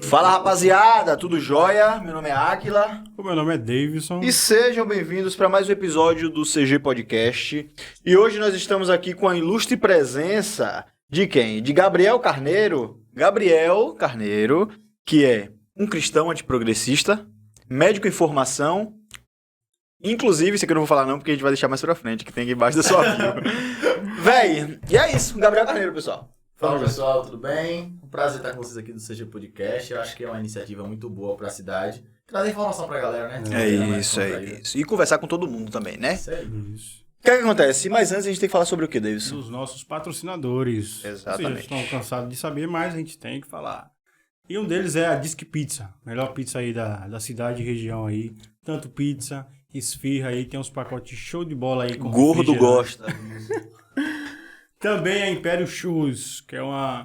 Fala, rapaziada, tudo jóia? Meu nome é Áquila. O meu nome é Davidson. E sejam bem-vindos para mais um episódio do CG Podcast. E hoje nós estamos aqui com a ilustre presença de quem? De Gabriel Carneiro. Gabriel Carneiro, que é um cristão antiprogressista, médico em formação. Inclusive, isso aqui eu não vou falar não, porque a gente vai deixar mais pra frente, que tem aqui embaixo da sua bio. Véi, e é isso, Gabriel Carneiro, pessoal. Fala pessoal, tudo bem? Um prazer estar com vocês aqui do CG Podcast. Eu acho que é uma iniciativa muito boa para a cidade. Trazer informação pra galera, né? É isso. E conversar com todo mundo também, né? Isso aí. Isso. O que é que acontece? Mas antes a gente tem que falar sobre o que, Davidson? Dos nossos patrocinadores. Exatamente. Vocês estão cansados de saber, mas a gente tem que falar. E um deles é a Disque Pizza. Melhor pizza aí da cidade e região aí. Tanto pizza, esfirra aí, tem uns pacotes show de bola aí. Com Gordo refrigerante. gosta. Também a Império Shoes, que é uma...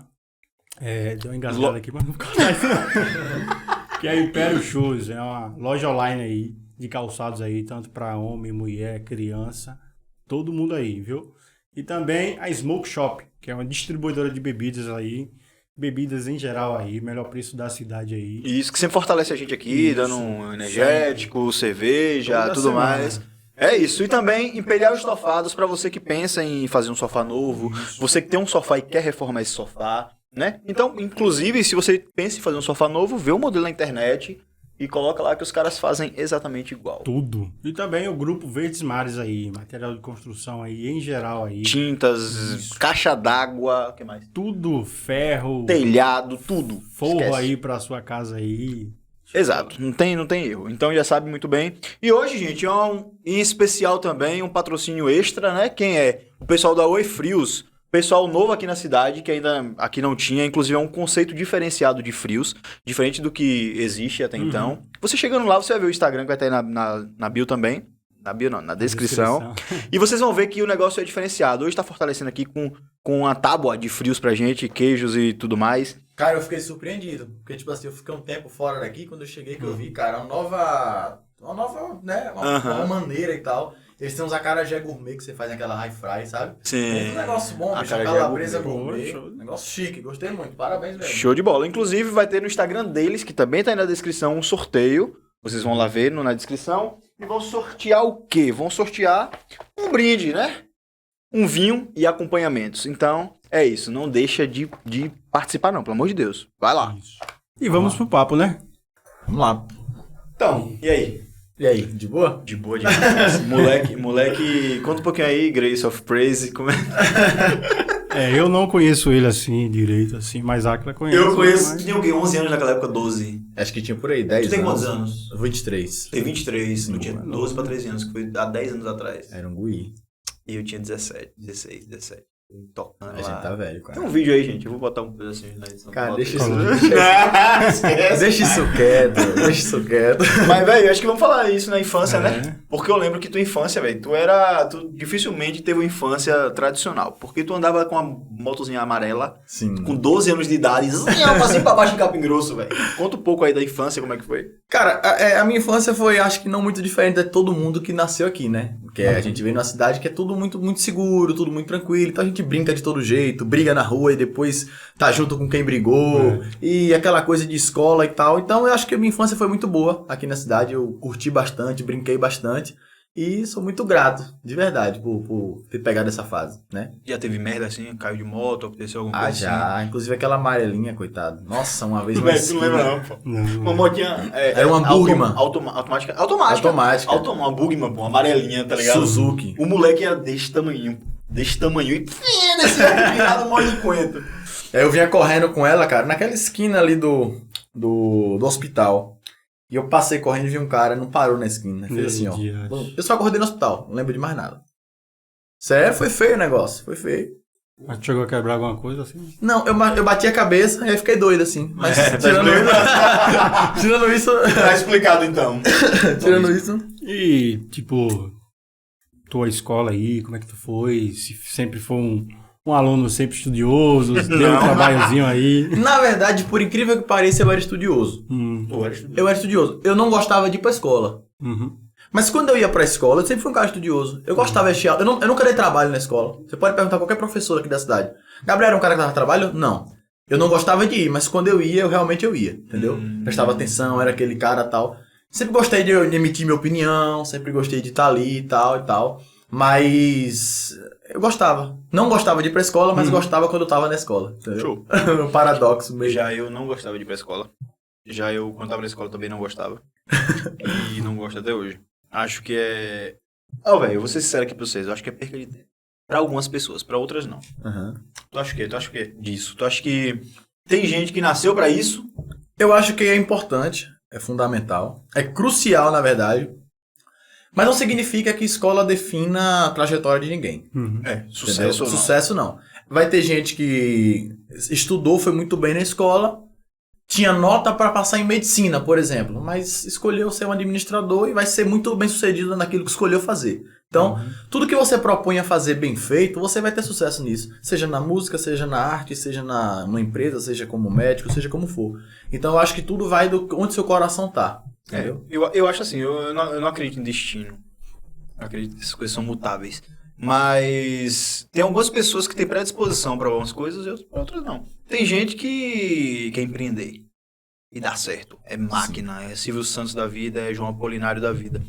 deu uma engasgada aqui, mas não fica mais não. Que é a Império Shoes, é uma loja online aí, de calçados aí, tanto para homem, mulher, criança, todo mundo aí, viu? E também a Smoke Shop, que é uma distribuidora de bebidas aí, bebidas em geral aí, melhor preço da cidade aí. Isso, que sempre fortalece a gente aqui, Isso. dando um energético, cerveja, Toda tudo semana. mais. É isso. E também Imperial Estofados, para você que pensa em fazer um sofá novo, você que tem um sofá e quer reformar esse sofá, né? Então, inclusive, se você pensa em fazer um sofá novo, vê o modelo na internet e coloca lá que os caras fazem exatamente igual. Tudo. E também o grupo Verdes Mares aí, material de construção aí, em geral aí. Tintas, Isso. caixa d'água, o que mais? Tudo, ferro, Telhado, tudo. forro Esquece. aí pra sua casa aí. Exato, não tem erro. Então já sabe muito bem. E hoje, gente, é em especial também um patrocínio extra, né? Quem é? O pessoal da Oi Frios. Pessoal novo aqui na cidade, que ainda aqui não tinha. Inclusive é um conceito diferenciado de frios, diferente do que existe até então. Você chegando lá, você vai ver o Instagram que vai estar aí na bio também. Na bio não, na descrição. E vocês vão ver que o negócio é diferenciado. Hoje tá fortalecendo aqui com a tábua de frios pra gente, queijos e tudo mais. Cara, eu fiquei surpreendido. Porque, tipo assim, eu fiquei um tempo fora daqui. Quando eu cheguei, que eu vi, cara, uma nova, né? Uma nova maneira e tal. Eles têm uns acarajé gourmet que você faz naquela high fry, sabe? Sim. É um negócio bom, bicho. Acarajé Calabresa gourmet. gourmet. Negócio chique. Gostei muito. Parabéns, velho. Show de bola. Inclusive, vai ter no Instagram deles, que também tá aí na descrição, um sorteio. Vocês vão lá ver na descrição. E vão sortear o quê? Vão sortear um brinde, né? Um vinho e acompanhamentos. Então, é isso. Não deixa de participar, não. Pelo amor de Deus. Vai lá. Isso. E vamos pro papo, né? Vamos lá. Então, e aí? E aí, de boa? De boa demais. moleque, conta um pouquinho aí, Grace of Praise. Como é? Eu não conheço ele assim, direito, assim, mas Áquila conhece. Eu conheço. Mas... Tinha alguém 11 anos naquela época, 12. Acho que tinha por aí, 10 Tu tem anos. quantos anos? 23. Tem 23. Eu tinha 12 pra 13 anos, que foi há 10 anos atrás. Era um guri. E eu tinha 17, 16, 17. Tocando A gente lá. tá velho, Tem cara. um vídeo aí, gente. Eu vou botar um pedacinho na edição. Cara, deixa isso. isso. Esquece. Deixa isso quieto, deixa isso quieto. Mas, velho, acho que vamos falar isso na infância, né? É. Porque eu lembro que tua infância, velho, tu dificilmente teve uma infância tradicional. Porque tu andava com uma motozinha amarela, Sim. com 12 anos de idade, assim pra baixo em Capim Grosso, velho. Conta um pouco aí da infância, como é que foi. Cara, a minha infância foi, acho que não muito diferente de todo mundo que nasceu aqui, né? Porque a gente veio numa cidade que é tudo muito, muito seguro, tudo muito tranquilo. Então a gente brinca de todo jeito, briga na rua e depois tá junto com quem brigou. E aquela coisa de escola e tal. Então eu acho que a minha infância foi muito boa aqui na cidade. Eu curti bastante, brinquei bastante. E sou muito grato, de verdade, por ter pegado essa fase, né? Já teve merda assim, caiu de moto, aconteceu alguma coisa Já. Inclusive aquela amarelinha, coitado. Nossa, uma vez... assim? Velho, tu não lembra não, pô. Não. Uma motinha... Era uma Bugman. Automática. Uma Bugman, pô, amarelinha, tá ligado? Suzuki. O moleque era desse tamanho e desse virado mó de coentro. Aí eu vinha correndo com ela, cara, naquela esquina ali do hospital. E eu passei correndo e vi um cara, não parou na esquina. Fez assim, ó. Deus. Eu só acordei no hospital, não lembro de mais nada. Sério, foi feio o negócio, foi feio. Mas tu chegou a quebrar alguma coisa assim? Não, eu bati a cabeça e aí fiquei doido, assim. Mas Tá tirando isso... Tá explicado então. Tirando isso... E, tipo, tua escola aí, como é que tu foi? Se sempre foi um aluno sempre estudioso, deu um trabalhozinho aí. Na verdade, por incrível que pareça, eu era estudioso. Eu era estudioso. Eu não gostava de ir pra escola. Uhum. Mas quando eu ia pra escola, eu sempre fui um cara estudioso. Eu gostava de assistir aula. Eu nunca dei trabalho na escola. Você pode perguntar a qualquer professor aqui da cidade. Gabriel era um cara que dava trabalho? Não. Eu não gostava de ir, mas quando eu ia, eu realmente ia, entendeu? Prestava atenção, era aquele cara e tal. Sempre gostei de emitir minha opinião, sempre gostei de estar ali e tal. Mas eu gostava. Não gostava de ir pra escola, mas gostava quando eu tava na escola. Entendeu? Show. Um paradoxo mesmo. Já eu não gostava de ir pra escola. Já eu, quando tava na escola, também não gostava. E não gosto até hoje. Acho que é... velho, eu vou ser sincero aqui pra vocês. Eu acho que é perca de tempo. Pra algumas pessoas, pra outras não. Tu acha o quê? Disso? Tu acha que tem gente que nasceu pra isso? Eu acho que é importante, é fundamental, é crucial, na verdade. Mas não significa que escola defina a trajetória de ninguém. Sucesso ou não. Sucesso não. Vai ter gente que estudou, foi muito bem na escola, tinha nota para passar em medicina, por exemplo, mas escolheu ser um administrador e vai ser muito bem sucedido naquilo que escolheu fazer. Então, tudo que você propõe a fazer bem feito, você vai ter sucesso nisso. Seja na música, seja na arte, seja numa empresa, seja como médico, seja como for. Então, eu acho que tudo vai do onde seu coração tá. Entendeu? Eu acho assim, eu não acredito em destino. Eu acredito que essas coisas são mutáveis. Mas tem algumas pessoas que têm predisposição para algumas coisas e outras não. Tem gente que quer empreender e dá certo. É máquina, é Silvio Santos da vida, é João Apolinário da vida.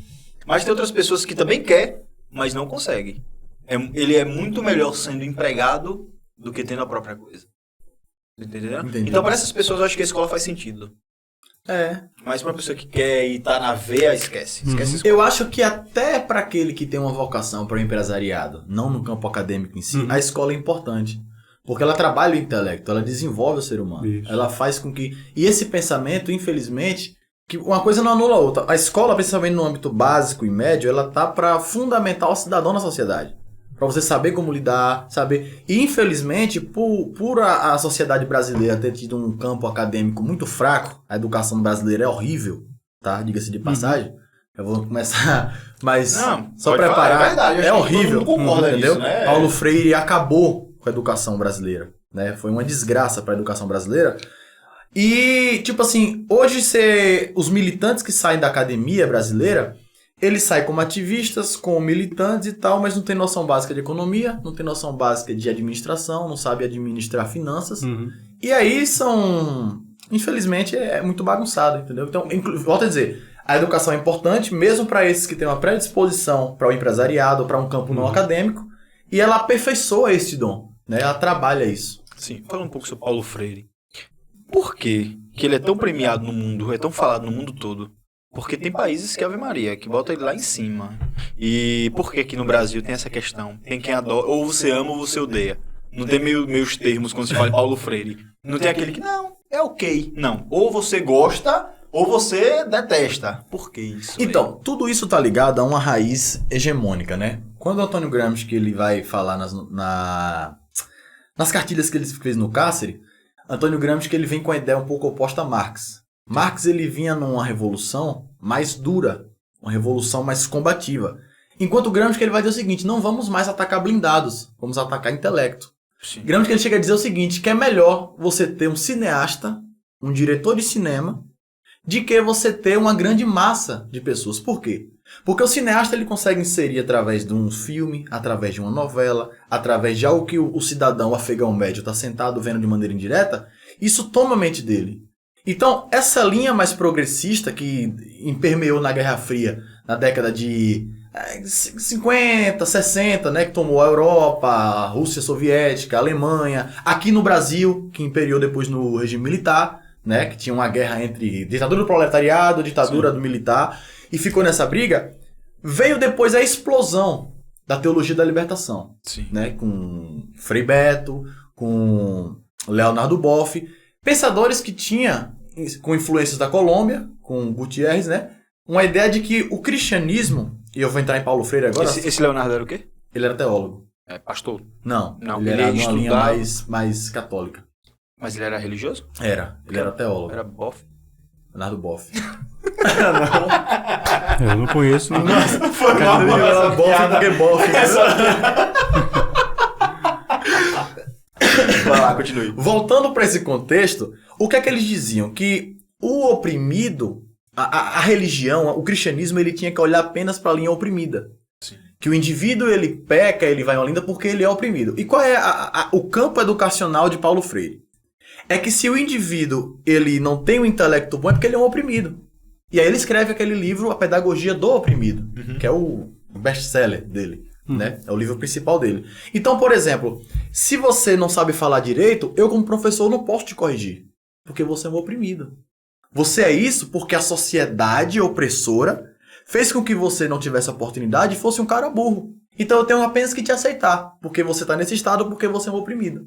Mas tem outras pessoas que também quer, mas não consegue. Ele é muito melhor sendo empregado do que tendo a própria coisa. Entendeu? Entendi. Então, para essas pessoas, eu acho que a escola faz sentido. Mas para uma pessoa que quer e tá na veia, esquece. Esquece a escola. Eu acho que até para aquele que tem uma vocação para o empresariado, não no campo acadêmico em si, a escola é importante. Porque ela trabalha o intelecto, ela desenvolve o ser humano. Isso. Ela faz com que... E esse pensamento, infelizmente, que uma coisa não anula a outra. A escola, principalmente no âmbito básico e médio, ela tá para fundamentar o cidadão na sociedade. Para você saber como lidar, saber... E, infelizmente, por a sociedade brasileira ter tido um campo acadêmico muito fraco, a educação brasileira é horrível, tá? Diga-se de passagem. Eu vou começar, mas Não, só pode preparar. falar, é verdade, eu É acho que todo horrível, mundo concorda entendeu? nisso, né? Paulo Freire acabou com a educação brasileira, né? Foi uma desgraça para a educação brasileira. E, tipo assim, hoje os militantes que saem da academia brasileira, eles saem como ativistas, como militantes e tal, mas não tem noção básica de economia, não tem noção básica de administração, não sabe administrar finanças. E aí infelizmente, é muito bagunçado, entendeu? Então, volto a dizer, a educação é importante, mesmo para esses que têm uma predisposição para o empresariado, para um campo não acadêmico, e ela aperfeiçoa esse dom, né? Ela trabalha isso. Sim, fala um pouco sobre Paulo Freire. Por que ele é tão premiado no mundo, é tão falado no mundo todo? Porque tem países que Ave Maria, que bota ele lá em cima. E por que aqui no Brasil tem essa questão? Tem quem adora, ou você ama ou você odeia. Não tem meios termos quando se fala em Paulo Freire. Não tem aquele que, não, é ok. Não, ou você gosta ou você detesta. Por que isso? Então, tudo isso tá ligado a uma raiz hegemônica, né? Quando o Antônio Gramsci, que ele vai falar nas cartilhas que ele fez no cárcere, Antônio Gramsci, que ele vem com a ideia um pouco oposta a Marx. Marx, ele vinha numa revolução mais dura, uma revolução mais combativa. Enquanto Gramsci, ele vai dizer o seguinte, não vamos mais atacar blindados, vamos atacar intelecto. Sim. Gramsci, ele chega a dizer o seguinte, que é melhor você ter um cineasta, um diretor de cinema, de que você ter uma grande massa de pessoas. Por quê? Porque o cineasta, ele consegue inserir através de um filme, através de uma novela, através de algo que o cidadão, o afegão médio, está sentado vendo de maneira indireta, isso toma a mente dele. Então, essa linha mais progressista que impermeou na Guerra Fria, na década de 50, 60, né, que tomou a Europa, a Rússia Soviética, a Alemanha, aqui no Brasil, que imperiou depois no regime militar, né, que tinha uma guerra entre ditadura do proletariado, ditadura do militar, e ficou nessa briga, veio depois a explosão da teologia da libertação, né, com Frei Beto, com Leonardo Boff, pensadores que tinham, com influências da Colômbia, com Gutiérrez, né, uma ideia de que o cristianismo, e eu vou entrar em Paulo Freire agora... Esse Leonardo era o quê? Ele era teólogo. É pastor? Não, ele era ia uma linha estudar... mais católica. Mas ele era religioso? Ele era teólogo. Era bofe? Leonardo Boff. Eu não conheço, não. Foi mal, Ele era Boff porque Boff. Vai lá, continue. Voltando para esse contexto, o que é que eles diziam? Que o oprimido, a religião, o cristianismo, ele tinha que olhar apenas para a linha oprimida. Sim. Que o indivíduo, ele peca, ele vai em Olinda porque ele é oprimido. E qual é o campo educacional de Paulo Freire? É que se o indivíduo, ele não tem um intelecto bom, é porque ele é um oprimido. E aí ele escreve aquele livro, A Pedagogia do Oprimido, que é o best-seller dele, né? É o livro principal dele. Então, por exemplo, se você não sabe falar direito, eu como professor não posso te corrigir, porque você é um oprimido. Você é isso porque a sociedade opressora fez com que você não tivesse oportunidade e fosse um cara burro. Então eu tenho apenas que te aceitar, porque você está nesse estado, porque você é um oprimido.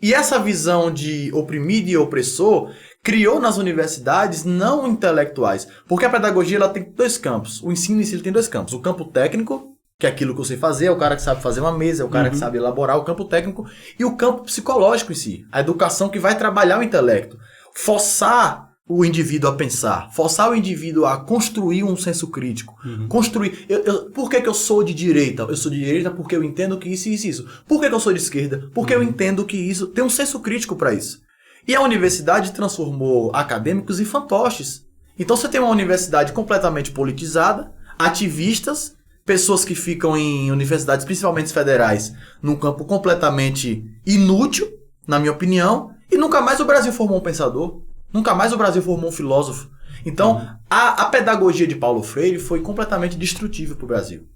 E essa visão de oprimido e opressor criou nas universidades não intelectuais. Porque a pedagogia ela tem dois campos. O ensino em si tem dois campos. O campo técnico, que é aquilo que eu sei fazer, é o cara que sabe fazer uma mesa, é o cara que sabe elaborar o campo técnico. E o campo psicológico em si. A educação que vai trabalhar o intelecto. Forçar o indivíduo a pensar. Forçar o indivíduo a construir um senso crítico. Construir. Por que eu sou de direita? Eu sou de direita porque eu entendo que isso e isso e isso. Por que eu sou de esquerda? Porque eu entendo que isso... Tem um senso crítico para isso. E a universidade transformou acadêmicos em fantoches. Então você tem uma universidade completamente politizada, ativistas, pessoas que ficam em universidades, principalmente federais, num campo completamente inútil, na minha opinião, e nunca mais o Brasil formou um pensador. Nunca mais o Brasil formou um filósofo. Então, a pedagogia de Paulo Freire foi completamente destrutiva para o Brasil.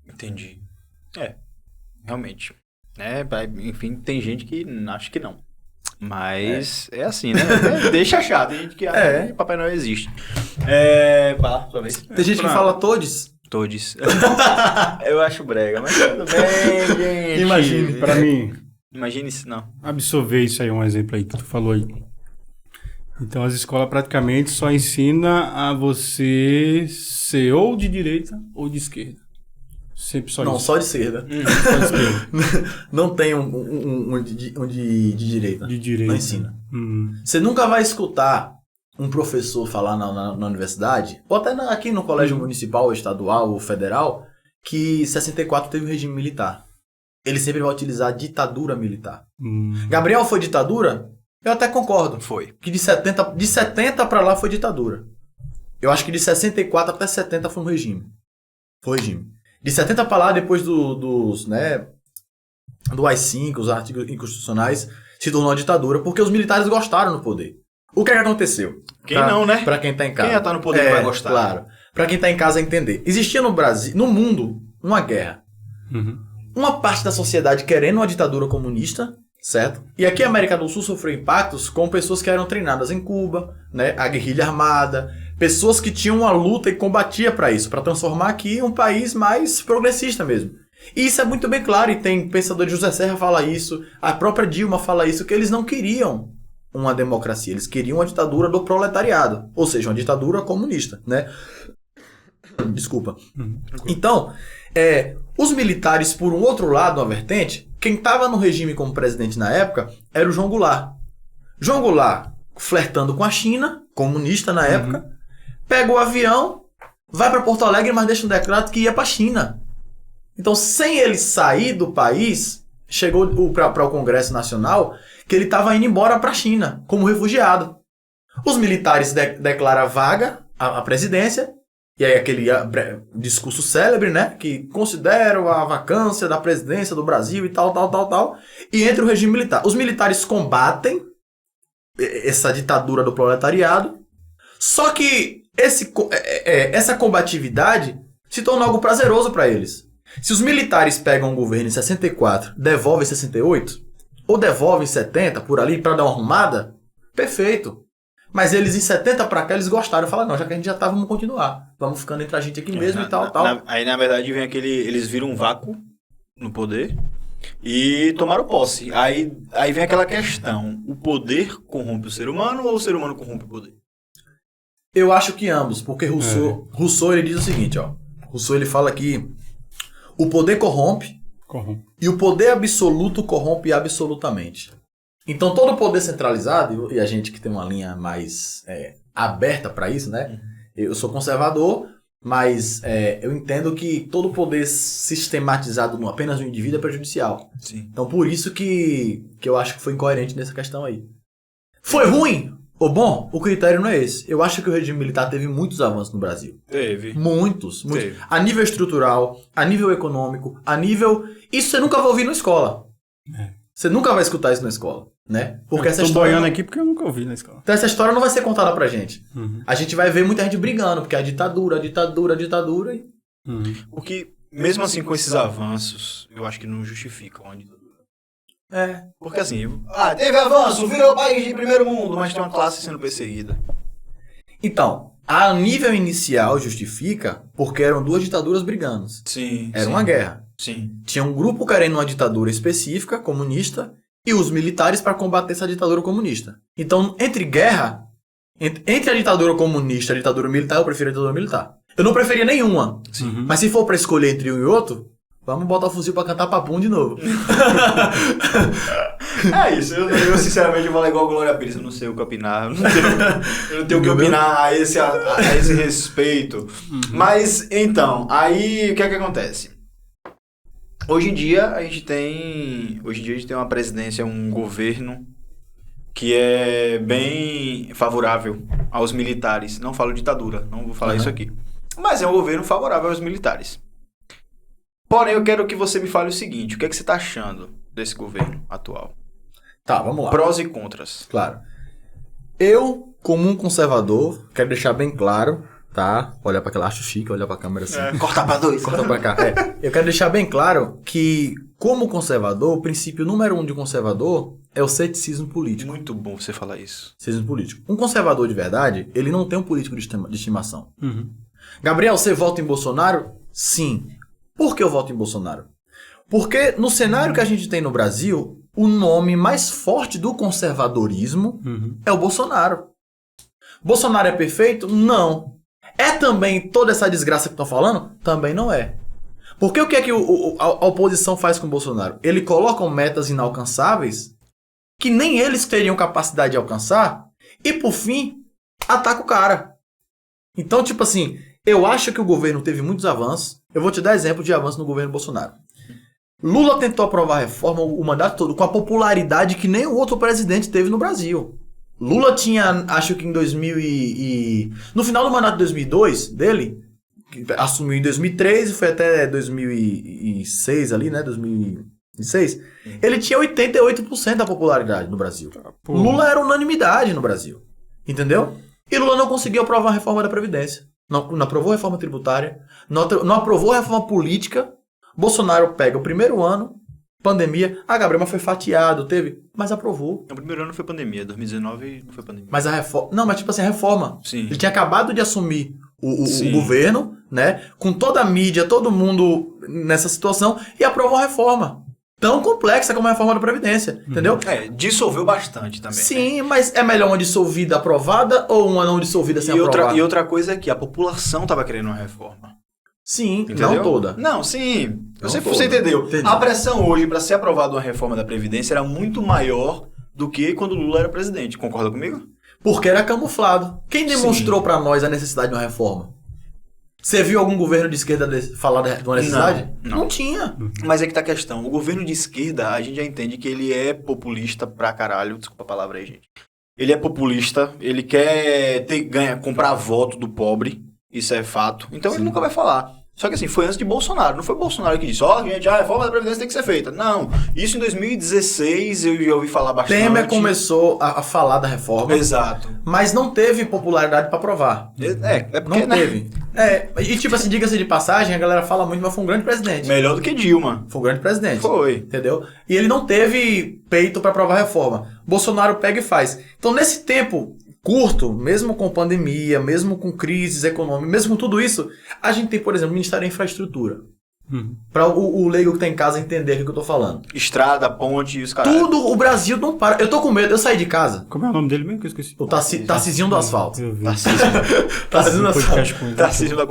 Entendi. Realmente. Enfim, tem gente que acha que não. Mas é assim, né? Deixa achar. Tem gente que acha que Papai Noel existe. Vai lá, sua vez. Tem gente que fala todes. Todes. Eu acho brega, mas tudo bem, gente. Imagine, pra mim, Imagine isso, não. absorver isso aí, um exemplo aí que tu falou aí. Então, as escolas praticamente só ensinam a você ser ou de direita ou de esquerda. Sempre só Não, isso. só de esquerda. Só de esquerda. Não tem um de direita. De direita. Não ensina. Você nunca vai escutar um professor falar na universidade, ou até aqui no colégio municipal, ou estadual, ou federal, que 64 teve um regime militar. Ele sempre vai utilizar ditadura militar. Gabriel foi ditadura? Eu até concordo. Foi. Que de 70 para lá foi ditadura. Eu acho que de 64 até 70 foi um regime. Foi regime. De 70 para lá, depois do AI-5, os artigos inconstitucionais, se tornou uma ditadura, porque os militares gostaram do poder. O que é que aconteceu? Quem não, né? Para quem tá em casa. Quem já tá no poder vai gostar. Claro. Para quem tá em casa entender. Existia no Brasil, no mundo, uma guerra. Uma parte da sociedade querendo uma ditadura comunista, certo? E aqui a América do Sul sofreu impactos com pessoas que eram treinadas em Cuba, né? A guerrilha armada, pessoas que tinham uma luta e combatia para isso, para transformar aqui um país mais progressista mesmo. E isso é muito bem claro, e tem pensador, José Serra fala isso, a própria Dilma fala isso, que eles não queriam uma democracia, eles queriam uma ditadura do proletariado, ou seja, uma ditadura comunista, né? Desculpa. Então, os militares, por um outro lado, uma vertente, quem estava no regime como presidente na época era o João Goulart. João Goulart, flertando com a China, comunista na época, pega o avião, vai para Porto Alegre, mas deixa um decreto que ia para a China. Então, sem ele sair do país, chegou para o Congresso Nacional que ele estava indo embora para a China, como refugiado. Os militares declaram vaga a presidência, e aí aquele discurso célebre, né, que consideram a vacância da presidência do Brasil e tal, e entra o regime militar. Os militares combatem essa ditadura do proletariado, só que essa combatividade se torna algo prazeroso para eles. Se os militares pegam o governo em 64, devolvem em 68, ou devolvem em 70, por ali, para dar uma arrumada, perfeito. Mas eles em 70 para cá, eles gostaram. Falaram, não, já que a gente já tá, vamos continuar. Vamos ficando entre a gente aqui mesmo e tal. Aí, na verdade, vem eles viram um vácuo no poder e tomaram posse. Aí vem aquela questão, o poder corrompe o ser humano ou o ser humano corrompe o poder? Eu acho que ambos, porque Rousseau ele diz o seguinte, ó. Rousseau ele fala que o poder corrompe. E o poder absoluto corrompe absolutamente. Então todo poder centralizado, e a gente que tem uma linha mais aberta para isso, né? Eu sou conservador, mas eu entendo que todo poder sistematizado apenas no indivíduo é prejudicial. Sim. Então por isso que eu acho que foi incoerente nessa questão aí. Foi ruim? Bom, o critério não é esse. Eu acho que o regime militar teve muitos avanços no Brasil. Teve. Muitos. Teve. A nível estrutural, a nível econômico, a nível... Isso você nunca vai ouvir na escola. Você nunca vai escutar isso na escola, né? Porque essa tô história... boiando aqui porque eu nunca ouvi na escola. Então essa história não vai ser contada pra gente. Uhum. A gente vai ver muita gente brigando, porque a ditadura... Uhum. O que, mesmo assim, com esses avanços, eu acho que não justificam a ditadura. Porque assim, teve avanço, virou país de primeiro mundo, mas tem uma classe sendo perseguida. Então, a nível inicial justifica porque eram duas ditaduras brigando. Sim. Era uma guerra. Sim. Tinha um grupo querendo uma ditadura específica, comunista, e os militares para combater essa ditadura comunista. Então, entre a ditadura comunista e a ditadura militar, eu prefiro a ditadura militar. Eu não preferia nenhuma. Sim. Mas se for para escolher entre um e outro, vamos botar o fuzil para cantar papum de novo. É isso, eu sinceramente vou falar igual a Glória Pires, eu não sei o que opinar, eu não tenho o que opinar a esse respeito. Mas, então, aí o que é que acontece? Hoje em dia a gente tem uma presidência, um governo que é bem favorável aos militares. Não falo ditadura, não vou falar isso aqui. Mas é um governo favorável aos militares. Porém, eu quero que você me fale o seguinte, o que é que você está achando desse governo atual? Tá, vamos lá. Prós e contras. Claro. Eu, como um conservador, quero deixar bem claro, tá? Olha pra aquela, acho chique, olha pra câmera assim. Cortar pra dois. Corta pra cá. Eu quero deixar bem claro que, como conservador, o princípio número 1 de conservador é o ceticismo político. Muito bom você falar isso. Ceticismo político. Um conservador de verdade, ele não tem um político de estimação. Uhum. Gabriel, você vota em Bolsonaro? Sim. Por que eu voto em Bolsonaro? Porque no cenário que a gente tem no Brasil, o nome mais forte do conservadorismo é o Bolsonaro. Bolsonaro é perfeito? Não. É também toda essa desgraça que estão falando? Também não é. Porque o que é que a oposição faz com o Bolsonaro? Ele coloca metas inalcançáveis que nem eles teriam capacidade de alcançar e, por fim, ataca o cara. Então, tipo assim, eu acho que o governo teve muitos avanços. Eu vou te dar exemplo de avanço no governo Bolsonaro. Lula tentou aprovar a reforma o mandato todo com a popularidade que nem o outro presidente teve no Brasil. Lula tinha, acho que em no final do mandato de 2002 dele, que assumiu em 2003 e foi até 2006 ali, né, 2006, ele tinha 88% da popularidade no Brasil. Lula era unanimidade no Brasil, entendeu? E Lula não conseguiu aprovar a reforma da Previdência, não aprovou a reforma tributária, não aprovou a reforma política. Bolsonaro pega o primeiro ano, pandemia, Gabriel, mas foi fatiado, mas aprovou. No primeiro ano foi pandemia, 2019 não foi pandemia. Mas a reforma, não, mas tipo assim, a reforma. Sim. Ele tinha acabado de assumir o governo, né, com toda a mídia, todo mundo nessa situação, e aprovou a reforma. Tão complexa como a reforma da Previdência, entendeu? Dissolveu bastante também. Sim, mas é melhor uma dissolvida aprovada ou uma não dissolvida sem aprovar? E outra coisa é que a população estava querendo uma reforma. Sim, entendeu? não toda. Não, sim. Você toda. entendeu. Entendi. A pressão hoje para ser aprovada uma reforma da Previdência era muito maior do que quando Lula era presidente. Concorda comigo? Porque era camuflado. Quem demonstrou para nós a necessidade de uma reforma? Você viu algum governo de esquerda falar de uma necessidade? Não. Não tinha. Mas é que tá a questão. O governo de esquerda, a gente já entende que ele é populista pra caralho. Desculpa a palavra aí, gente. Ele é populista, ele quer comprar voto do pobre. Isso é fato. Então ele nunca vai falar. Só que assim, foi antes de Bolsonaro. Não foi Bolsonaro que disse, gente, a reforma da Previdência tem que ser feita. Não. Isso em 2016 eu já ouvi falar bastante. Temer começou a falar da reforma. Exato. Mas não teve popularidade pra aprovar. É porque não teve. E tipo assim, diga-se de passagem, a galera fala muito, mas foi um grande presidente. Melhor do que Dilma. Foi um grande presidente. Foi. Entendeu? E ele não teve peito pra aprovar a reforma. Bolsonaro pega e faz. Então, nesse tempo curto, mesmo com pandemia, mesmo com crises econômicas, mesmo com tudo isso, a gente tem, por exemplo, o Ministério da Infraestrutura. Para o leigo que tá em casa entender o que eu tô falando. Estrada, ponte e os caras. Tudo, o Brasil não para. Eu tô com medo, eu saí de casa. Como é o nome dele mesmo que eu esqueci? O Tarcisinho do Asfalto. Eu vi. Tarcisinho do Asfalto. Tarcísio da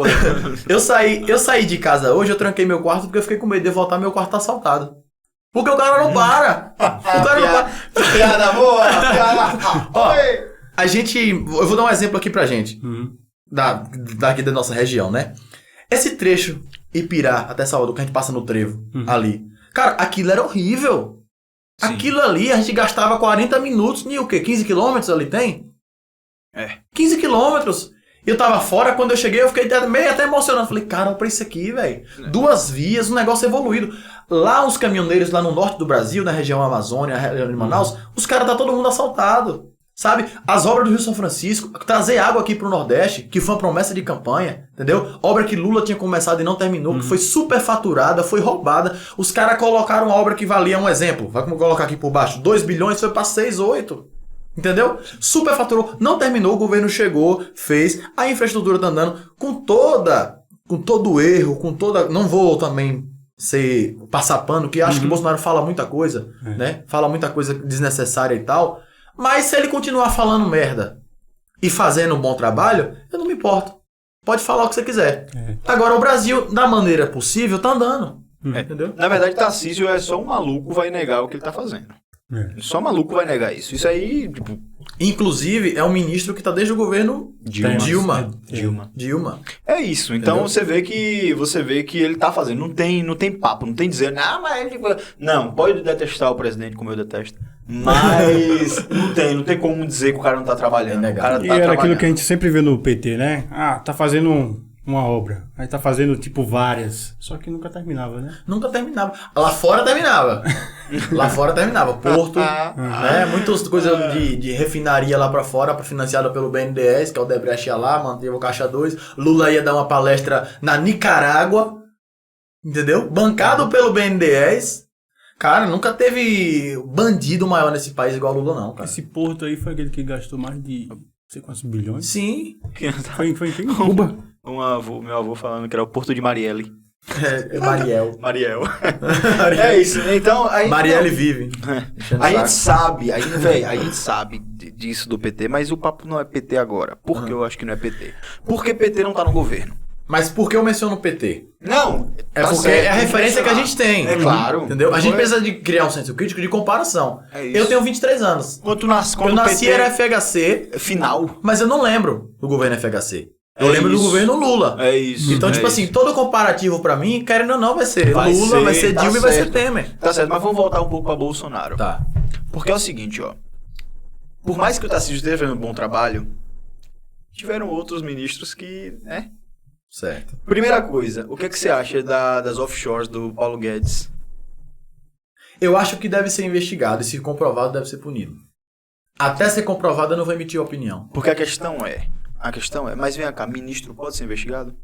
Eu saí de casa hoje, eu tranquei meu quarto porque eu fiquei com medo de voltar, meu quarto tá assaltado. Porque o cara não para. O cara não para. Piada boa, piada. Ó, eu vou dar um exemplo aqui pra gente. Daqui da nossa região, né? Esse trecho Ipirá até Salvador, que a gente passa no trevo, ali. Cara, aquilo era horrível. Sim. Aquilo ali, a gente gastava 40 minutos em o quê? 15 quilômetros ali tem? É. 15 quilômetros. E eu tava fora, quando eu cheguei, eu fiquei meio até emocionado. Falei, cara, olha pra isso aqui, velho. 2 vias, um negócio evoluído. Lá, os caminhoneiros, lá no norte do Brasil, na região Amazônia, na região de Manaus, os caras tá todo mundo assaltado. Sabe? As obras do Rio São Francisco, trazer água aqui pro Nordeste, que foi uma promessa de campanha, entendeu? Obra que Lula tinha começado e não terminou, que foi superfaturada, foi roubada. Os caras colocaram uma obra que valia, um exemplo, vai colocar aqui por baixo, 2 bilhões, foi pra 6, 8. Entendeu? Superfaturou, não terminou, o governo chegou, fez, a infraestrutura tá andando com todo o erro, com toda... Não vou também passar pano, que acho que Bolsonaro fala muita coisa, né? Fala muita coisa desnecessária e tal, mas se ele continuar falando merda e fazendo um bom trabalho, eu não me importo. Pode falar o que você quiser. Agora, o Brasil, da maneira possível, tá andando. Entendeu? Na verdade, Tarcísio é só um maluco vai negar o que ele tá fazendo. Só maluco vai negar isso. Isso aí, tipo... Inclusive, é um ministro que tá desde o governo Dilma. É isso. Então você vê que ele tá fazendo. Não tem papo, não tem dizer, mas ele... Não, pode detestar o presidente como eu detesto. Mas não tem como dizer que o cara não tá trabalhando. O cara e era aquilo que a gente sempre vê no PT, né? Tá fazendo uma obra. Aí tá fazendo, tipo, várias. Só que nunca terminava, né? Nunca terminava. Lá fora terminava. Porto, né? Muitas coisas de refinaria lá pra fora, financiada pelo BNDES, que é o Odebrecht ia lá, manteve o Caixa 2. Lula ia dar uma palestra na Nicarágua, entendeu? Bancado pelo BNDES. Cara, nunca teve bandido maior nesse país igual Lula, não, cara. Esse porto aí foi aquele que gastou mais de não sei quantos bilhões. Sim. Foi em Cuba. Meu avô falando que era o Porto de Marielle. Mariel. É isso, né? Então... Marielle vive. A gente sabe disso do PT, mas o papo não é PT agora. Por que eu acho que não é PT? Porque PT não tá no governo. Mas por que eu menciono o PT? Não, é porque certo, é a referência que a gente tem. É claro. Entendeu? A gente precisa de criar um senso crítico de comparação. É isso. Eu tenho 23 anos. Quando eu nasci PT era FHC. Final. Mas eu não lembro do governo FHC. Eu lembro do governo Lula. É isso. Então, assim, todo comparativo pra mim, querendo ou não, vai ser Lula, vai ser Dilma e vai ser Temer. Tá certo, mas vamos voltar um pouco pra Bolsonaro. Tá. Porque é o seguinte, ó. Por mais que o Tarcísio esteja fazendo um bom trabalho, tiveram outros ministros que, né? Certo. Primeira coisa, o que você acha das offshores do Paulo Guedes? Eu acho que deve ser investigado e, se comprovado, deve ser punido. Até ser comprovado, eu não vou emitir opinião. Porque a questão é, mas vem cá, ministro pode ser investigado?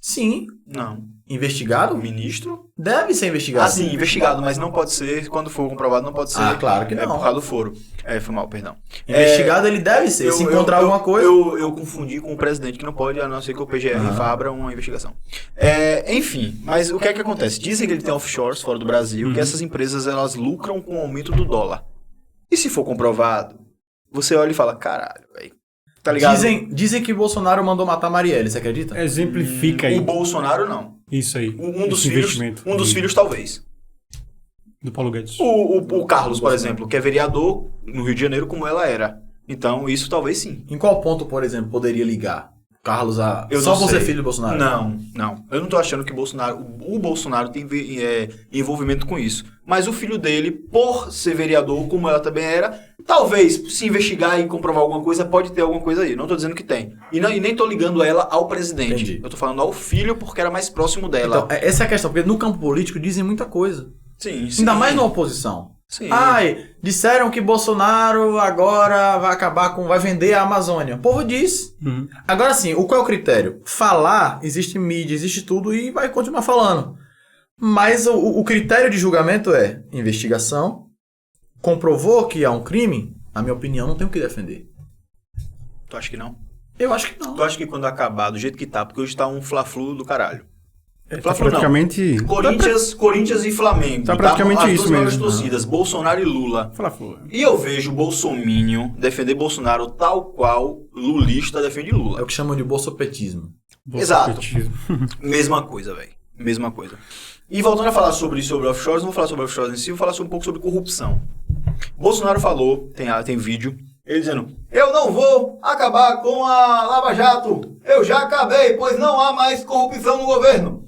Sim. Não. Investigado? Ministro? Deve ser investigado. Sim, investigado, mas não pode ser, quando for comprovado, não pode ser. Claro que não. É por causa do foro. Foi mal, perdão. Investigado ele deve ser, se encontrar alguma coisa. Eu confundi com o presidente, que não pode, a não ser que o PGR abra uma investigação. Enfim, mas o que é que acontece? Dizem que ele tem offshores fora do Brasil, que essas empresas, elas lucram com o aumento do dólar. E se for comprovado, você olha e fala, caralho, velho. Tá ligado? Dizem que Bolsonaro mandou matar Marielle, você acredita? Exemplifica aí. O Bolsonaro não. Isso aí. Um dos filhos talvez. Do Paulo Guedes. O Carlos, por exemplo, que é vereador no Rio de Janeiro como ela era. Então, isso talvez sim. Em qual ponto, por exemplo, poderia ligar Carlos a... Eu só não você sei. filho do Bolsonaro? Não. Eu não tô achando que o Bolsonaro tem envolvimento com isso. Mas o filho dele, por ser vereador, como ela também era, talvez, se investigar e comprovar alguma coisa, pode ter alguma coisa aí. Não tô dizendo que tem. E nem tô ligando ela ao presidente. Entendi. Eu tô falando ao filho porque era mais próximo dela. Então, essa é a questão, porque no campo político dizem muita coisa. Sim. Ainda mais na oposição. Sim. Disseram que Bolsonaro agora vai vender a Amazônia. O povo diz. Agora sim, qual é o critério? Falar, existe mídia, existe tudo e vai continuar falando. Mas o critério de julgamento é investigação, comprovou que há um crime, na minha opinião, não tem o que defender. Tu acha que não? Eu acho que não. Tu acha que quando acabar do jeito que tá, porque hoje tá um fla-flu do caralho. Tá praticamente... Corinthians e Flamengo. Tá praticamente as isso duas maiores mesmo. torcidas, Bolsonaro e Lula. Fla-flu. E eu vejo o bolsominion defender Bolsonaro tal qual lulista defende Lula. É o que chamam de bolsopetismo. Exato. Mesma coisa, velho. Mesma coisa. E voltando a falar sobre offshores, não vou falar sobre offshores em si, vou falar um pouco sobre corrupção. Bolsonaro falou, tem vídeo, ele dizendo, eu não vou acabar com a Lava Jato, eu já acabei, pois não há mais corrupção no governo.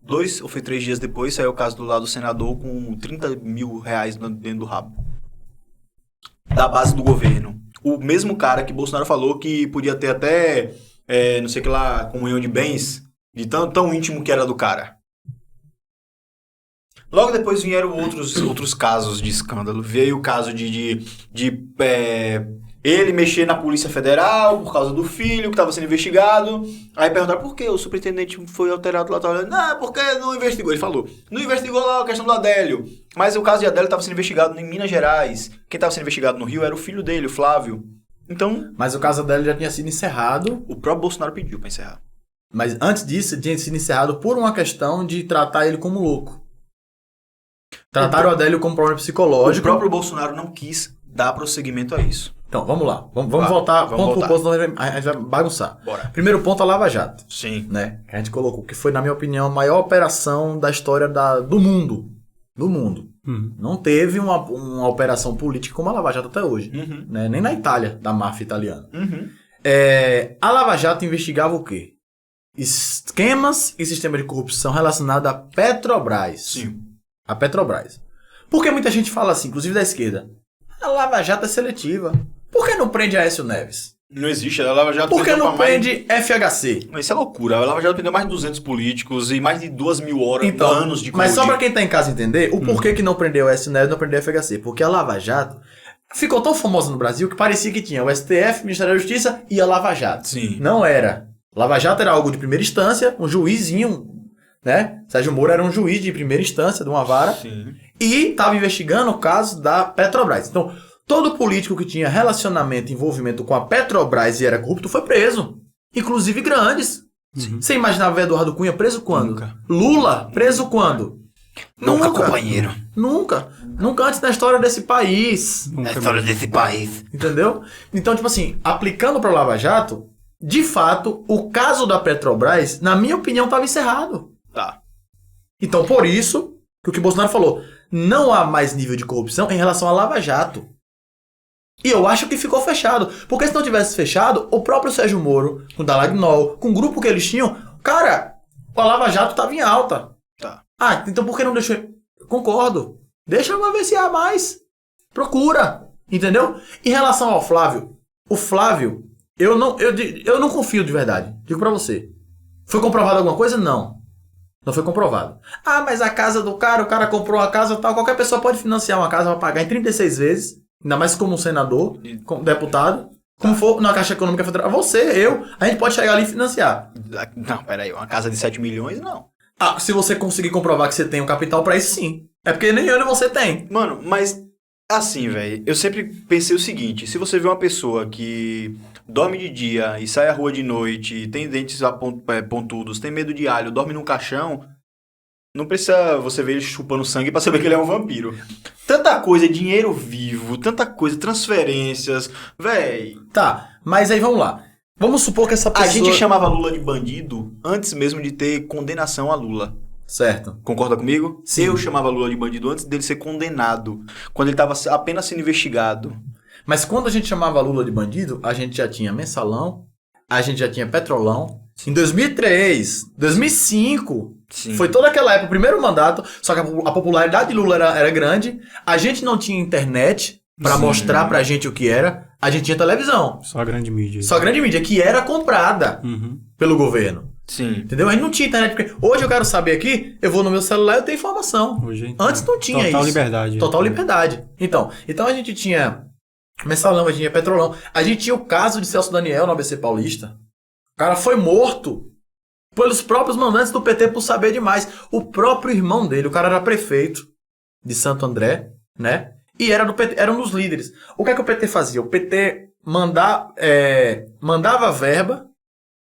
2 ou 3 dias depois, saiu o caso do lado do senador com 30 mil reais dentro do rabo. Da base do governo. O mesmo cara que Bolsonaro falou que podia ter até, não sei o que lá, comunhão de bens, de tão íntimo que era do cara. Logo depois vieram outros casos de escândalo. Veio o caso de ele mexer na Polícia Federal por causa do filho que estava sendo investigado. Aí perguntaram por que o superintendente foi alterado lá. Não, porque não investigou. Ele falou, não investigou lá a questão do Adélio. Mas o caso de Adélio estava sendo investigado em Minas Gerais. Quem estava sendo investigado no Rio era o filho dele, o Flávio. Então... Mas o caso Adélio já tinha sido encerrado. O próprio Bolsonaro pediu para encerrar. Mas antes disso, tinha sido encerrado por uma questão de tratar ele como louco. Trataram o Adélio como problema psicológico. O próprio Bolsonaro não quis dar prosseguimento a isso. Então, vamos lá. Vamos voltar ponto por ponto, senão a gente vai bagunçar. Bora. Primeiro ponto, a Lava Jato. Sim. Né? Que a gente colocou, que foi, na minha opinião, a maior operação da história do mundo. Do mundo. Não teve uma operação política como a Lava Jato até hoje. Né? Nem na Itália, da máfia italiana. A Lava Jato investigava o quê? Esquemas e sistema de corrupção relacionado à Petrobras. Sim. A Petrobras. Porque muita gente fala assim, inclusive da esquerda, a Lava Jato é seletiva. Por que não prende Aécio Neves? Não existe, a Lava Jato... Por que não prende FHC? Isso é loucura, a Lava Jato prendeu mais de 200 políticos e mais de 2.000 horas, anos de Mas só pra quem tá em casa entender, o porquê que não prendeu Aécio Neves e não prendeu FHC. Porque a Lava Jato ficou tão famosa no Brasil que parecia que tinha o STF, Ministério da Justiça e a Lava Jato. Sim. Não era. Lava Jato era algo de primeira instância, um juizinho, né? Sérgio Moro era um juiz de primeira instância, de uma vara. Sim. E estava investigando o caso da Petrobras. Então, todo político que tinha relacionamento, envolvimento com a Petrobras e era corrupto foi preso. Inclusive grandes. Você imaginava o Eduardo Cunha preso quando? Nunca. Lula preso quando? Nunca, companheiro. Nunca. Nunca antes na história desse país. Na história desse país. Entendeu? Então, tipo assim, aplicando para Lava Jato, de fato, o caso da Petrobras, na minha opinião, estava encerrado. Tá. Então, por isso, que o que o Bolsonaro falou, não há mais nível de corrupção em relação à Lava Jato. E eu acho que ficou fechado. Porque se não tivesse fechado, o próprio Sérgio Moro, com o Dallagnol, com o grupo que eles tinham, cara, a Lava Jato estava em alta. Tá. Ah, então por que não deixou... Concordo. Deixa eu ver se há mais. Procura. Entendeu? Em relação ao Flávio, o Flávio, eu não confio de verdade. Digo pra você. Foi comprovado alguma coisa? Não. Não foi comprovado. Ah, mas a casa do cara, o cara comprou uma casa tal. Qualquer pessoa pode financiar uma casa, vai pagar em 36 vezes. Ainda mais como senador, como deputado. Como for na Caixa Econômica Federal. A gente pode chegar ali e financiar. Não, peraí, uma casa de 7 milhões, não. Ah, se você conseguir comprovar que você tem um capital pra isso, sim. É porque nem eu nem você tem. Mano, mas assim, velho, eu sempre pensei o seguinte, se você vê uma pessoa que dorme de dia e sai à rua de noite, tem dentes pontudos, tem medo de alho, dorme num caixão, não precisa você ver ele chupando sangue pra saber que ele é um vampiro. Tanta coisa, dinheiro vivo, tanta coisa, transferências, véi. Tá, mas aí vamos lá. Vamos supor que essa pessoa... A gente chamava Lula de bandido antes mesmo de ter condenação a Lula. Certo. Concorda comigo? Sim. Eu chamava Lula de bandido antes dele ser condenado, quando ele estava apenas sendo investigado. Mas quando a gente chamava Lula de bandido, a gente já tinha Mensalão, a gente já tinha Petrolão. Em 2003, 2005, Sim. Foi toda aquela época, o primeiro mandato, só que a popularidade de Lula era grande, a gente não tinha internet pra mostrar pra gente o que era, a gente tinha televisão. Só a grande mídia. Só a grande mídia, que era comprada pelo governo. Sim. Entendeu? A gente não tinha internet, porque hoje eu quero saber aqui, eu vou no meu celular e eu tenho informação. Hoje, então, Antes não tinha total isso. Liberdade. Total liberdade. Então a gente tinha Mensalão, a gente tinha Petrolão. A gente tinha o caso de Celso Daniel no ABC Paulista. O cara foi morto pelos próprios mandantes do PT por saber demais. O próprio irmão dele, o cara era prefeito de Santo André, né? E era do PT, era um dos líderes. O que é que o PT fazia? O PT mandava verba.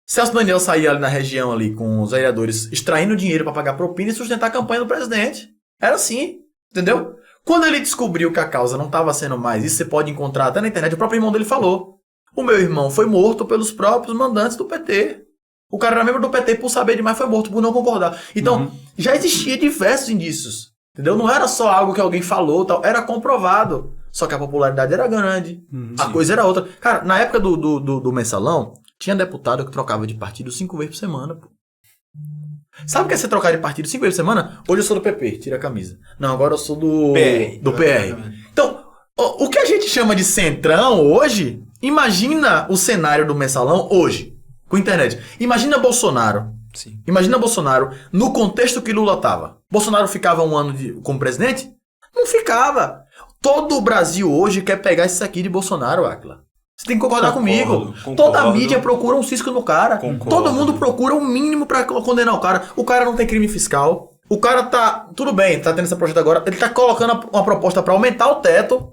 Celso Daniel saía ali na região ali com os vereadores extraindo dinheiro para pagar propina e sustentar a campanha do presidente. Era assim, entendeu? Quando ele descobriu que a causa não estava sendo mais, isso você pode encontrar até na internet, o próprio irmão dele falou. O meu irmão foi morto pelos próprios mandantes do PT. O cara era membro do PT por saber demais, foi morto por não concordar. Então, já existia diversos indícios. Entendeu? Não era só algo que alguém falou, tal, era comprovado. Só que a popularidade era grande, a coisa era outra. Cara, na época do Mensalão, tinha deputado que trocava de partido 5 vezes por semana, pô. Sabe o que é você trocar de partido 5 vezes por semana? Hoje eu sou do PP, tira a camisa. Não, agora eu sou do PR. Então, O que a gente chama de centrão hoje, imagina o cenário do mensalão hoje, com internet. Imagina Bolsonaro. Sim. Imagina Bolsonaro no contexto que Lula tava. Bolsonaro ficava um ano como presidente? Não ficava. Todo o Brasil hoje quer pegar isso aqui de Bolsonaro, Áquila. Você tem que concordar comigo. Toda a mídia procura um cisco no cara. Todo mundo procura o mínimo pra condenar o cara. O cara não tem crime fiscal. O cara tá... Tudo bem, tá tendo esse projeto agora. Ele tá colocando uma proposta pra aumentar o teto,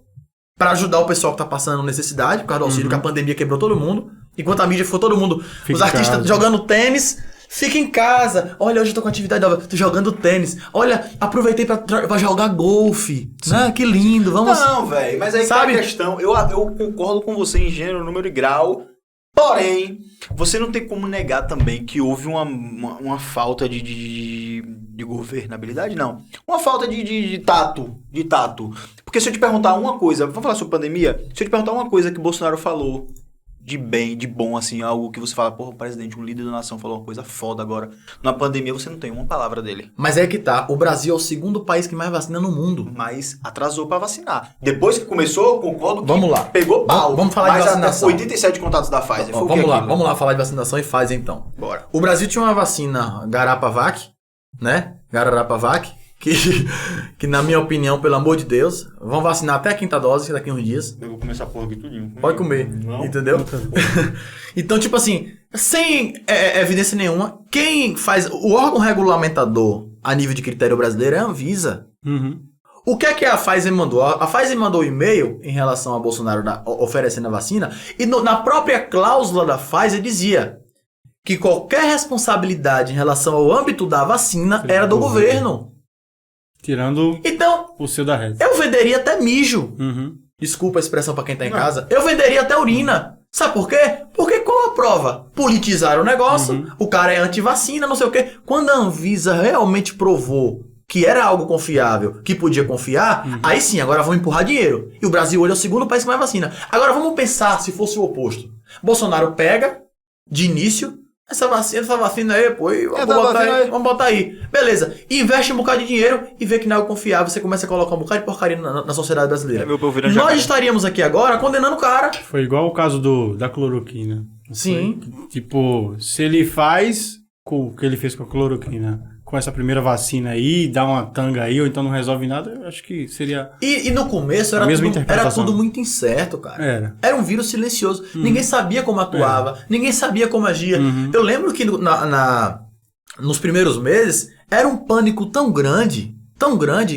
pra ajudar o pessoal que tá passando necessidade, por causa do auxílio, que a pandemia quebrou todo mundo. Enquanto a mídia ficou todo mundo... os artistas jogando tênis... Fica em casa. Olha, hoje eu tô com atividade nova. Tô jogando tênis. Olha, aproveitei pra jogar golfe. Né? Que lindo. Vamos... Não, velho. Mas aí sabe a questão. Eu concordo com você em gênero, número e grau. Porém, você não tem como negar também que houve uma falta de governabilidade, não. Uma falta de tato. De tato. Porque se eu te perguntar uma coisa... Vamos falar sobre pandemia? Se eu te perguntar uma coisa que Bolsonaro falou... de bem, de bom, assim, algo que você fala, porra, o presidente, um líder da nação falou uma coisa foda agora. Na pandemia você não tem uma palavra dele. Mas é que tá, o Brasil é o segundo país que mais vacina no mundo. Mas atrasou pra vacinar. Depois que começou, eu concordo que vamos lá. Pegou pau. Vamos falar de vacinação. 87 contatos da Pfizer. Vamos lá falar de vacinação e Pfizer então. Bora. O Brasil tinha uma vacina Garapavac, né? Garapavac, que na minha opinião, pelo amor de Deus, vão vacinar até a 5ª dose daqui a uns dias. Eu vou começar a porra aqui tudinho. Pode comer, entendeu? Então, tipo assim, sem evidência nenhuma, quem faz... O órgão regulamentador a nível de critério brasileiro é a Anvisa. Uhum. O que é que a Pfizer mandou? A Pfizer mandou um e-mail em relação a Bolsonaro oferecendo a vacina, e na própria cláusula da Pfizer dizia que qualquer responsabilidade em relação ao âmbito da vacina era do governo. Tirando então, o seu da reta. Eu venderia até mijo. Uhum. Desculpa a expressão pra quem tá em casa. Eu venderia até urina. Sabe por quê? Porque qual a prova? Politizaram o negócio, o cara é anti-vacina, não sei o quê. Quando a Anvisa realmente provou que era algo confiável, que podia confiar, aí sim, agora vamos empurrar dinheiro. E o Brasil hoje é o segundo país que mais vacina. Agora vamos pensar se fosse o oposto. Bolsonaro pega, de início, essa vacina aí, pô, vamos botar aí. Beleza. Investe um bocado de dinheiro e vê que não é algo confiável. Você começa a colocar um bocado de porcaria na sociedade brasileira. Nós estaríamos aqui agora condenando o cara. Foi igual o caso da cloroquina. Sim. Tipo, se ele faz o que ele fez com a cloroquina, com essa primeira vacina aí, dá uma tanga aí, ou então não resolve nada, eu acho que seria... E no começo era tudo muito incerto, cara. Era um vírus silencioso. Ninguém sabia como atuava, ninguém sabia como agia. Eu lembro que nos primeiros meses, era um pânico tão grande,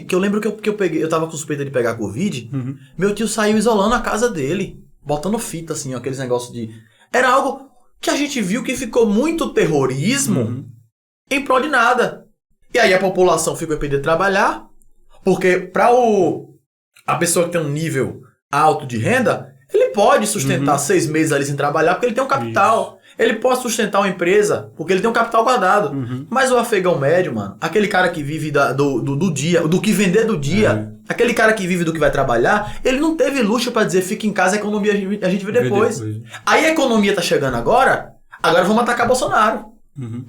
que eu lembro que eu tava com suspeita de pegar Covid, meu tio saiu isolando a casa dele, botando fita, assim, ó, aqueles negócios de... Era algo que a gente viu que ficou muito terrorismo em prol de nada. E aí a população ficou impedida de trabalhar, porque para a pessoa que tem um nível alto de renda, ele pode sustentar 6 meses ali sem trabalhar, porque ele tem um capital. Ele pode sustentar uma empresa, porque ele tem um capital guardado. Mas o afegão médio, mano, aquele cara que vive do dia, do que vender do dia, aquele cara que vive do que vai trabalhar, ele não teve luxo para dizer, fica em casa, a economia a gente vê depois. Aí a economia tá chegando agora vamos atacar Bolsonaro.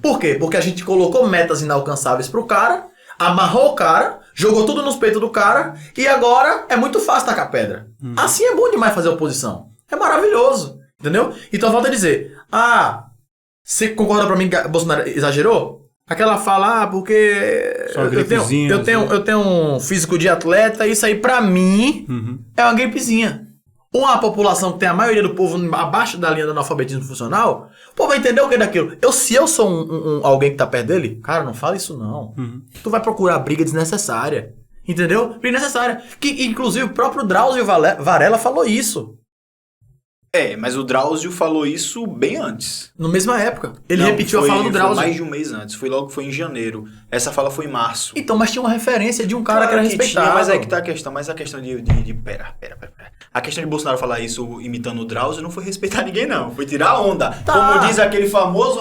Por quê? Porque a gente colocou metas inalcançáveis pro cara, amarrou o cara, jogou tudo nos peitos do cara, e agora é muito fácil tacar pedra. Assim é bom demais fazer oposição. É maravilhoso. Entendeu? Então volta a dizer, você concorda pra mim que Bolsonaro exagerou? Aquela fala, porque eu tenho um físico de atleta, isso aí pra mim é uma gripezinha. Uma população que tem a maioria do povo abaixo da linha do analfabetismo funcional, o povo vai entender o que é daquilo. Se eu sou alguém que tá perto dele, cara, não fala isso não. Tu vai procurar briga desnecessária. Entendeu? Briga desnecessária. Que, inclusive, o próprio Drauzio Varela falou isso. Mas o Drauzio falou isso bem antes. Na mesma época. Ele repetiu a fala do Drauzio. Foi mais de um mês antes. Foi em janeiro. Essa fala foi em março. Então, mas tinha uma referência de um cara que era respeitado. Mas é que tá a questão. Mas a questão Pera. A questão de Bolsonaro falar isso imitando o Drauzio não foi respeitar ninguém, não. Foi tirar onda. Como diz aquele famoso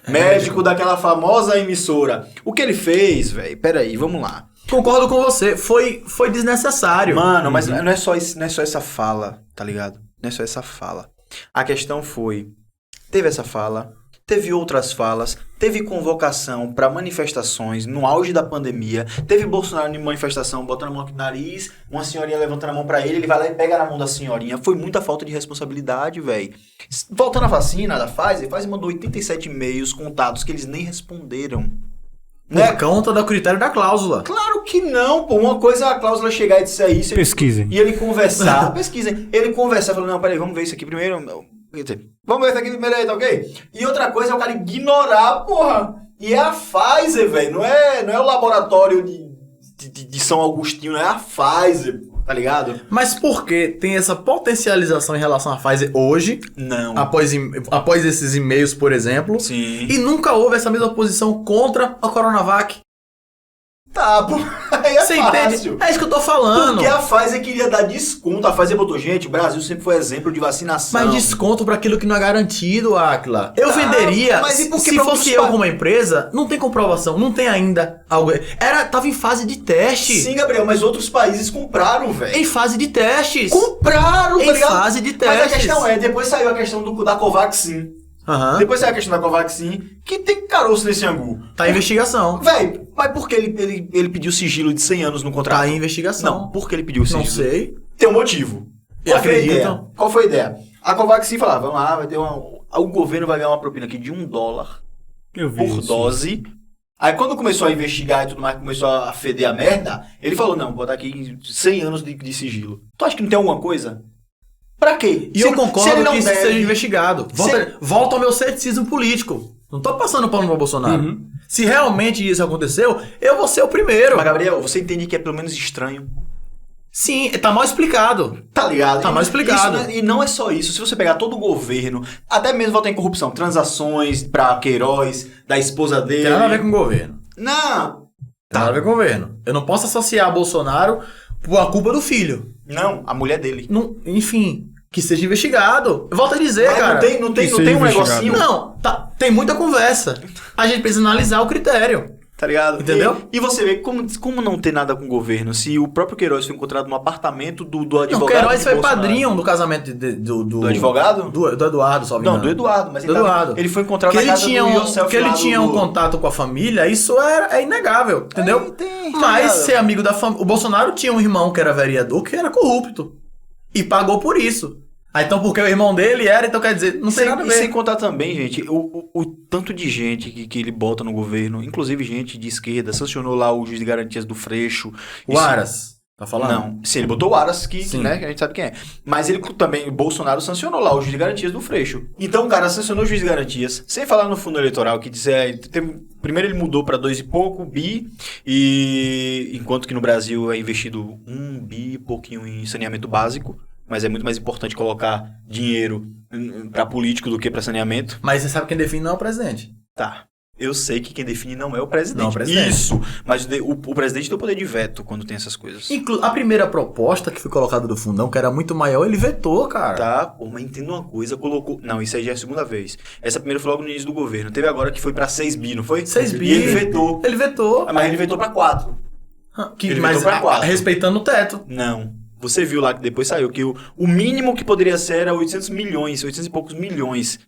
médico daquela famosa emissora. O que ele fez, velho? Peraí, vamos lá. Concordo com você. Foi desnecessário. Mano, mas não é só essa fala, tá ligado? Não é só essa fala. A questão foi... Teve essa fala, teve outras falas, teve convocação para manifestações no auge da pandemia, teve Bolsonaro em manifestação botando a mão aqui no nariz, uma senhorinha levantando a mão para ele vai lá e pega na mão da senhorinha. Foi muita falta de responsabilidade, velho. Voltando à vacina da Pfizer mandou 87 e-mails contados que eles nem responderam. Por conta do critério da cláusula. Claro que não, pô. Uma coisa é a cláusula chegar e dizer isso. Pesquisem. E ele conversar. Pesquisem. Ele conversar, falando, não, peraí, vamos ver isso aqui primeiro. Quer dizer, vamos ver isso aqui primeiro aí, tá ok? E outra coisa é o cara ignorar, porra. E é a Pfizer, velho. Não é o laboratório de São Agostinho, não é a Pfizer, tá ligado? Mas por que tem essa potencialização em relação à Pfizer hoje? Não. Após esses e-mails, por exemplo. Sim. E nunca houve essa mesma posição contra a Coronavac. Tá, pô. Aí é Você fácil. entende? É isso que eu tô falando. Porque a Pfizer queria dar desconto. A Pfizer botou, gente, o Brasil sempre foi exemplo de vacinação. Mas desconto pra aquilo que não é garantido, Aquila. Eu venderia, mas e por que se pra fosse outros eu como empresa, não tem comprovação, não tem ainda algo. Tava em fase de teste. Sim, Gabriel, mas outros países compraram, velho. Em fase de testes. Compraram, tá Em ligado? fase de Mas a testes. questão é, depois saiu a questão da Covaxin. Aham. Depois saiu a questão da Covaxin, que tem caroço nesse angu. Tá em investigação. Véi, mas por que ele pediu sigilo de 100 anos no contrato? Tá em investigação. Não, por que ele pediu sigilo? Não sei. Tem um motivo. E acreditam? Qual foi a ideia? A Covaxin falava, vamos lá, vai ter o governo vai ganhar uma propina aqui de $1 Eu vi por isso. dose. Aí quando começou a investigar e tudo mais, começou a feder a merda, ele falou, não, vou botar aqui 100 anos de sigilo. Tu acha que não tem alguma coisa? Pra quê? E eu concordo que isso deve- seja investigado. Volta ao meu ceticismo político. Não tô passando pano pro Bolsonaro. Uhum. Se realmente isso aconteceu, eu vou ser o primeiro. Mas, Gabriel, você entende que é pelo menos estranho? Sim, tá mal explicado. Tá ligado? Tá mal explicado. E não é só isso. Se você pegar todo o governo, até mesmo votar em corrupção, transações pra Queiroz, da esposa dele... Tem nada a ver com o governo. Não! Tem nada a ver com o governo. Eu não posso associar Bolsonaro por a culpa do filho. Não, a mulher dele. Não, enfim, que seja investigado. Eu volto a dizer, Mas cara. não tem um seja negocinho, investigado. Não, tem muita conversa. A gente precisa analisar o critério. tá ligado? Entendeu? E você vê como não ter nada com o governo, se o próprio Queiroz foi encontrado no apartamento do advogado. Não, o Queiroz de foi Bolsonaro. padrinho do casamento do advogado? Do Eduardo, só Não, do Eduardo, mas Do Eduardo. ele foi encontrado Que na ele casa tinha do um, Yourself que ele lá tinha do- um contato com a família, isso é inegável, entendeu? Tem, tá Mas ligado? ser amigo da família. O Bolsonaro tinha um irmão que era vereador que era corrupto. E pagou por isso. Ah, então porque o irmão dele era, então quer dizer, não tem nada a E sem ver. contar também, gente, o tanto de gente que ele bota no governo, inclusive gente de esquerda, sancionou lá o juiz de garantias do Freixo. O Aras, tá falando? Não, sim, ele botou o Aras, Sim. né, que a gente sabe quem é. Mas ele também, o Bolsonaro sancionou lá o juiz de garantias do Freixo. Então o cara sancionou o juiz de garantias, sem falar no fundo eleitoral, que dizer, primeiro ele mudou para 2 e pouco bi, e enquanto que no Brasil é investido 1 bi e pouquinho em saneamento básico, mas é muito mais importante colocar dinheiro para político do que para saneamento. Mas você sabe quem define não é o presidente. Tá. Eu sei que quem define não é o presidente. Não é o presidente. Isso. Mas o presidente tem o poder de veto quando tem essas coisas. A primeira proposta que foi colocada do fundão, que era muito maior, ele vetou, cara. Tá, pô, mas entenda uma coisa, colocou... Não, isso aí já é a segunda vez. Essa primeira foi logo no início do governo. Teve agora que foi pra 6 bi, não foi? 6 bi. E ele vetou. Ele vetou. Mas ele vetou pra 4. Ele vetou pra 4. Respeitando o teto. Não. Você viu lá que depois saiu que o mínimo que poderia ser era 800 milhões, 800 e poucos milhões.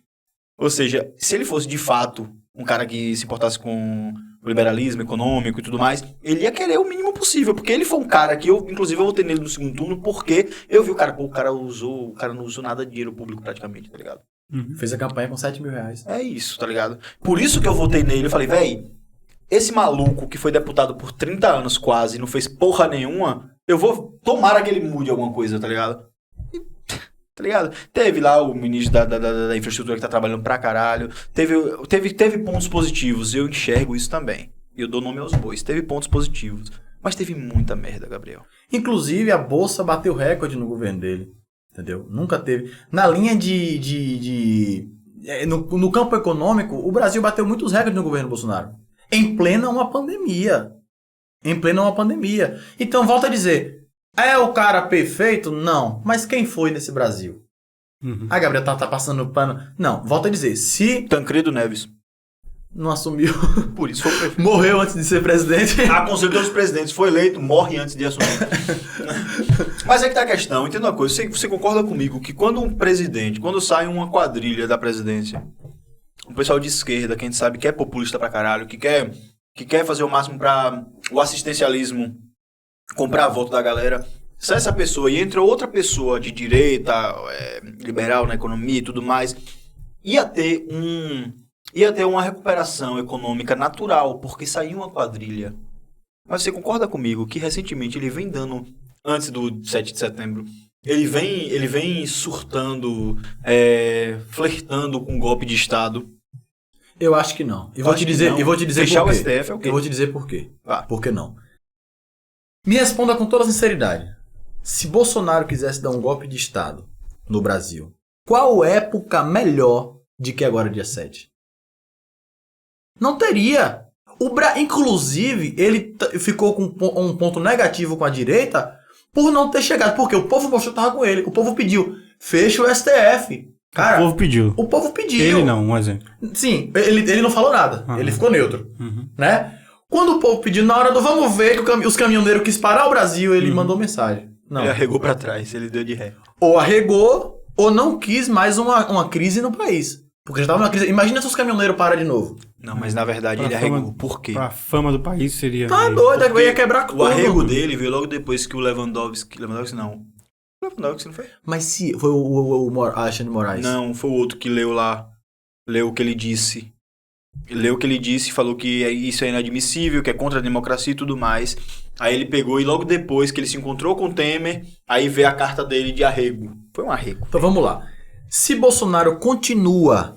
Ou seja, se ele fosse de fato um cara que se importasse com o liberalismo econômico e tudo mais, ele ia querer o mínimo possível, porque ele foi um cara que inclusive eu votei nele no segundo turno, porque eu vi o cara, pô, o cara não usou nada de dinheiro público praticamente, tá ligado? Fez a campanha com 7 mil reais. É isso, tá ligado? Por isso que eu votei nele, eu falei, véi, esse maluco que foi deputado por 30 anos quase e não fez porra nenhuma, eu vou tomar que ele mude alguma coisa, tá ligado? Tá ligado? Teve lá o ministro da infraestrutura que tá trabalhando pra caralho. Teve pontos positivos. Eu enxergo isso também. E eu dou nome aos bois. Teve pontos positivos. Mas teve muita merda, Gabriel. Inclusive, a Bolsa bateu recorde no governo dele. Entendeu? Nunca teve. Na linha no campo econômico, o Brasil bateu muitos recordes no governo Bolsonaro. Em plena uma pandemia. Então, volto a dizer, é o cara perfeito? Não. Mas quem foi nesse Brasil? Ah, Gabriel, tá passando pano. Não, volto a dizer, se Tancredo Neves. não assumiu, Por isso foi o prefeito. morreu antes de ser presidente. Aconselhou os presidentes. Foi eleito, morre antes de assumir. Mas é que tá a questão. Entenda uma coisa. Você concorda comigo que quando sai uma quadrilha da presidência, um pessoal de esquerda, que a gente sabe que é populista pra caralho, que quer fazer o máximo pra o assistencialismo comprar voto da galera. Se essa pessoa e entra outra pessoa de direita, liberal na economia e tudo mais, ia ter uma recuperação econômica natural, porque saiu uma quadrilha. Mas você concorda comigo que recentemente ele vem dando, antes do 7 de setembro, ele vem surtando, flertando com golpe de Estado? Eu acho que não. Eu vou te dizer Fechar por quê. o STF é o quê? Eu vou te dizer por quê. Ah. Por que não? Me responda com toda sinceridade. Se Bolsonaro quisesse dar um golpe de Estado no Brasil, qual época melhor de que agora dia 7? Não teria. Inclusive, ele ficou com um ponto negativo com a direita por não ter chegado. Porque o povo mostrou que estava com ele. O povo pediu, fecha o STF. Cara, o povo pediu. O povo pediu. Ele não, um exemplo. Sim, ele não falou nada. Ele ficou neutro. Né? Quando o povo pediu, na hora do vamos ver que os caminhoneiros quis parar o Brasil, ele mandou mensagem. Não. Ele arregou pra trás, ele deu de ré. Ou arregou, ou não quis mais uma crise no país. Porque já estava numa crise. Imagina se os caminhoneiros param de novo. Não, mas na verdade ele arregou. Por quê? A fama do país seria... Tá doido, Porque ia quebrar tudo. O arrego dele veio logo depois que o Lewandowski não foi? Mas se foi o Alexandre Moraes. Não, foi o outro que leu o que ele disse. Leu o que ele disse, falou que isso é inadmissível, que é contra a democracia e tudo mais. Aí ele pegou e logo depois que ele se encontrou com o Temer, aí veio a carta dele de arrego. Foi um arrego. Então vamos lá. Se Bolsonaro continua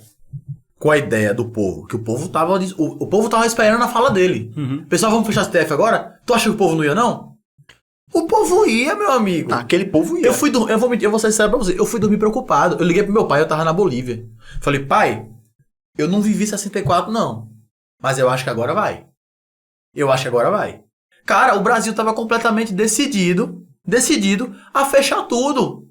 com a ideia do povo, que o povo tava esperando a fala dele. Pessoal, vamos fechar o STF agora? Tu acha que o povo não ia, não? O povo ia, meu amigo. Aquele povo ia. Eu vou ser sincero pra você. Eu fui dormir preocupado. Eu liguei pro meu pai, eu tava na Bolívia. Falei, pai, eu não vivi 64, não. Mas eu acho que agora vai. Cara, o Brasil tava completamente decidido a fechar tudo.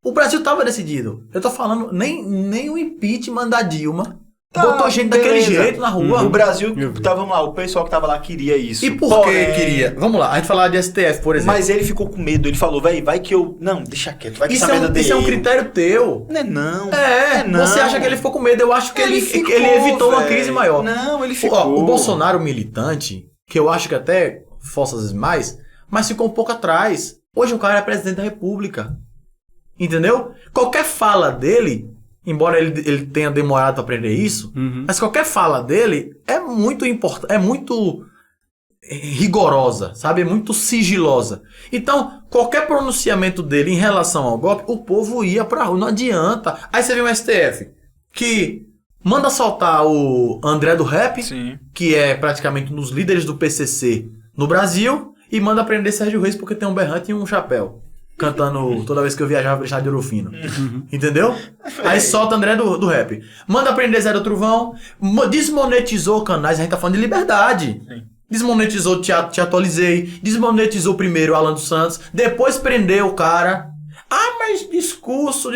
O Brasil tava decidido. Eu tô falando, nem o impeachment da Dilma botou gente daquele jeito na rua. O Brasil, vamos lá, o pessoal que tava lá queria isso. E por que queria? Vamos lá, a gente falava de STF, por exemplo. Mas ele ficou com medo, ele falou, vai que eu... Não, deixa quieto, vai que isso é um critério teu. Não. Você acha que ele ficou com medo, eu acho que ele evitou uma crise maior. Não, ele ficou. O Bolsonaro militante, que eu acho que até força às vezes mais, mas ficou um pouco atrás. Hoje o cara é presidente da República. Entendeu? Qualquer fala dele, embora ele tenha demorado para aprender isso, mas qualquer fala dele é muito importante, é muito rigorosa, sabe? É muito sigilosa. Então, qualquer pronunciamento dele em relação ao golpe, o povo ia pra rua, não adianta. Aí você vê o STF, que manda soltar o André do Rap, Sim. que é praticamente um dos líderes do PCC no Brasil, e manda prender Sérgio Reis porque tem um berrante e um chapéu. Cantando toda vez que eu viajava pro estado de Ouro Fino. Entendeu? Aí solta André do Rap. Manda prender Zé do Trovão. Desmonetizou canais. A gente tá falando de liberdade. Sim. Desmonetizou Te Atualizei. Desmonetizou primeiro o Alan dos Santos. Depois prendeu o cara. Ah, mas discurso.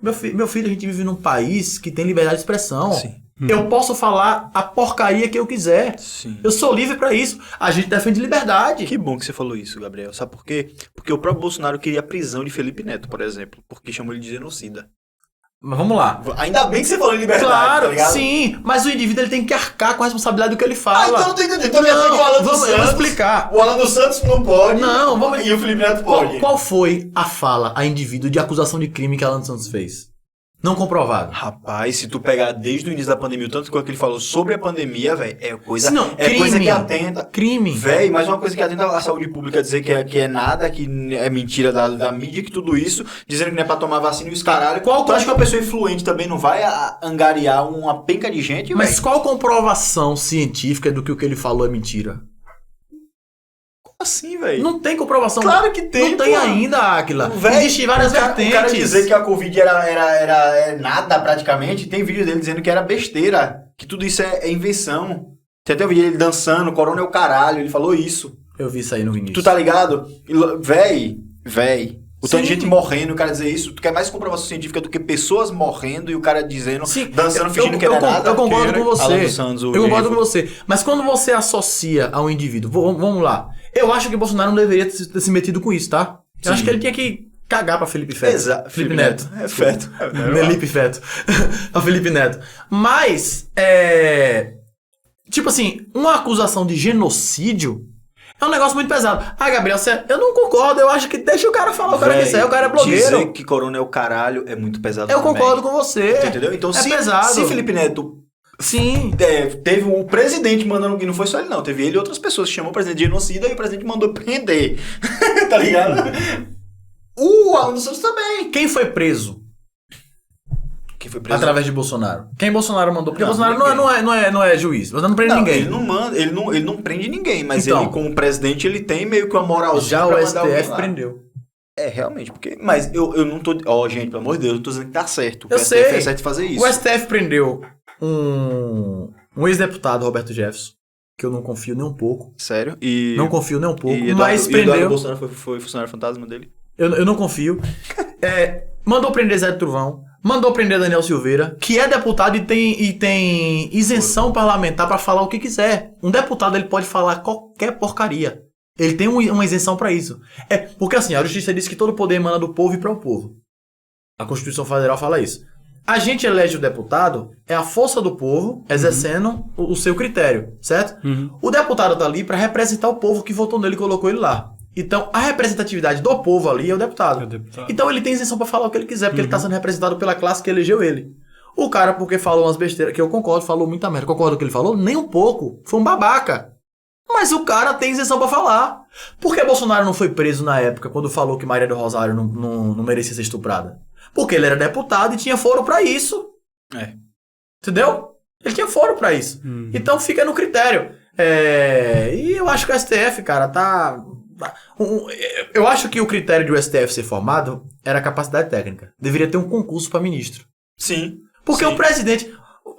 Meu filho, a gente vive num país que tem liberdade de expressão. Sim. Eu posso falar a porcaria que eu quiser. Sim. Eu sou livre pra isso. A gente defende liberdade. Que bom que você falou isso, Gabriel. Sabe por quê? Porque o próprio Bolsonaro queria a prisão de Felipe Neto, por exemplo. Porque chamou ele de genocida. Mas vamos lá. Ainda bem que você falou em liberdade, Claro, tá ligado? sim. Mas o indivíduo ele tem que arcar com a responsabilidade do que ele fala. Então não tô entendendo. Então quer dizer que o Alan dos Santos... Eu vou explicar. O Alan dos Santos não pode. Não, vamos... E o Felipe Neto pode. Qual foi a fala a indivíduo de acusação de crime que Alan dos Santos fez? Não comprovado. Rapaz, se tu pegar desde o início da pandemia, o tanto que ele falou sobre a pandemia, velho, é coisa... Não, é crime. coisa que atenta... Crime. Velho, mas uma coisa que atenta à saúde pública, dizer que é nada, que é mentira da mídia, que tudo isso, dizendo que não é pra tomar vacina e os caralho. Tu acha que uma pessoa influente também não vai angariar uma penca de gente, Mas véio? qual comprovação científica do que o que ele falou é mentira? Assim, velho. Não tem comprovação. Claro que tem, Não tem pô. ainda, Áquila. Véi, Existem várias o cara vertentes. dizer que a Covid era nada praticamente, tem vídeo dele dizendo que era besteira, que tudo isso é invenção. Tem até o vídeo dele dançando, corona é o caralho, ele falou isso. Eu vi isso aí no início. Tu tá ligado? Véi, o tanto de Sim. gente morrendo, o cara dizer isso, tu quer mais comprovação científica do que pessoas morrendo e o cara dizendo, Sim, dançando, fingindo que era nada. Eu concordo com você. Alan dos Santos, Eu concordo com você. Mas quando você associa a um indivíduo, vamos lá. Eu acho que Bolsonaro não deveria ter se metido com isso, tá? Eu Sim. acho que ele tinha que cagar pra Felipe Feto. Exato. Felipe Neto. É Feto. Felipe Feto. O Felipe Neto. Mas, tipo assim, uma acusação de genocídio é um negócio muito pesado. Ah, Gabriel, eu não concordo. Eu acho que deixa o cara falar o cara quiser. O cara é blogueiro. Dizer que corona é o caralho é muito pesado Eu também. concordo com você. Entendeu? Então, pesado. se Felipe Neto... Sim. Teve o presidente mandando, e não foi só ele não, teve ele e outras pessoas que chamou o presidente de genocida e o presidente mandou prender. Tá ligado? O Alan dos Santos também. Quem foi preso? Quem foi preso? Através de Bolsonaro. Quem Bolsonaro mandou? Porque Não, Bolsonaro não é juiz. Bolsonaro não prende Não, ninguém. ele não manda, ele não prende ninguém, mas Então. ele, como presidente, ele tem meio que uma moralzinha. Já pra o mandar alguém STF lá. prendeu. É, realmente, porque. Mas eu não tô. Ó, gente, pelo amor de Deus, eu não tô dizendo que tá certo. Eu o STF sei. é certo fazer isso. O STF prendeu um ex-deputado, Roberto Jefferson, que eu não confio nem um pouco. Sério? E. Não confio nem um pouco, e mas Eduardo prendeu. Bolsonaro foi funcionário fantasma dele? Eu não confio. Mandou prender Zé do Trovão. Mandou prender Daniel Silveira, que é deputado e tem isenção parlamentar pra falar o que quiser. Um deputado ele pode falar qualquer porcaria. Ele tem uma isenção pra isso. Porque assim, a justiça diz que todo poder emana do povo e para o povo. A Constituição Federal fala isso. A gente elege o deputado, é a força do povo exercendo o seu critério, certo? O deputado tá ali pra representar o povo que votou nele e colocou ele lá. Então, a representatividade do povo ali é o deputado. Então, ele tem isenção pra falar o que ele quiser, porque ele tá sendo representado pela classe que elegeu ele. O cara, porque falou umas besteiras, que eu concordo, falou muita merda. Concordo com o que ele falou? Nem um pouco. Foi um babaca. Mas o cara tem isenção pra falar. Por que Bolsonaro não foi preso na época, quando falou que Maria do Rosário não merecia ser estuprada? Porque ele era deputado e tinha foro pra isso. Entendeu? Ele tinha foro pra isso. Então, fica no critério. E eu acho que o STF, cara, tá... Eu acho que o critério de o STF ser formado era capacidade técnica. Deveria ter um concurso pra ministro. Sim. Porque o presidente...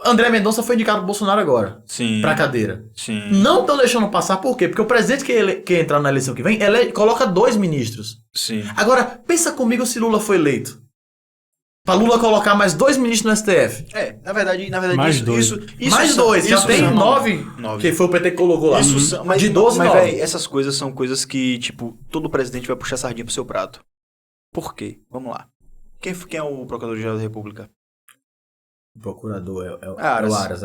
André Mendonça foi indicado pro Bolsonaro agora. Sim. Pra cadeira. Sim. Não estão deixando passar, por quê? Porque o presidente que entrar na eleição que vem, coloca 2 ministros. Sim. Agora, pensa comigo se Lula foi eleito. Pra Lula colocar mais 2 ministros no STF. Na verdade Mais isso, dois. isso Mais são- 2, já isso tem são- 9, que foi o PT que colocou lá. Isso são, mas, de 12, mas 9. véi, essas coisas são coisas que, tipo, todo presidente vai puxar sardinha pro seu prato. Por quê? Vamos lá. Quem é o Procurador-Geral da República? O procurador é o Aras. Aras,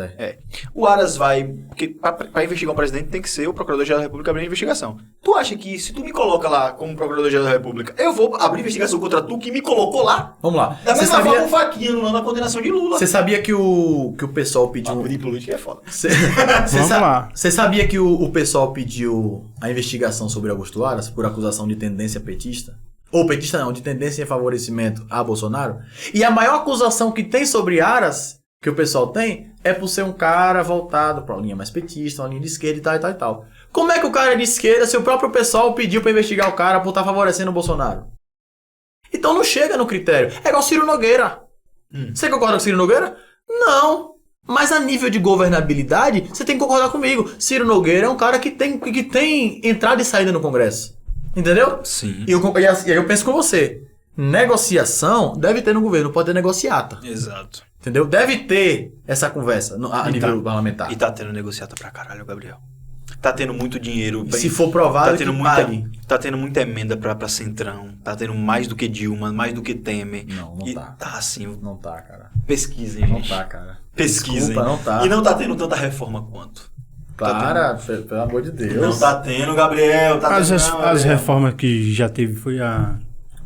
O Aras vai... Porque pra investigar um presidente tem que ser o Procurador-Geral da República abrindo investigação. Tu acha que se tu me coloca lá como Procurador-Geral da República, eu vou abrir investigação contra tu que me colocou lá? Vamos lá. Da mesma forma o Fachin anulando a condenação de Lula. Você sabia que o pessoal pediu... De política é foda. Vamos lá. Você sabia que o pessoal pediu a investigação sobre Augusto Aras por acusação de tendência petista? Ou petista não, de tendência em favorecimento a Bolsonaro? E a maior acusação que tem sobre Aras, que o pessoal tem, é por ser um cara voltado pra uma linha mais petista, uma linha de esquerda e tal, e tal, e tal. Como é que o cara é de esquerda se o próprio pessoal pediu pra investigar o cara por estar favorecendo o Bolsonaro? Então não chega no critério. É igual Ciro Nogueira. Você concorda com Ciro Nogueira? Não. Mas a nível de governabilidade, você tem que concordar comigo. Ciro Nogueira é um cara que tem entrada e saída no Congresso. Entendeu? Sim. E aí eu penso com você. Negociação deve ter no governo, pode ter negociata. Exato. Entendeu? Deve ter essa conversa a nível parlamentar. E tá tendo negociata pra caralho, Gabriel. Tá tendo muito dinheiro. Se for provado, tá tendo que muita, pague. tá tendo muita emenda pra Centrão. Tá tendo mais do que Dilma, mais do que Temer. Não e tá. Tá assim. Não tá, cara. Pesquisem, Não gente. tá, cara. Pesquisem. Desculpa, não tá. E não tá tendo tanta reforma quanto. Cara, pelo amor de Deus. Não tá tendo, Gabriel. Tá As, tendo, as não, Gabriel. reformas que já teve foi a...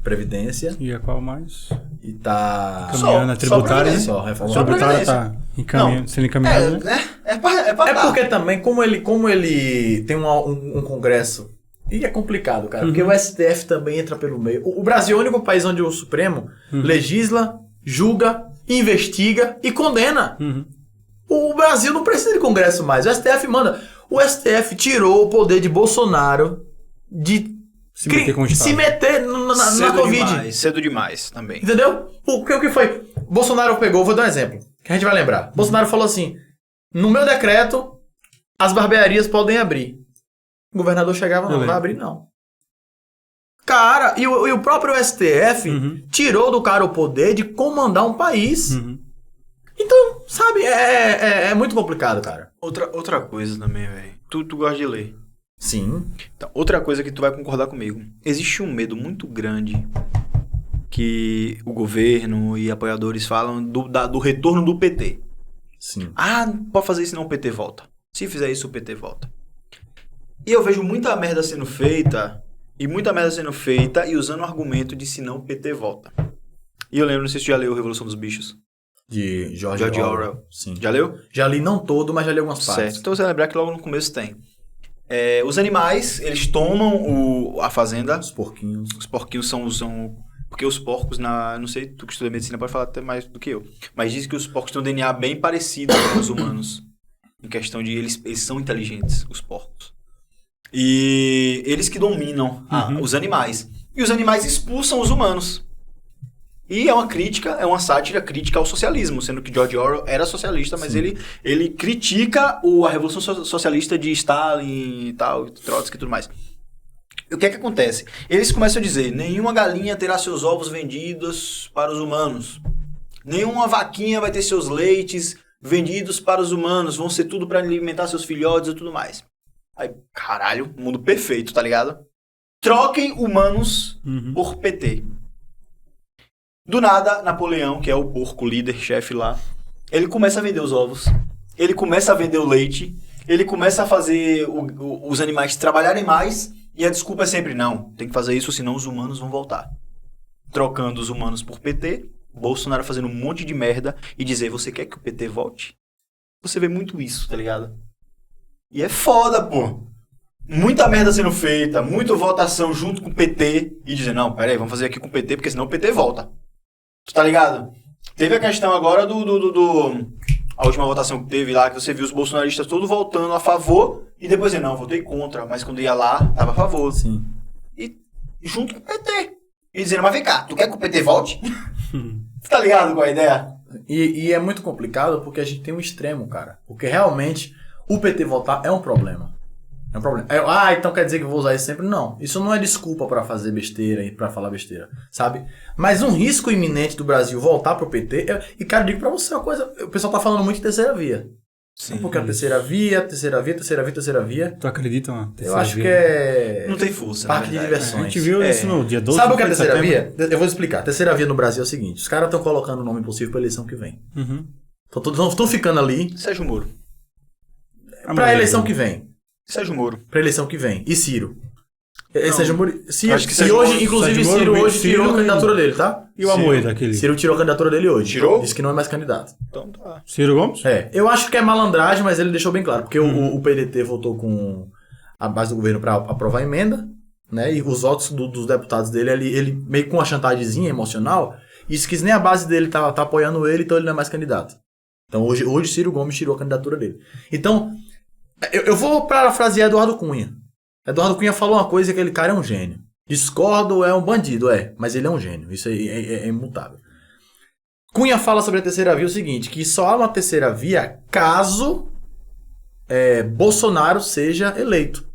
Previdência E a qual mais? e tá... Caminhando a tributária, né? Só reforma. Só Tributária Previdência. tá sendo encaminhada, né? É pra É dar. porque também, como ele tem um congresso, e é complicado, cara, porque o STF também entra pelo meio. O Brasil é o único país onde o Supremo legisla, julga, investiga e condena. O Brasil não precisa de congresso mais, o STF manda. O STF tirou o poder de Bolsonaro de Se meter com o Estado. se meter na Covid. Cedo demais também. Entendeu? O que foi? Bolsonaro pegou, vou dar um exemplo, que a gente vai lembrar. Bolsonaro falou assim, no meu decreto, as barbearias podem abrir. O governador chegava, não vai abrir não. Cara, e o próprio STF tirou do cara o poder de comandar um país. Então, sabe, é muito complicado, cara. Outra coisa também, velho. Tu gosta de ler. Sim. Então, outra coisa que tu vai concordar comigo. Existe um medo muito grande que o governo e apoiadores falam do retorno do PT. Sim. Ah, não pode fazer isso não, o PT volta. Se fizer isso, o PT volta. E eu vejo muita merda sendo feita, e usando o argumento de se não, o PT volta. E eu lembro, não sei se você já leu Revolução dos Bichos. De George Orwell. Sim. Já leu? Já li não todo, mas já li algumas Certo. partes. Então você vai lembrar que logo no começo tem. Os animais, eles tomam a fazenda. Os porquinhos. Os porquinhos são... Porque os porcos, não sei, tu que estuda medicina pode falar até mais do que eu. Mas diz que os porcos têm um DNA bem parecido com os humanos. Em questão de eles são inteligentes, os porcos. E eles que dominam os animais. E os animais expulsam os humanos. E é uma sátira crítica ao socialismo, sendo que George Orwell era socialista, mas ele critica a Revolução Socialista de Stalin e tal, Trotsky e tudo mais. E o que é que acontece? Eles começam a dizer, nenhuma galinha terá seus ovos vendidos para os humanos. Nenhuma vaquinha vai ter seus leites vendidos para os humanos. Vão ser tudo para alimentar seus filhotes e tudo mais. Aí, caralho, mundo perfeito, tá ligado? Troquem humanos por PT. Do nada, Napoleão, que é o porco líder, chefe lá, ele começa a vender os ovos. Ele começa a vender o leite. Ele começa a fazer os animais trabalharem mais. E a desculpa é sempre, não, tem que fazer isso, senão os humanos vão voltar. Trocando os humanos por PT, Bolsonaro fazendo um monte de merda e dizer, você quer que o PT volte? Você vê muito isso, tá ligado? E é foda, pô. Muita merda sendo feita, muita votação junto com o PT e dizer, não, peraí, vamos fazer aqui com o PT, porque senão o PT volta. Tu tá ligado? Teve a questão agora a última votação que teve lá, que você viu os bolsonaristas todos votando a favor, e depois não, votei contra, mas quando ia lá, tava a favor. Sim. E junto com o PT. E dizendo, mas vem cá, tu quer que o PT volte? Tá ligado com a ideia? E é muito complicado porque a gente tem um extremo, cara. Porque realmente o PT voltar é um problema. É um problema. Então quer dizer que eu vou usar isso sempre? Não. Isso não é desculpa pra fazer besteira e pra falar besteira, sabe? Mas um risco iminente do Brasil voltar pro PT... E, cara, digo pra você uma coisa. O pessoal tá falando muito de terceira via. Sim. Porque a terceira via. Tu acredita na terceira via? Eu acho que é... Não tem força, parque de diversões. A gente viu isso no dia 12 Sabe o que é a de terceira setembro? via? Eu vou explicar. A terceira via no Brasil é o seguinte. Os caras estão colocando o nome possível pra eleição que vem. Estão ficando ali Sérgio Moro. pra eleição que vem. Sérgio Moro. Pra eleição que vem. E Ciro? Ciro. Acho que E Sérgio hoje, Moro- inclusive, Sérgio Ciro Moro, hoje tirou a Ciro candidatura dele, tá? E o Amoedo, aquele? Ciro tirou a candidatura dele hoje. Tirou? Disse que não é mais candidato. Então tá. Ciro Gomes? Eu acho que é malandragem, mas ele deixou bem claro. Porque o PDT votou com a base do governo pra aprovar a emenda, né? E os votos dos deputados dele, ele meio com uma chantagemzinha emocional, isso que nem a base dele tá apoiando ele, então ele não é mais candidato. Então hoje Ciro Gomes tirou a candidatura dele. Então, eu vou parafrasear Eduardo Cunha. Eduardo Cunha falou uma coisa, que aquele cara é um gênio. Discordo, é um bandido, mas ele é um gênio. Isso aí é imutável. Cunha fala sobre a terceira via o seguinte, que só há uma terceira via caso Bolsonaro seja eleito.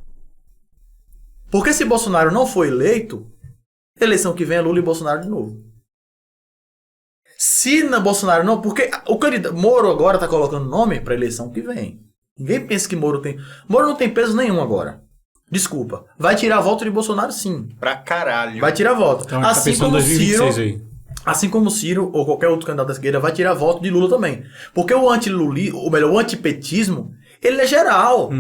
Porque se Bolsonaro não for eleito, eleição que vem é Lula e Bolsonaro de novo. Se na Bolsonaro não... Porque o candidato Moro agora tá colocando nome pra eleição que vem. Ninguém pensa que Moro tem... Moro não tem peso nenhum agora. Desculpa. Vai tirar voto de Bolsonaro, sim. Pra caralho. Vai tirar voto. Então a gente tá pensando em 2026 aí. Assim como Ciro ou qualquer outro candidato da esquerda vai tirar voto de Lula também. Porque o o antipetismo, ele é geral.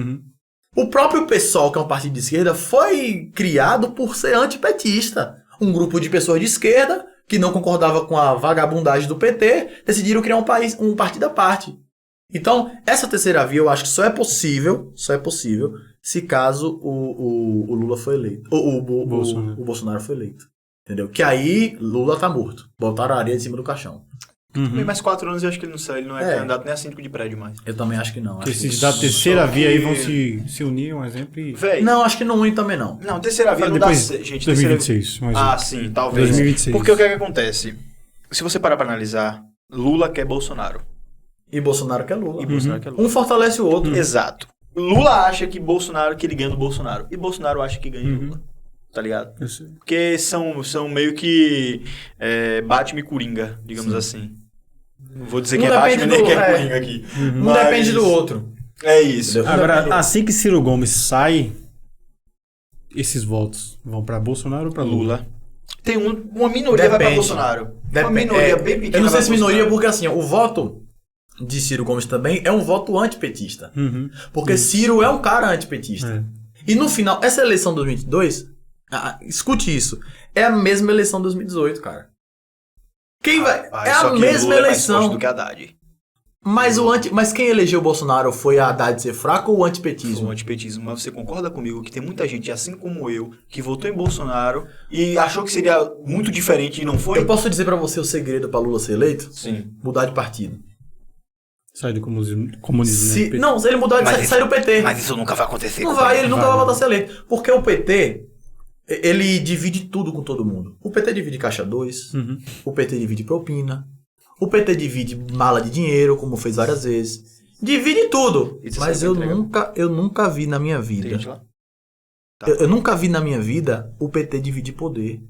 O próprio PSOL, que é um partido de esquerda, foi criado por ser antipetista. Um grupo de pessoas de esquerda que não concordava com a vagabundagem do PT, decidiram criar um partido à parte. Então, essa terceira via eu acho que só é possível se caso o Lula for eleito. O Bolsonaro for eleito. Entendeu? Que aí Lula tá morto. Botaram a areia em cima do caixão. Tem mais 4 anos e acho que ele não sai. Ele não é candidato nem a síndico de prédio mais. Eu também acho que não. Porque Acho esses que... da terceira via aí vão se unir, um exemplo, e... Véi. Não, acho que não une também não. Não, terceira via não Depois, dá... Gente, 2026. Um exemplo. sim, talvez. 2026. Porque o que é que acontece? Se você parar pra analisar, Lula quer Bolsonaro. E Bolsonaro quer Lula. E Bolsonaro quer Lula. Um fortalece o outro. Exato. Lula acha que ele ganha do Bolsonaro. E Bolsonaro acha que ganha Lula. Tá ligado? Eu sei. Porque são meio que Batman e Coringa, digamos assim. Não vou dizer Não que é depende Batman nem do- que é é. Coringa aqui. Um Mas depende do outro. É isso. Entendeu? Agora, assim que Ciro Gomes sai, esses votos vão pra Bolsonaro ou pra Lula? Tem uma minoria vai pra Depende. Bolsonaro. Uma Depende. minoria bem pequena. Eu não sei vai se pra minoria, Bolsonaro. porque assim, o voto de Ciro Gomes também é um voto antipetista. Uhum. Porque Ciro é um cara antipetista. E no final, essa eleição de 2022, escute isso, é a mesma eleição de 2018, cara. Quem vai? Rapaz, É só a que mesma Lula é mais forte eleição. do que Haddad. Mas quem elegeu o Bolsonaro foi a Haddad ser fraco ou o Foi antipetismo? um antipetismo, mas você concorda comigo que tem muita gente, assim como eu, que votou em Bolsonaro e achou que seria muito diferente e não foi? Eu posso dizer pra você o segredo pra Lula ser eleito? Sim. Mudar de partido. Sai do comunismo. Se, né? não, se ele mudar, Mas ele sai do PT. Mas isso nunca vai acontecer. Não vai, ele nunca vai voltar a ser eleito. Porque o PT, ele divide tudo com todo mundo. O PT divide caixa 2, Uhum. o PT divide propina, o PT divide mala de dinheiro, como fez várias vezes. Divide tudo. E você Mas sabe eu nunca vi na minha Tem vida. gente lá? Tá. Eu nunca vi na minha vida o PT dividir poder.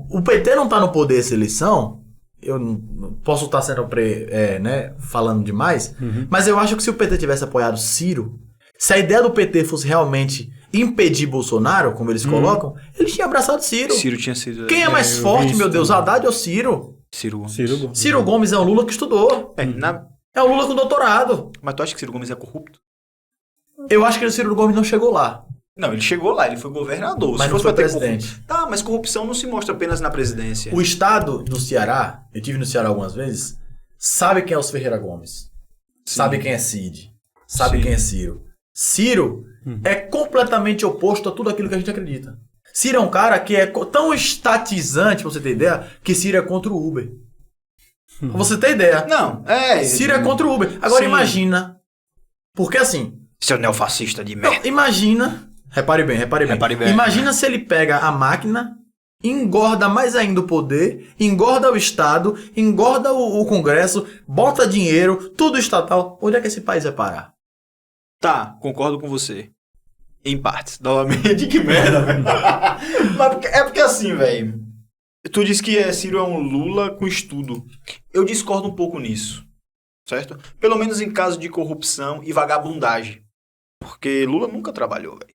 O PT não tá no poder essa eleição. Eu não posso estar sendo falando demais. Uhum. Mas eu acho que se o PT tivesse apoiado Ciro, se a ideia do PT fosse realmente impedir Bolsonaro, como eles colocam, eles tinham abraçado Ciro. Ciro tinha sido... Quem é mais eu forte, vi isso meu Deus? também. Haddad ou Ciro? Ciro Gomes. Ciro Gomes. Ciro Gomes é um Lula que estudou. É um Lula com doutorado. Mas tu acha que Ciro Gomes é corrupto? Eu acho que o Ciro Gomes não chegou lá. Não, ele chegou lá, ele foi governador. Mas Se não fosse foi pra ter presidente. Tá, mas corrupção não se mostra apenas na presidência. O estado do Ceará, eu tive no Ceará algumas vezes, sabe quem é os Ferreira Gomes. Sim. Sabe quem é Cid. Sabe Sim. quem é Ciro. Ciro é completamente oposto a tudo aquilo que a gente acredita. Ciro é um cara que é tão estatizante, pra você ter ideia, que Ciro é contra o Uber. Pra você ter ideia. Não, Ciro é contra o Uber. Agora Sim. imagina. Porque assim, Seu neofascista de não, merda. imagina. Repare bem. Repare bem. Imagina se ele pega a máquina, engorda mais ainda o poder, engorda o Estado, engorda o Congresso, bota dinheiro, tudo estatal. Onde é que esse país vai parar? Tá, concordo com você. Em partes. Novamente, que merda, velho. Mas é porque assim, velho. Tu disse que Ciro é um Lula com estudo. Eu discordo um pouco nisso. Certo? Pelo menos em caso de corrupção e vagabundagem. Porque Lula nunca trabalhou, velho.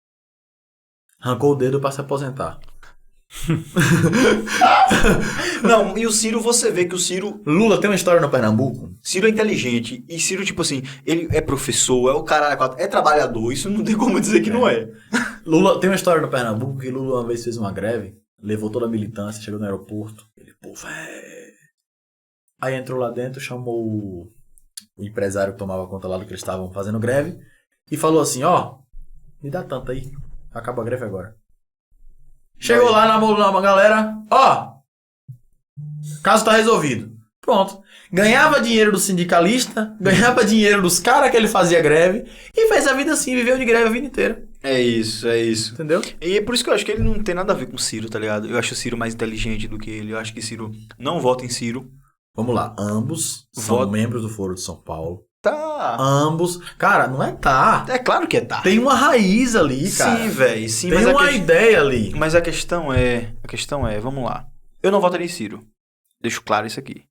Arrancou o dedo pra se aposentar. Não, e o Ciro, você vê que o Ciro Lula tem uma história no Pernambuco. Ciro é inteligente. E Ciro, tipo assim, ele é professor, é o caralho, é trabalhador. Isso não tem como dizer que não é. Lula tem uma história no Pernambuco que Lula uma vez fez uma greve, levou toda a militância, chegou no aeroporto, ele, pô, véi. Aí entrou lá dentro, chamou o empresário que tomava conta lá do que eles estavam fazendo greve e falou assim, ó, me dá tanto aí, acaba a greve agora. Chegou lá na galera, ó, caso tá resolvido. Pronto. Ganhava dinheiro do sindicalista, ganhava dinheiro dos caras que ele fazia greve e fez a vida assim, viveu de greve a vida inteira. É isso, é isso. Entendeu? E é por isso que eu acho que ele não tem nada a ver com o Ciro, tá ligado? Eu acho o Ciro mais inteligente do que ele. Eu acho que Ciro não vota em Ciro. Vamos lá, ambos são Voto. membros do Foro de São Paulo. Tá. Ambos. Cara, não é tá. É claro que é tá. Tem uma raiz ali, cara. Sim, velho. Sim, Tem mas uma ideia ali. Mas a questão é, vamos lá. Eu não votaria em Ciro. Deixo claro isso aqui.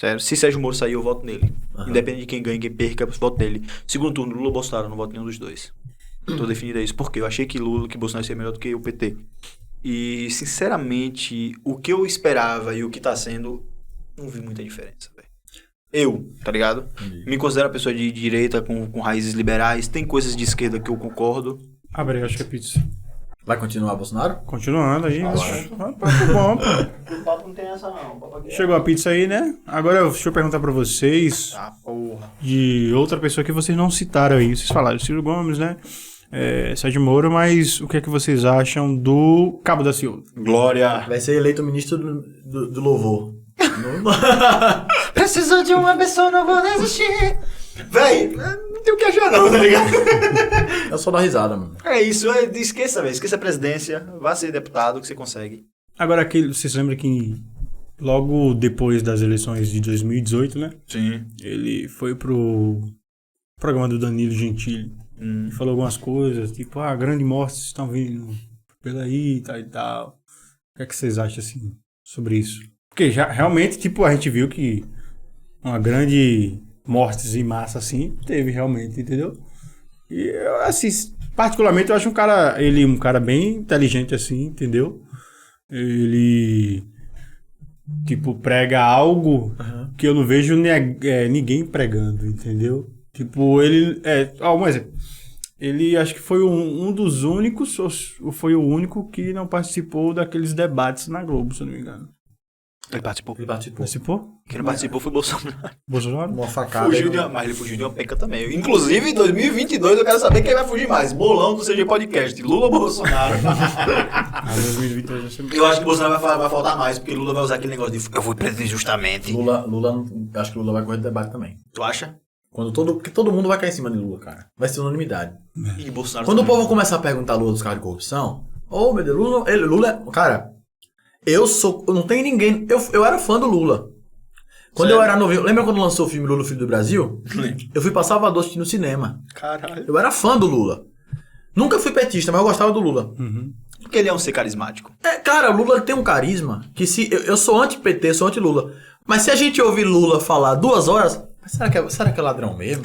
Sério. Se Sérgio Moro sair, eu voto nele. Aham. Independente de quem ganha, quem perca, eu voto nele. Segundo turno, Lula ou Bolsonaro, eu não voto nenhum dos dois. Tô definido a isso. Porque eu achei que Bolsonaro seria melhor do que o PT. E, sinceramente, o que eu esperava e o que tá sendo, não vi muita diferença, velho. Eu, tá ligado? Entendi. Me considero uma pessoa de direita com raízes liberais. Tem coisas de esquerda que eu concordo. Abre aí, acho que é pizza. Vai continuar, Bolsonaro? Continuando aí. Vai. Papo bom, pô. O papo não tem essa, não. Chegou a pizza aí, né? Agora deixa eu perguntar pra vocês Ah, porra. de outra pessoa que vocês não citaram aí. Vocês falaram Ciro Gomes, né? Sérgio Moro, mas o que é que vocês acham do Cabo da Ciolo? Glória. Vai ser eleito ministro do louvor. Preciso de uma pessoa, não vou desistir. Véi, não tem o que achar não, tá ligado? Eu só dou risada, mano. É isso, esqueça, velho. Esqueça a presidência. Vá ser deputado que você consegue. Agora, vocês lembram que logo depois das eleições de 2018, né? Sim. Ele foi pro programa do Danilo Gentili e falou algumas coisas, tipo, grandes mortes estão vindo pela aí e tal e tal. O que é que vocês acham, assim, sobre isso? Porque já, realmente, tipo, a gente viu que uma grande mortes em massa, assim, teve realmente, entendeu? E, eu, assim, particularmente, eu acho um cara bem inteligente, assim, entendeu? ele, tipo, prega algo que eu não vejo ninguém pregando, entendeu? Tipo, ele... um exemplo. Ele acho que foi um dos únicos, ou foi o único que não participou daqueles debates na Globo, se eu não me engano. Ele participou. Participou? Quem não participou foi Bolsonaro. Bolsonaro? Uma facada. Mas ele fugiu de uma penca também. Inclusive, em 2022, eu quero saber quem vai fugir mais. Bolão do CG Podcast. Lula ou Bolsonaro? 2022 vai ser... Eu acho que o Bolsonaro vai faltar mais, porque Lula vai usar aquele negócio de eu fui preso injustamente. Lula, acho que Lula vai correr do debate também. Tu acha? Porque todo mundo vai cair em cima de Lula, cara. Vai ser unanimidade. E Bolsonaro Quando também. o povo começar a perguntar Lula dos casos de corrupção, meu Deus, Lula, cara, eu não tenho ninguém, eu era fã do Lula. Quando Sério? eu era novinho, lembra quando lançou o filme Lula, Filho do Brasil? Eu fui pra Salvador assistir no cinema. Caralho. Eu era fã do Lula. Nunca fui petista, mas eu gostava do Lula. Porque ele é um ser carismático. Cara, o Lula tem um carisma que eu sou anti-PT, sou anti-Lula. Mas se a gente ouvir Lula falar 2 horas, será que é ladrão mesmo?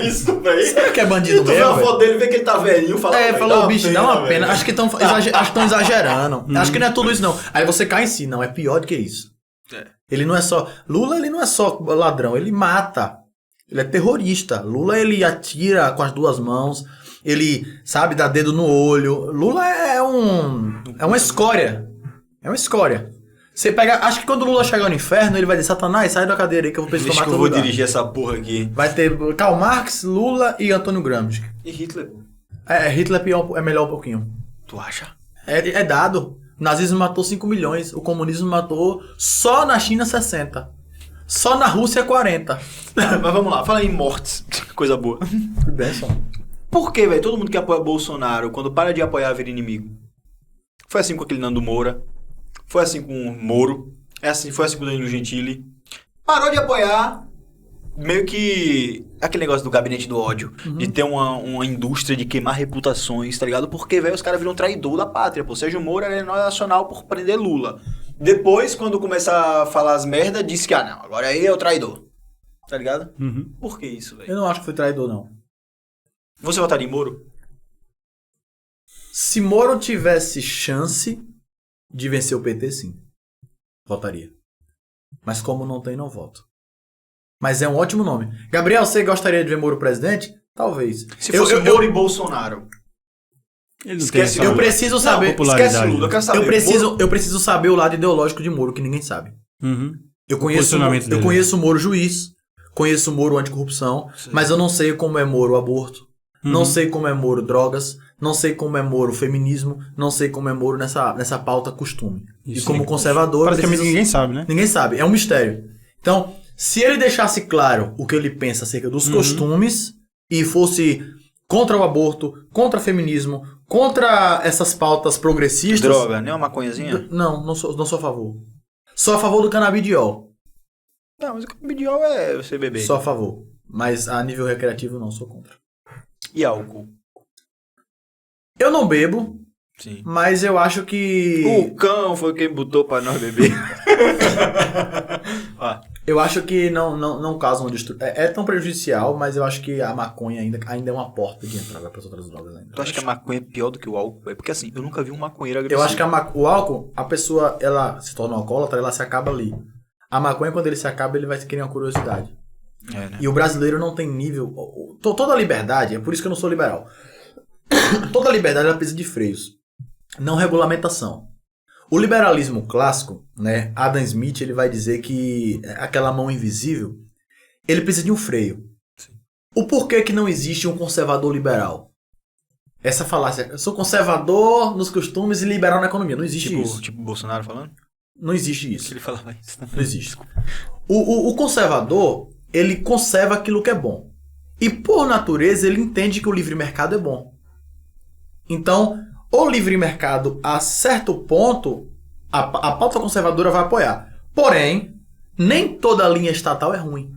Isso, velho. Será que é bandido E tu vê mesmo? a foto dele, vê que ele tá velhinho, fala... Falou, bicho, dá uma pena. velho. Acho que estão exagerando. Acho que não é tudo isso, não. Aí você cai em si. Não, é pior do que isso. Ele não é só... Lula, ele não é só ladrão. Ele mata. Ele é terrorista. Lula, ele atira com as 2 mãos. Ele, sabe, dá dedo no olho. Lula é uma escória. É uma escória. Você pega... Acho que quando o Lula chegar no inferno, ele vai dizer, Satanás, sai da cadeira aí que eu vou Deixa tomar que eu teu vou lugar. dirigir essa porra aqui. Vai ter Karl Marx, Lula e Antônio Gramsci. E Hitler? Hitler é melhor um pouquinho. Tu acha? É dado. O nazismo matou 5 milhões. O comunismo matou só na China 60. Só na Rússia 40. Mas vamos lá, fala em mortes. Coisa boa. Benção. Por que, velho? Todo mundo que apoia Bolsonaro, quando para de apoiar, vira inimigo. Foi assim com aquele Nando Moura. Foi assim com o Moro. Foi assim com o Danilo Gentili. Parou de apoiar, meio que... Aquele negócio do gabinete do ódio. De ter uma indústria de queimar reputações, tá ligado? Porque, velho, os caras viram traidor da pátria. Pô, Sérgio Moro era herói nacional por prender Lula. Depois, quando começa a falar as merdas, disse que, não, agora aí é o traidor. Tá ligado? Por que isso, velho? Eu não acho que foi traidor, não. Você votaria em Moro? Se Moro tivesse chance de vencer o PT, sim. Votaria. Mas como não tem, não voto. Mas é um ótimo nome. Gabriel, você gostaria de ver Moro presidente? Talvez. Se fosse Moro e Bolsonaro. Ele não Esquece, tem essa Eu preciso saber. popularidade. Esquece Lula, eu quero saber. Eu preciso saber o lado ideológico de Moro, que ninguém sabe. Eu conheço posicionamento dele. o Moro juiz, conheço o Moro anticorrupção, mas eu não sei como é Moro aborto, não sei como é Moro drogas, não sei como é Moro feminismo, não sei como é Moro nessa pauta costume. Isso, e como sim. conservador... Praticamente ninguém sabe, né? Ninguém sabe, é um mistério. Então, se ele deixasse claro o que ele pensa acerca dos costumes e fosse contra o aborto, contra o feminismo, contra essas pautas progressistas... Droga, nem uma maconhazinha? Não sou a favor. Sou a favor do canabidiol. Não, mas o canabidiol é você beber. Sou a favor. Mas a nível recreativo não, sou contra. E álcool? Eu não bebo, Sim. mas eu acho que... O cão foi quem botou pra nós beber. Eu acho que não causa um distúrbio. É tão prejudicial, mas eu acho que a maconha ainda é uma porta de entrada para as outras drogas ainda. Tu acha que a maconha é pior do que o álcool? É porque assim, eu nunca vi um maconheiro agressivo. Eu acho que o álcool, a pessoa, ela se torna alcoólatra, ela se acaba ali. A maconha, quando ele se acaba, ele vai querer uma curiosidade. É, né? E o brasileiro não tem nível... Toda a liberdade, é por isso que eu não sou liberal. Toda a liberdade, ela precisa de freios. Não regulamentação. O liberalismo clássico, né, Adam Smith, ele vai dizer que aquela mão invisível, ele precisa de um freio. Sim. O porquê que não existe um conservador liberal? Essa falácia, eu sou conservador nos costumes e liberal na economia. Não existe isso. Tipo Bolsonaro falando? Não existe Que isso. ele falava isso. Não existe. O conservador, ele conserva aquilo que é bom. E por natureza, ele entende que o livre mercado é bom. Então, o livre mercado, a certo ponto, a pauta conservadora vai apoiar. Porém, nem toda linha estatal é ruim.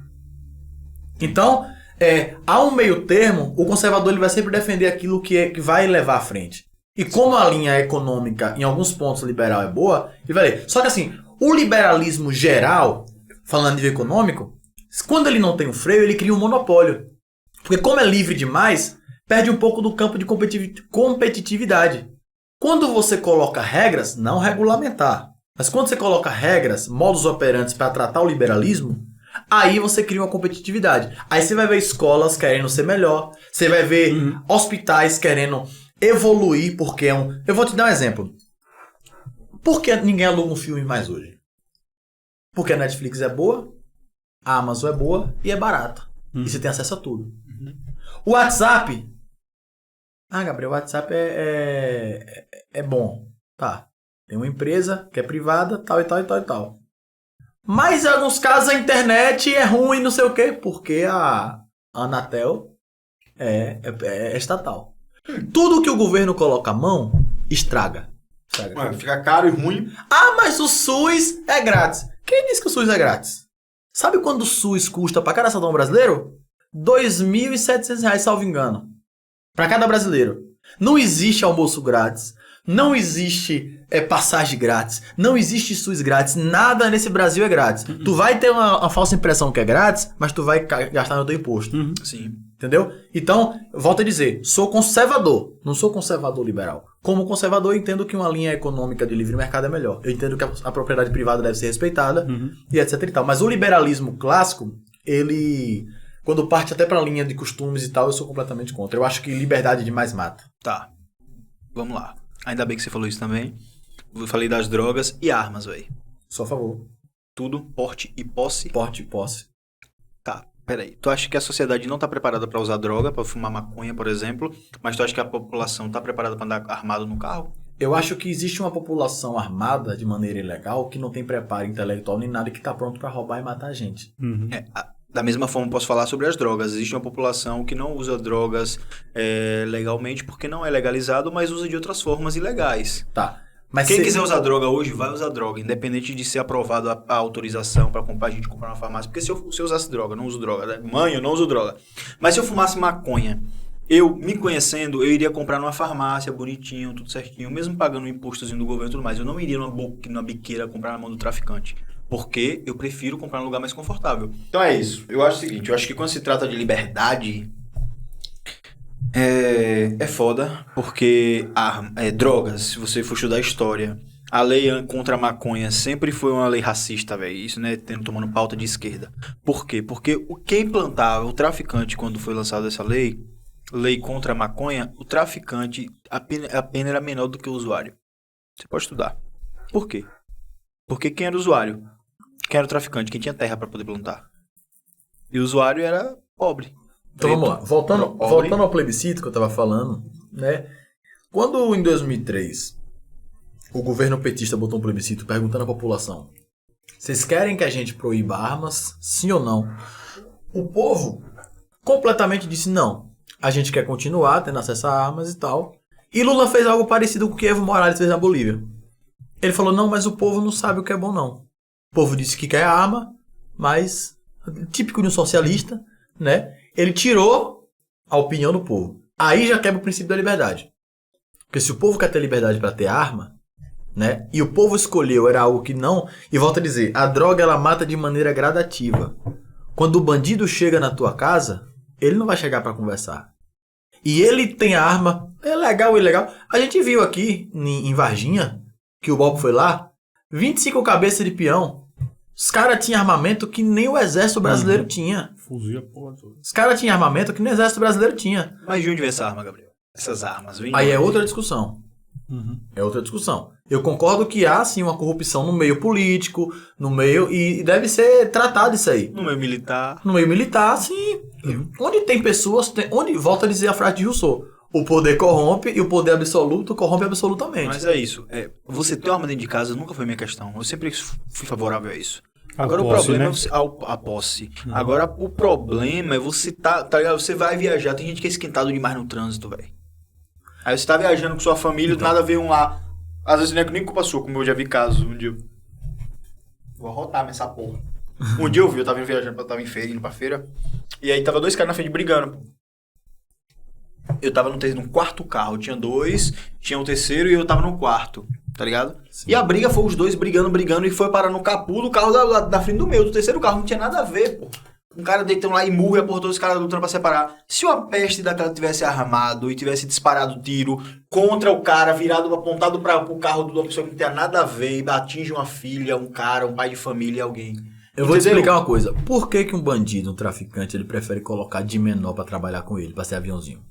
Então, há um meio termo, o conservador ele vai sempre defender aquilo que vai levar à frente. E como a linha econômica, em alguns pontos, liberal é boa, ele vai ler. Só que assim, o liberalismo geral, falando a nível econômico, quando ele não tem um freio, ele cria um monopólio. Porque como é livre demais, perde um pouco do campo de competitividade. Quando você coloca regras, não regulamentar, mas quando você coloca regras, modus operantes para tratar o liberalismo, aí você cria uma competitividade. Aí você vai ver escolas querendo ser melhor, você vai ver hospitais querendo evoluir, porque é um... Eu vou te dar um exemplo. Por que ninguém aluga um filme mais hoje? Porque a Netflix é boa, a Amazon é boa e é barata. E você tem acesso a tudo. O WhatsApp... Ah, Gabriel, o WhatsApp é bom. Tá. Tem uma empresa que é privada, tal e tal e tal e tal. Mas em alguns casos a internet é ruim, não sei o quê, porque a Anatel é estatal. Tudo que o governo coloca a mão, estraga. Fica caro e ruim. Ah, mas o SUS é grátis. Quem disse que o SUS é grátis? Sabe quando o SUS custa para cada cidadão brasileiro? R$2.700, salvo engano. Para cada brasileiro. Não existe almoço grátis. Não existe passagem grátis. Não existe SUS grátis. Nada nesse Brasil é grátis. Tu vai ter uma falsa impressão que é grátis, mas tu vai gastar no teu imposto. Sim. Entendeu? Então, volto a dizer, sou conservador. Não sou conservador liberal. Como conservador, eu entendo que uma linha econômica de livre mercado é melhor. Eu entendo que a propriedade privada deve ser respeitada e etc e tal. Mas o liberalismo clássico, ele... Quando parte até pra linha de costumes e tal, eu sou completamente contra. Eu acho que liberdade demais mata. Tá. Vamos lá. Ainda bem que você falou isso também. Eu falei das drogas e armas, velho. Só a favor. Tudo, porte e posse. Porte e posse. Tá, peraí. Tu acha que a sociedade não tá preparada pra usar droga, pra fumar maconha, por exemplo, mas tu acha que a população tá preparada pra andar armado no carro? Eu acho que existe uma população armada de maneira ilegal que não tem preparo intelectual nem nada, que tá pronto pra roubar e matar a gente. Da mesma forma, posso falar sobre as drogas. Existe uma população que não usa drogas legalmente porque não é legalizado, mas usa de outras formas ilegais. Tá. Mas Quem quiser usar droga hoje, vai usar droga, independente de ser aprovado a autorização pra comprar, a gente comprar na farmácia. Porque se eu usasse droga, eu não uso droga, né? Mãe, eu não uso droga. Mas se eu fumasse maconha, eu, me conhecendo, eu iria comprar numa farmácia, bonitinho, tudo certinho, mesmo pagando o impostozinho do governo e tudo mais. Eu não iria numa biqueira comprar na mão do traficante. Porque eu prefiro comprar num lugar mais confortável. Então é isso. Eu acho o seguinte, eu acho que quando se trata de liberdade, é foda, porque drogas, se você for estudar a história, a lei contra a maconha sempre foi uma lei racista, velho. Isso, né, tomando pauta de esquerda. Por quê? Porque quem plantava, o traficante, quando foi lançada essa lei contra a maconha, o traficante, a pena era menor do que o usuário. Você pode estudar. Por quê? Porque quem era o usuário? Quem era o traficante? Quem tinha terra para poder plantar? E o usuário era pobre. Então vamos lá. Voltando ao plebiscito que eu estava falando, né? Quando em 2003 o governo petista botou um plebiscito perguntando à população: vocês querem que a gente proíba armas? Sim ou não? O povo completamente disse não. A gente quer continuar tendo acesso a armas e tal. E Lula fez algo parecido com o que Evo Morales fez na Bolívia. Ele falou, não, mas o povo não sabe o que é bom, não. O povo disse que quer arma, mas, típico de um socialista, né? Ele tirou a opinião do povo. Aí já quebra o princípio da liberdade. Porque se o povo quer ter liberdade para ter arma, né? E o povo escolheu, era algo que não... E volto a dizer, a droga ela mata de maneira gradativa. Quando o bandido chega na tua casa, ele não vai chegar para conversar. E ele tem a arma, é legal ou ilegal. A gente viu aqui em Varginha, que o Bob foi lá, 25 cabeças de peão. Os caras tinham armamento que nem o exército brasileiro tinha. Fuzil a porra toda. Os caras tinham armamento que nem o exército brasileiro tinha. Mas de onde vem essa arma, Gabriel? Essas armas vêm? Aí é outra discussão. É outra discussão. Eu concordo que há sim uma corrupção no meio político, no meio... E deve ser tratado isso aí. No meio militar. No meio militar, sim. Onde tem pessoas... Onde, volta a dizer a frase de Rousseau. O poder corrompe e o poder absoluto corrompe absolutamente. Mas é isso. Você ter uma arma dentro de casa nunca foi minha questão. Eu sempre fui favorável a isso. Agora posse, o problema né? é a posse. Agora o problema é você tá ligado? Você vai viajar, tem gente que é esquentado demais no trânsito, velho. Aí você tá viajando com sua família, do nada vem um lá. Às vezes não é nem culpa sua, como eu já vi casos um dia. Vou arrotar essa porra. Um dia eu tava viajando, eu tava em feira, indo pra feira. E aí tava dois caras na frente brigando. Eu tava no quarto carro, tinha dois, tinha o terceiro e eu tava no quarto, tá ligado? Sim. E a briga foi os dois brigando e foi parar no capô do carro da frente do meu, do terceiro carro, não tinha nada a ver, pô. Um cara deitando lá e murra e a porra toda, os caras lutando pra separar. Se uma peste daquela tivesse armado e tivesse disparado tiro contra o cara, virado, apontado pro carro de uma pessoa que não tinha nada a ver e atinge uma filha, um cara, um pai de família, alguém. Eu vou te explicar uma coisa. Por que um bandido, um traficante, ele prefere colocar de menor pra trabalhar com ele, pra ser aviãozinho?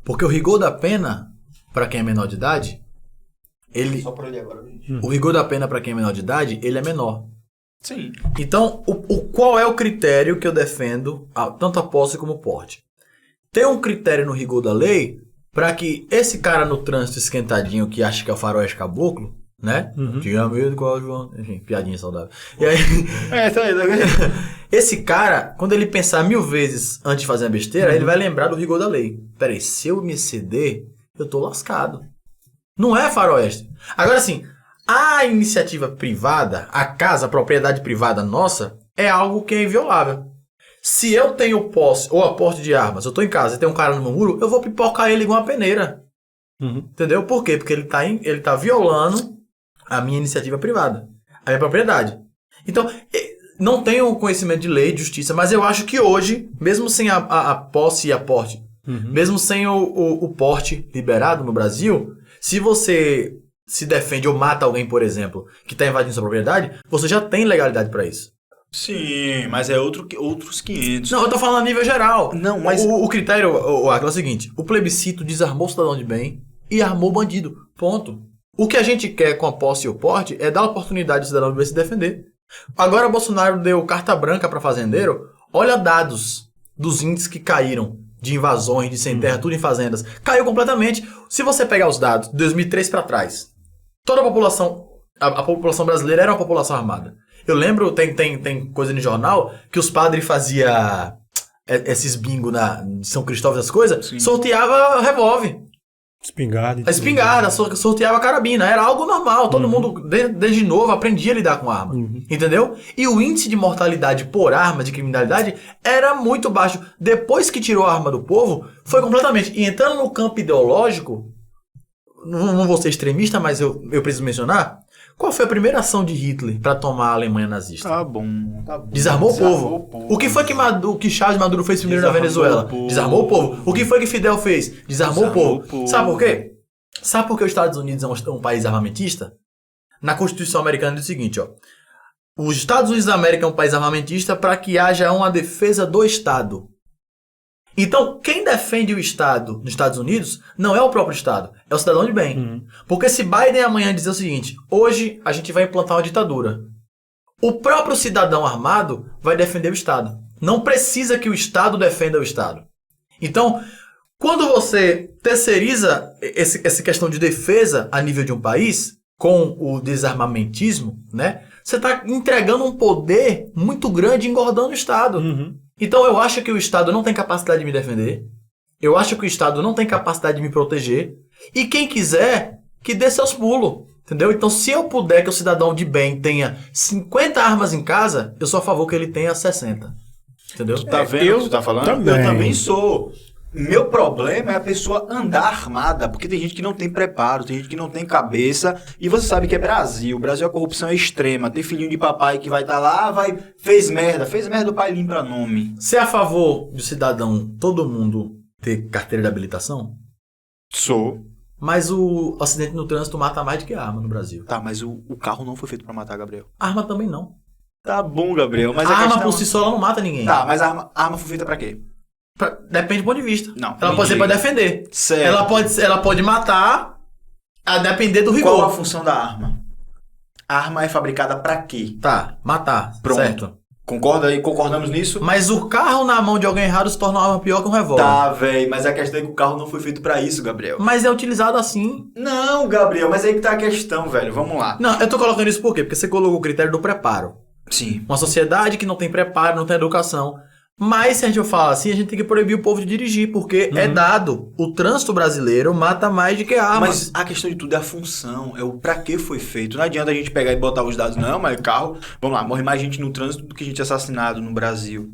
Porque o rigor da pena, pra quem é menor de idade, ele... Só por ali agora, gente. O rigor da pena pra quem é menor de idade, ele é menor. Sim. Então, qual é o critério que eu defendo, tanto a posse como o porte? Tem um critério no rigor da lei pra que esse cara no trânsito esquentadinho que acha que é o faroeste caboclo, né? Tinha medo com o João. Enfim, piadinha saudável. E aí, Tá aí. esse cara, quando ele pensar 1000 vezes antes de fazer uma besteira, ele vai lembrar do rigor da lei. Peraí, se eu me exceder, eu tô lascado. Não é faroeste. Agora sim, a iniciativa privada, a casa, a propriedade privada nossa, é algo que é inviolável. Se eu tenho posse ou aporte de armas, eu tô em casa e tem um cara no meu muro, eu vou pipocar ele igual uma peneira. Entendeu? Por quê? Porque ele tá violando a minha iniciativa privada, a minha propriedade. Então, não tenho conhecimento de lei, de justiça, mas eu acho que hoje, mesmo sem a posse e aporte, mesmo sem o porte liberado no Brasil, se você se defende ou mata alguém, por exemplo, que está invadindo sua propriedade, você já tem legalidade para isso. Sim, mas é outros 500. Não, eu tô falando a nível geral. Não, mas... O critério, é o seguinte, o plebiscito desarmou o cidadão de bem e armou o bandido. Ponto. O que a gente quer com a posse e o porte é dar a oportunidade ao cidadão de bem se defender. Agora Bolsonaro deu carta branca para fazendeiro. Olha dados dos índices que caíram de invasões, de sem terra, tudo em fazendas. Caiu completamente. Se você pegar os dados de 2003 para trás, toda a população brasileira era uma população armada. Eu lembro, tem coisa no jornal, que os padres faziam esses bingo de São Cristóvão, essas coisas, sorteava revólver. Espingarda, sorteava carabina. Era algo normal. Todo mundo, desde novo, aprendia a lidar com arma. Entendeu? E o índice de mortalidade por arma, de criminalidade, era muito baixo. Depois que tirou a arma do povo, foi completamente. E entrando no campo ideológico, não vou ser extremista, mas eu preciso mencionar, qual foi a primeira ação de Hitler para tomar a Alemanha nazista? Tá bom. Desarmou o povo. O que foi que Charles Maduro fez primeiro na Venezuela? Desarmou o povo. O que foi que Fidel fez? Desarmou o povo. Sabe por quê? Sabe por que os Estados Unidos é um país armamentista? Na Constituição Americana diz o seguinte, ó. Os Estados Unidos da América é um país armamentista para que haja uma defesa do Estado. Então, quem defende o Estado nos Estados Unidos não é o próprio Estado, é o cidadão de bem. Porque se Biden amanhã dizer o seguinte, hoje a gente vai implantar uma ditadura, o próprio cidadão armado vai defender o Estado. Não precisa que o Estado defenda o Estado. Então, quando você terceiriza essa questão de defesa a nível de um país, com o desarmamentismo, né, você está entregando um poder muito grande, engordando o Estado. Então eu acho que o Estado não tem capacidade de me defender. Eu acho que o Estado não tem capacidade de me proteger. E quem quiser, que dê seus pulos. Entendeu? Então se eu puder que o cidadão de bem tenha 50 armas em casa, eu sou a favor que ele tenha 60. Entendeu? Tu tá vendo o que tu tá falando? Também. Eu também sou. Meu problema é a pessoa andar armada, porque tem gente que não tem preparo, tem gente que não tem cabeça, e você sabe que é Brasil. Brasil a corrupção é extrema. Tem filhinho de papai que vai estar lá, fez merda, o pai limpa nome. Você é a favor do cidadão, todo mundo, ter carteira de habilitação? Sou. Mas o acidente no trânsito mata mais do que a arma no Brasil. Tá, mas o carro não foi feito pra matar, Gabriel. Arma também não. Tá bom, Gabriel, mas a arma questão... por si só ela não mata ninguém. Tá, mas a arma foi feita pra quê? Depende do ponto de vista. Não, ela pode ser pra defender. Certo. Ela pode matar a depender do rigor. Qual a função da arma? A arma é fabricada pra quê? Tá, matar. Pronto. Certo. Concorda aí? Concordamos nisso? Mas o carro na mão de alguém errado se torna uma arma pior que um revólver. Tá, velho, mas a questão é que o carro não foi feito pra isso, Gabriel. Mas é utilizado assim. Não, Gabriel, mas aí que tá a questão, velho. Vamos lá. Não, eu tô colocando isso por quê? Porque você colocou o critério do preparo. Sim. Uma sociedade que não tem preparo, não tem educação. Mas se a gente falar assim, a gente tem que proibir o povo de dirigir, porque é dado. O trânsito brasileiro mata mais do que armas. Mas a questão de tudo é a função, é o pra que foi feito. Não adianta a gente pegar e botar os dados, não, mas carro, vamos lá, morre mais gente no trânsito do que gente assassinado no Brasil.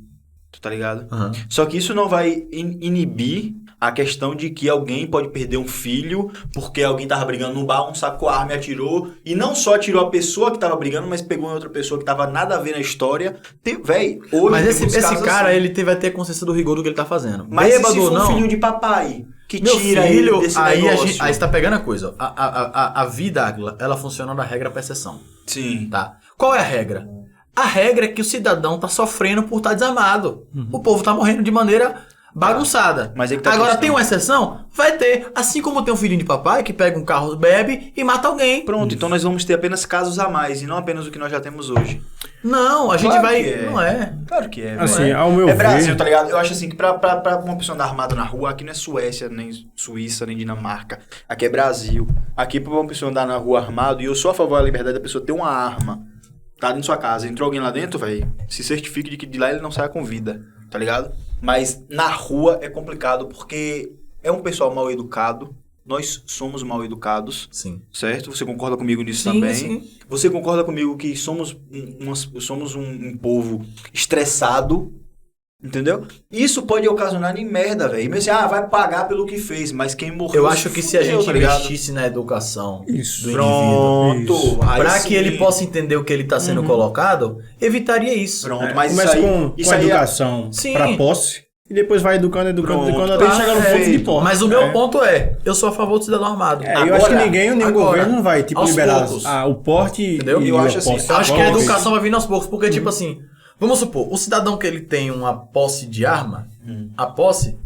Tu tá ligado? Só que isso não vai inibir a questão de que alguém pode perder um filho porque alguém tava brigando no bar, um sacou a arma e atirou. E não só atirou a pessoa que tava brigando, mas pegou outra pessoa que tava nada a ver na história. Véi, hoje Mas tem muitos esse casos cara, assim. ele vai ter consciência do rigor do que ele tá fazendo. Mas Bêbado se ou for um não, filho de papai que meu tira filho, ele desse aí negócio. aí você tá pegando a coisa. Ó. A vida, Águila, ela funciona da regra pra exceção, Sim. tá? Qual é a regra? A regra é que o cidadão tá sofrendo por estar desarmado. O povo tá morrendo de maneira bagunçada. Mas aí que tá a Agora, questão. tem uma exceção? Vai ter. Assim como tem um filhinho de papai que pega um carro, bebe e mata alguém. Pronto, então nós vamos ter apenas casos a mais e não apenas o que nós já temos hoje. Não, a gente Claro vai... que é. Não é. Claro que é. Assim, velho. ao meu É ver... Brasil, tá ligado? Eu acho assim que pra uma pessoa andar armada na rua, aqui não é Suécia, nem Suíça, nem Dinamarca. Aqui é Brasil. Aqui pra uma pessoa andar na rua armado, e eu sou a favor da liberdade da pessoa ter uma arma. Tá dentro da sua casa, entrou alguém lá dentro, velho, se certifique de que de lá ele não saia com vida, tá ligado? Mas na rua é complicado porque é um pessoal mal educado, nós somos mal educados, Sim. certo? Você concorda comigo nisso Sim, também? sim. Você concorda comigo que somos um povo estressado, entendeu? Isso pode ocasionar em merda, velho. Mas assim, vai pagar pelo que fez, mas quem morreu... Eu acho que se a gente tá ligado? investisse na educação Isso. do indivíduo, Pronto. Aí pra sim. que ele possa entender o que ele tá sendo colocado, evitaria isso. Pronto, mas Começa isso aí... com isso a aí é- educação Sim. pra posse e depois vai educando, Pronto. até chegar no ponto de Perfeito. posse. Mas o meu ponto é, eu sou a favor do cidadão armado. Eu acho que nenhum agora, governo não vai tipo, aos liberar poucos. o porte Entendeu? e Eu a acho assim, posse. Eu acho que a Vamos ver. educação vai vir aos poucos, porque tipo assim, vamos supor, o cidadão que ele tem uma posse de arma, a posse,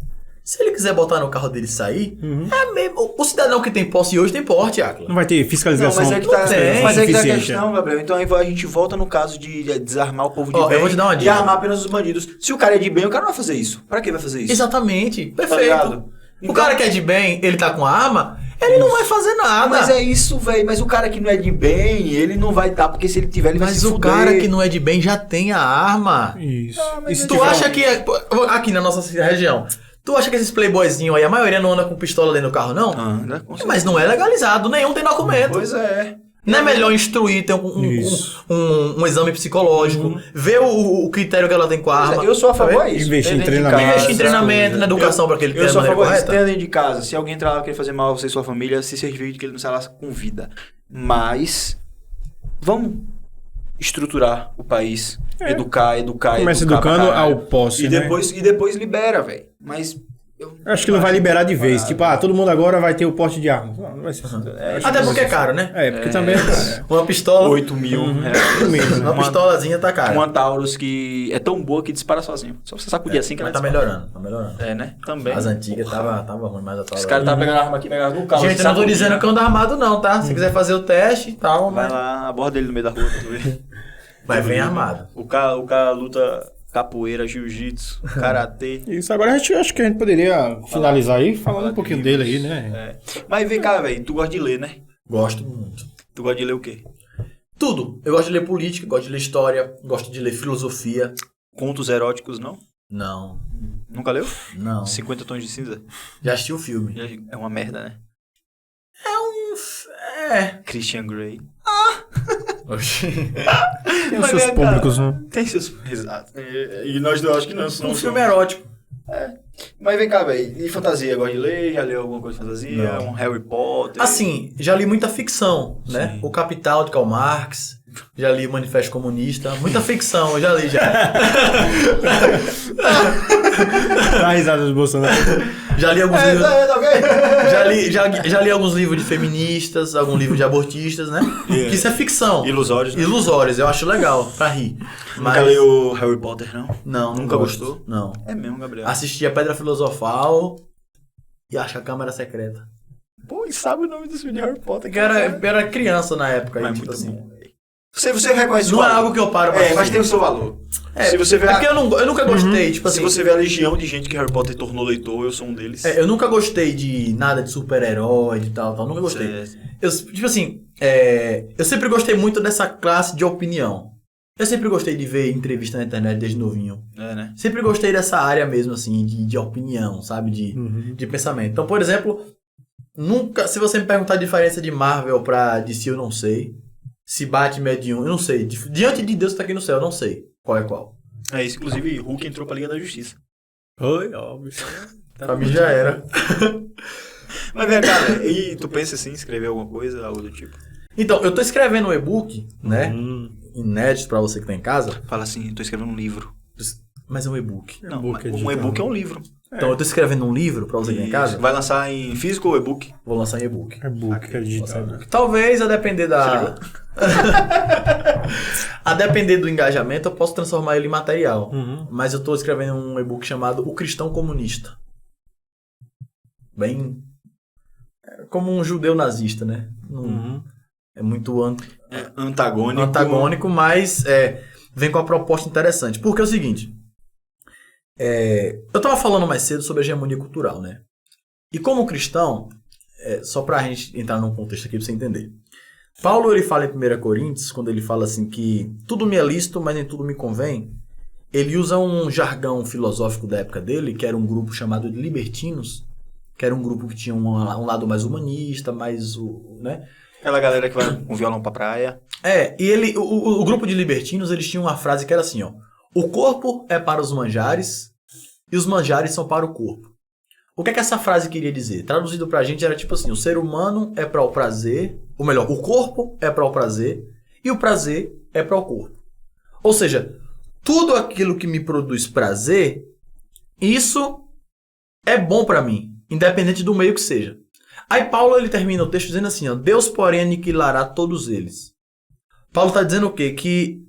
se ele quiser botar no carro dele e sair, é mesmo. O cidadão que tem posse hoje tem porte, Áquila. Não vai ter Não, fiscalização. mas é que tá, tem. mas é que tá a suficiente. questão, Gabriel. Então aí a gente volta no caso de desarmar o povo de Ó, eu bem vou te dar uma e dica. armar apenas os bandidos. Se o cara é de bem, o cara não vai fazer isso. Pra que vai fazer isso? Exatamente, Tá perfeito. ligado? O Então- cara que é de bem, ele tá com a arma, ele não vai fazer nada. Mas é isso, velho. Mas o cara que não é de bem, ele não vai estar, porque se ele tiver, ele vai Mas se o fuder. cara que não é de bem já tem a arma. Isso. mas E se Tu tiver acha que aqui na nossa região, tu acha que esses playboyzinhos aí, a maioria não anda com pistola dentro do carro, não? Anda, com certeza. Mas não é legalizado, nenhum tem documento. Pois é. Não é melhor instruir, ter Isso. um exame psicológico, ver o critério que ela tem com a arma. Eu sou a favor Tá vendo? disso. Investir Tem em dentro de treinamento. casa, Investir em treinamento, na educação para que ele tenha Eu a sou a maneira favor disso. correta. Tenha dentro de casa. Se alguém entrar lá querer fazer mal a você e sua família, se certifique de que ele não sai lá com vida. Mas vamos estruturar o país. Educar. Começa educar pra educando caralho. ao posse, E né? depois libera, velho. Mas... Eu acho que não vai liberar de vez. Tipo, todo mundo agora vai ter o porte de arma. Não vai ser. Até porque é caro, né? Porque também é caro. Uma pistola, 8 mil reais. uma pistolazinha tá cara. Uma Taurus que é tão boa que dispara sozinho. Só você sacudir assim que Mas ela tá dispara. melhorando, tá melhorando. É, né? Também. As antigas tava ruim, mas a Os caras tá pegando a arma aqui, pegando no carro. Gente, eu não tô dizendo que eu ando armado não, tá? Se quiser fazer o teste e tal, Vai mas... lá, aborda ele no meio da rua pra tu ver. Mas vem armado. O cara luta capoeira, jiu-jitsu, karatê. Isso, agora acho que a gente poderia finalizar aí falando um pouquinho dele aí, né? É. Mas vem cá, velho, tu gosta de ler, né? Gosto muito. Tu gosta de ler o quê? Tudo. Eu gosto de ler política, gosto de ler história, gosto de ler filosofia. Contos eróticos, não? Não, Nunca leu? não. 50 Tons de Cinza? Já assisti o filme. É uma merda, né? É. Christian Grey. Oxi. Tem os Mas, seus cara, públicos, né? Tem seus... Exato. E nós dois acho que não Um somos... filme erótico. Mas vem cá, velho. E fantasia? Gosta de ler? Já leu alguma coisa de fantasia? Não. Um Harry Potter? Assim, já li muita ficção, né? Sim. O Capital de Karl Marx, já li o Manifesto Comunista, muita ficção, eu já li já. Dá risada do Bolsonaro. Já li alguns livros. Tá ok? Já li alguns livros de feministas, algum livro de abortistas, né? Que isso é ficção. Ilusórios, né? Ilusórios, eu acho legal, pra rir. Nunca leu Harry Potter, não? Não, Nunca gosto. gostou? Não. É mesmo, Gabriel. Assisti a Pedra Filosofal e acho que a Câmara Secreta. Pô, ele sabe o nome dos filmes de Harry Potter. Porque eu era criança na época, Mas aí, é tipo muito assim. bom, velho. Você reconhece Não o é valor. algo que eu paro pra mas assistir. tem o seu valor. É, se você vê porque eu nunca gostei, tipo se assim. você vê a legião de gente que Harry Potter tornou leitor, eu sou um deles. Eu nunca gostei de nada de super-herói, de tal. Nunca gostei. Certo. Eu, tipo assim, eu sempre gostei muito dessa classe de opinião. Eu sempre gostei de ver entrevista na internet desde novinho. É, né? Sempre gostei dessa área mesmo, assim, de opinião, sabe? De pensamento. Então, por exemplo, nunca... Se você me perguntar a diferença de Marvel pra DC, eu não sei. Se Batman é de um, eu não sei. Diante de Deus que tá aqui no céu, eu não sei qual é qual. É isso, inclusive Hulk entrou pra Liga da Justiça. Oi, óbvio. Pra mim já era. Mas vem, cara, e tu pensa assim, escrever alguma coisa, algo do tipo? Então, eu tô escrevendo um e-book, né? Inédito pra você que tá em casa. Fala assim, tô escrevendo um livro. Mas é um e-book. Não, E-book um e-book é um livro. Então, eu tô escrevendo um livro pra você que tá em casa. Vai lançar em físico ou e-book? Vou lançar em e-book. E-book, que é digital. Talvez, a depender da... a depender do engajamento, eu posso transformar ele em material. Mas eu tô escrevendo um e-book chamado O Cristão Comunista. Bem... como um judeu nazista, né? É muito Antagônico. mas vem com uma proposta interessante. Porque é o seguinte... eu tava falando mais cedo sobre a hegemonia cultural, né? E como cristão, só pra gente entrar num contexto aqui pra você entender. Paulo, ele fala em 1 Coríntios, quando ele fala assim que tudo me é lícito, mas nem tudo me convém. Ele usa um jargão filosófico da época dele, que era um grupo chamado de libertinos, que era um grupo que tinha um lado mais humanista, mais... né? Aquela galera que vai com violão pra praia. E o grupo de libertinos, eles tinham uma frase que era assim, ó. O corpo é para os manjares e os manjares são para o corpo. O que é que essa frase queria dizer? Traduzido pra gente era tipo assim, o ser humano é para o prazer, ou melhor, o corpo é para o prazer e o prazer é para o corpo. Ou seja, tudo aquilo que me produz prazer, isso é bom pra mim, independente do meio que seja. Aí Paulo, ele termina o texto dizendo assim, ó, Deus, porém, aniquilará todos eles. Paulo está dizendo o quê? Que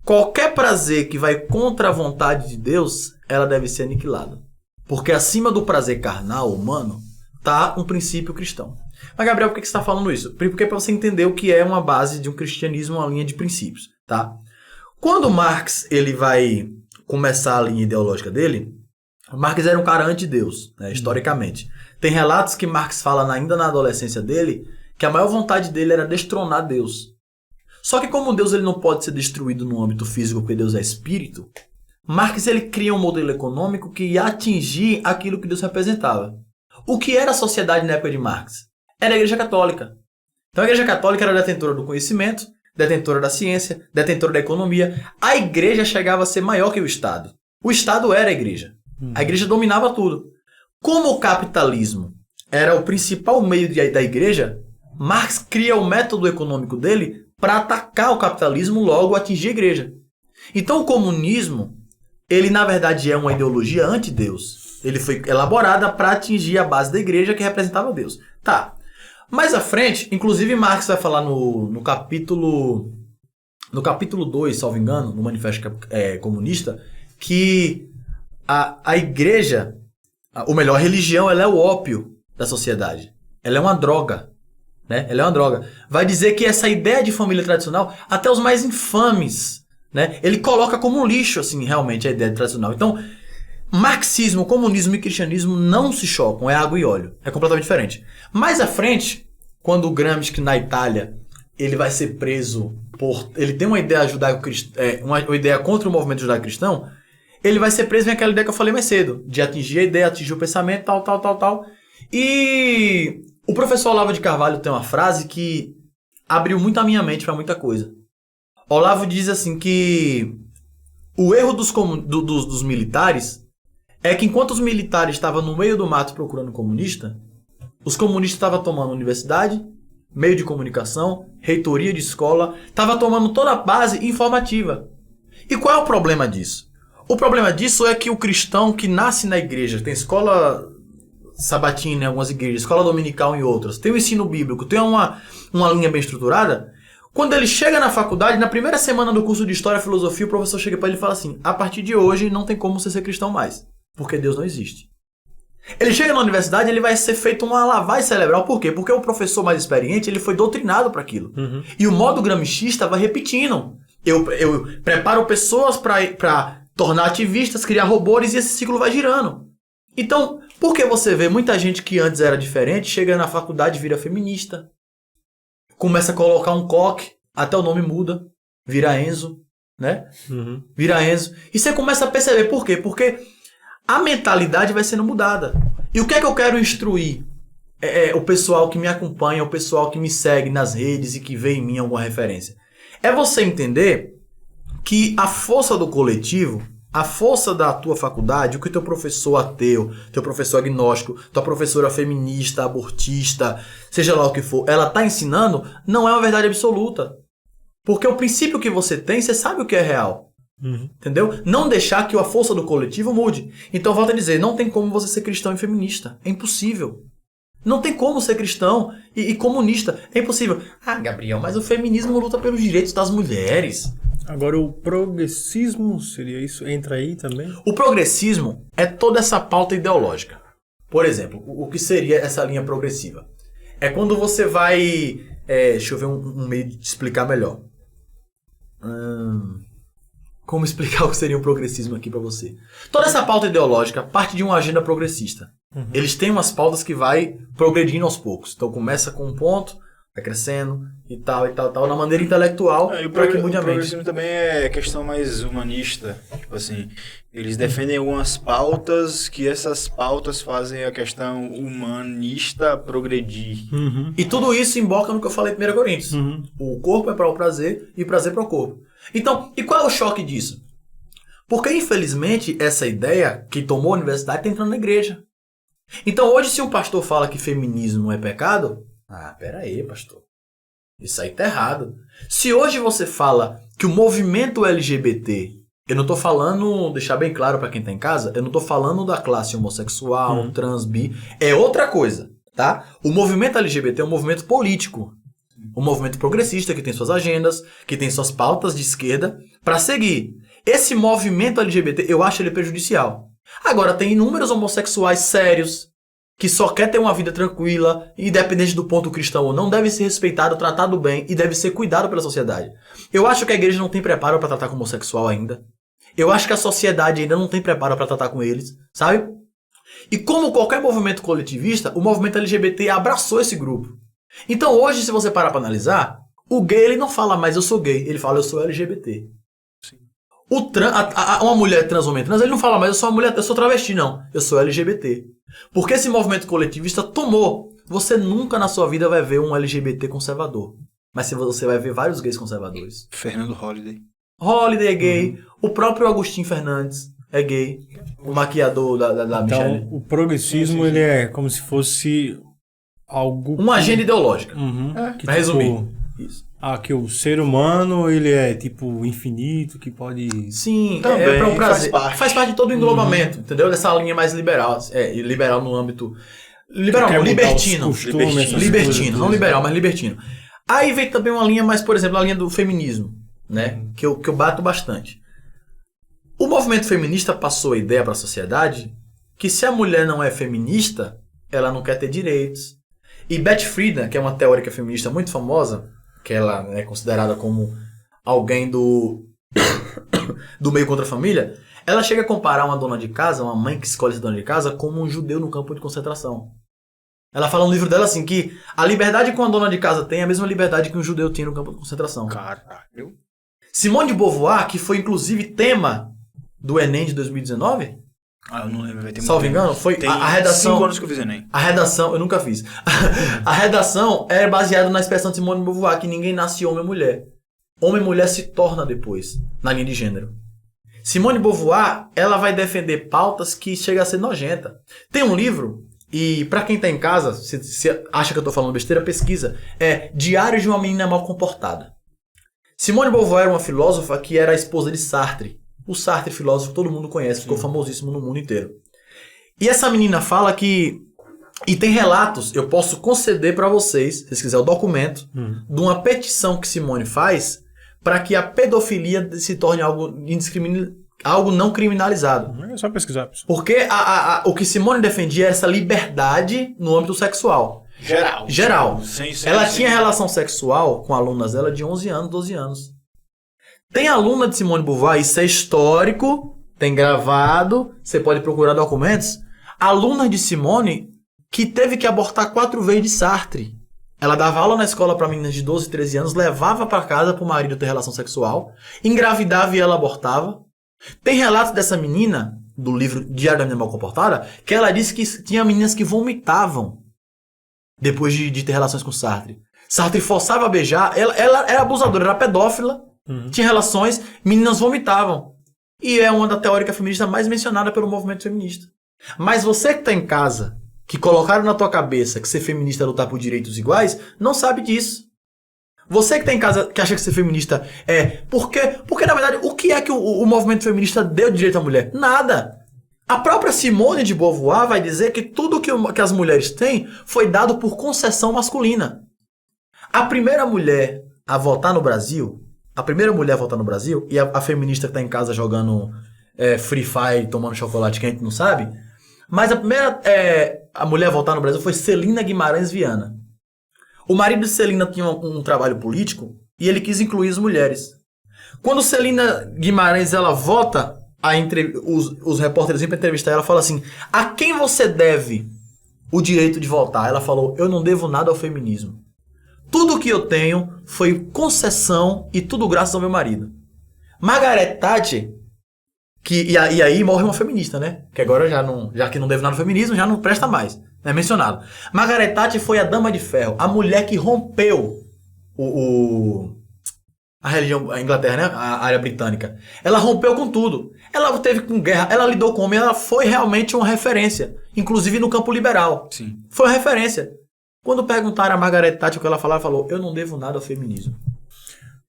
qualquer prazer que vai contra a vontade de Deus, ela deve ser aniquilada. Porque acima do prazer carnal, humano, está um princípio cristão. Mas, Gabriel, por que você está falando isso? Porque é para você entender o que é uma base de um cristianismo, uma linha de princípios, tá? Quando Marx ele vai começar a linha ideológica dele, Marx era um cara anti-Deus, né, historicamente. Tem relatos que Marx fala ainda na adolescência dele que a maior vontade dele era destronar Deus. Só que como Deus ele não pode ser destruído no âmbito físico porque Deus é espírito, Marx ele cria um modelo econômico que ia atingir aquilo que Deus representava. O que era a sociedade na época de Marx? Era a Igreja Católica. Então a Igreja Católica era detentora do conhecimento, detentora da ciência, detentora da economia. A Igreja chegava a ser maior que o Estado. O Estado era a Igreja. A Igreja dominava tudo. Como o capitalismo era o principal meio da Igreja, Marx cria o método econômico dele para atacar o capitalismo, logo atingir a Igreja. Então o comunismo, ele na verdade é uma ideologia anti-Deus. Ele foi elaborada para atingir a base da Igreja que representava Deus. Tá. Mais à frente, inclusive Marx vai falar no capítulo 2, salvo engano, no Manifesto Comunista, que a Igreja, ou melhor, a religião, ela é o ópio da sociedade. Ela é uma droga. Né? Ela é uma droga. Vai dizer que essa ideia de família tradicional, até os mais infames, né? Ele coloca como um lixo, assim, realmente, a ideia tradicional. Então, marxismo, comunismo e cristianismo não se chocam, é água e óleo. É completamente diferente. Mais à frente, quando o Gramsci, na Itália, ele vai ser preso por... Ele tem uma ideia uma ideia contra o movimento judaico-cristão, ele vai ser preso, vem aquela ideia que eu falei mais cedo, de atingir a ideia, atingir o pensamento, tal. E o professor Olavo de Carvalho tem uma frase que abriu muito a minha mente para muita coisa. Olavo diz assim que o erro dos militares é que enquanto os militares estavam no meio do mato procurando comunista, os comunistas estavam tomando universidade, meio de comunicação, reitoria de escola, estavam tomando toda a base informativa. E qual é o problema disso? O problema disso é que o cristão que nasce na igreja, tem escola sabatina em algumas igrejas, escola dominical em outras, tem o ensino bíblico, tem uma linha bem estruturada, quando ele chega na faculdade, na primeira semana do curso de História e Filosofia, o professor chega para ele e fala assim, a partir de hoje não tem como você ser cristão mais, porque Deus não existe. Ele chega na universidade, ele vai ser feito uma lavagem cerebral, por quê? Porque o professor mais experiente, ele foi doutrinado para aquilo. E o modo gramscista vai repetindo. Eu preparo pessoas para tornar ativistas, criar robôs e esse ciclo vai girando. Então, por que você vê muita gente que antes era diferente, chega na faculdade e vira feminista? Começa a colocar um coque, até o nome muda, vira Enzo, né? Vira Enzo. E você começa a perceber por quê? Porque a mentalidade vai sendo mudada. E o que é que eu quero instruir? O pessoal que me acompanha, o pessoal que me segue nas redes e que vê em mim alguma referência. É você entender que a força do coletivo, A força da tua faculdade, o que o teu professor ateu, teu professor agnóstico, tua professora feminista, abortista, seja lá o que for, ela tá ensinando, não é uma verdade absoluta. Porque o princípio que você tem, você sabe o que é real. Entendeu? Não deixar que a força do coletivo mude. Então, volto a dizer, não tem como você ser cristão e feminista. É impossível. Não tem como ser cristão e comunista. É impossível. Ah, Gabriel, mas o feminismo luta pelos direitos das mulheres. Agora, o progressismo, seria isso? Entra aí também? O progressismo é toda essa pauta ideológica. Por exemplo, o que seria essa linha progressiva? É quando você vai... deixa eu ver um meio de explicar melhor. Como explicar o que seria o progressismo aqui pra você? Toda essa pauta ideológica parte de uma agenda progressista. Eles têm umas pautas que vai progredindo aos poucos. Então começa com um ponto, vai crescendo e tal, na maneira intelectual, para que mude a mente. O progressismo também é questão mais humanista. Tipo assim, eles defendem algumas pautas que essas pautas fazem a questão humanista progredir. E tudo isso emboca no que eu falei em 1 Coríntios. O corpo é para o prazer e o prazer para o corpo. Então, e qual é o choque disso? Porque, infelizmente, essa ideia que tomou a universidade está entrando na igreja. Então, hoje, se um pastor fala que feminismo é pecado... Ah, pera aí, pastor. Isso aí tá errado. Se hoje você fala que o movimento LGBT... Eu não tô falando, deixar bem claro para quem tá em casa, eu não tô falando da classe homossexual, trans, bi... É outra coisa, tá? O movimento LGBT é um movimento político. Um movimento progressista que tem suas agendas, que tem suas pautas de esquerda para seguir. Esse movimento LGBT, eu acho ele prejudicial. Agora, tem inúmeros homossexuais sérios que só quer ter uma vida tranquila, independente do ponto cristão ou não, deve ser respeitado, tratado bem e deve ser cuidado pela sociedade. Eu acho que a igreja não tem preparo para tratar com homossexual ainda. Eu acho que a sociedade ainda não tem preparo para tratar com eles, sabe? E como qualquer movimento coletivista, o movimento LGBT abraçou esse grupo. Então hoje, se você parar para analisar, o gay ele não fala mais eu sou gay, ele fala eu sou LGBT. Sim. Uma mulher trans, homem trans, ele não fala mais eu sou uma mulher, eu sou travesti, não, eu sou LGBT. Porque esse movimento coletivista tomou. Você nunca na sua vida vai ver um LGBT conservador. Mas você vai ver vários gays conservadores. Fernando Holliday. Holliday é gay, o próprio Agostinho Fernandes é gay, o maquiador da Michelle. Então, o progressismo ele é como se fosse algo... Uma agenda ideológica. Que, Pra resumir. Isso. Que o ser humano ele é tipo infinito, que pode... Sim, também é para o prazer. faz parte de todo o englobamento, entendeu? Dessa linha mais liberal. Liberal no âmbito... Liberal não, libertino. Libertino, não liberal, mas libertino. Aí vem também uma linha mais, por exemplo, a linha do feminismo, né? Que eu bato bastante. O movimento feminista passou a ideia para a sociedade que se a mulher não é feminista, ela não quer ter direitos. E Beth Friedan, que é uma teórica feminista muito famosa, que ela é considerada como alguém do meio contra a família, ela chega a comparar uma dona de casa, uma mãe que escolhe ser dona de casa, como um judeu no campo de concentração. Ela fala no livro dela assim, que a liberdade que uma dona de casa tem é a mesma liberdade que um judeu tinha no campo de concentração. Caralho. Simone de Beauvoir, que foi inclusive tema do Enem de 2019... eu não lembro, vai ter muito salvo tempo. engano, foi Tem a redação... 5 anos que eu fiz Enem. A redação, eu nunca fiz. A redação é baseada na expressão de Simone de Beauvoir, que ninguém nasce homem ou mulher. Homem e mulher se torna depois, na linha de gênero. Simone de Beauvoir, ela vai defender pautas que chega a ser nojenta. Tem um livro, e pra quem tá em casa, se acha que eu tô falando besteira, pesquisa. É Diário de uma Menina Mal Comportada. Simone de Beauvoir era uma filósofa que era a esposa de Sartre. O Sartre, filósofo, todo mundo conhece, ficou famosíssimo no mundo inteiro. E essa menina fala que... E tem relatos, eu posso conceder pra vocês, se vocês quiserem o documento, de uma petição que Simone faz para que a pedofilia se torne algo algo não criminalizado. É só pesquisar. Porque o que Simone defendia era essa liberdade no âmbito sexual. Geral. Ela tinha relação sexual com alunas dela de 11 anos, 12 anos. Tem aluna de Simone de Beauvoir, isso é histórico, tem gravado, você pode procurar documentos. Aluna de Simone que teve que abortar 4 vezes de Sartre. Ela dava aula na escola para meninas de 12, 13 anos, levava para casa para o marido ter relação sexual, engravidava e ela abortava. Tem relatos dessa menina, do livro Diário da Menina Mal Comportada, que ela disse que tinha meninas que vomitavam depois de ter relações com Sartre. Sartre forçava a beijar, ela era abusadora, era pedófila, tinha relações, meninas vomitavam. e é uma da teórica feminista mais mencionada pelo movimento feminista. Mas você que tá em casa, que colocaram na tua cabeça que ser feminista é lutar por direitos iguais, não sabe disso. Você que tá em casa, que acha que ser feminista é... Porque na verdade, o que é que o movimento feminista deu de direito à mulher? Nada. A própria Simone de Beauvoir vai dizer que tudo que as mulheres têm foi dado por concessão masculina. A primeira mulher a votar no Brasil, e a feminista que tá em casa jogando Free Fire, tomando chocolate que a gente não sabe, mas a primeira a mulher a votar no Brasil foi Celina Guimarães Viana. O marido de Celina tinha um trabalho político e ele quis incluir as mulheres. Quando Celina Guimarães ela vota, os repórteres vêm para entrevistar ela, fala assim: a quem você deve o direito de votar? Ela falou: eu não devo nada ao feminismo. Tudo que eu tenho foi concessão e tudo graças ao meu marido. Margaret Thatcher, e aí morre uma feminista, né? Que agora já que não deve nada ao feminismo, já não presta mais. Não é mencionado. Margaret Thatcher foi a dama de ferro, a mulher que rompeu a religião, a Inglaterra, né? A área britânica. Ela rompeu com tudo. Ela teve com guerra, ela lidou com homem, ela foi realmente uma referência. Inclusive no campo liberal. Sim. Foi uma referência. Quando perguntaram a Margaret Thatcher o que ela falava, ela falou: eu não devo nada ao feminismo.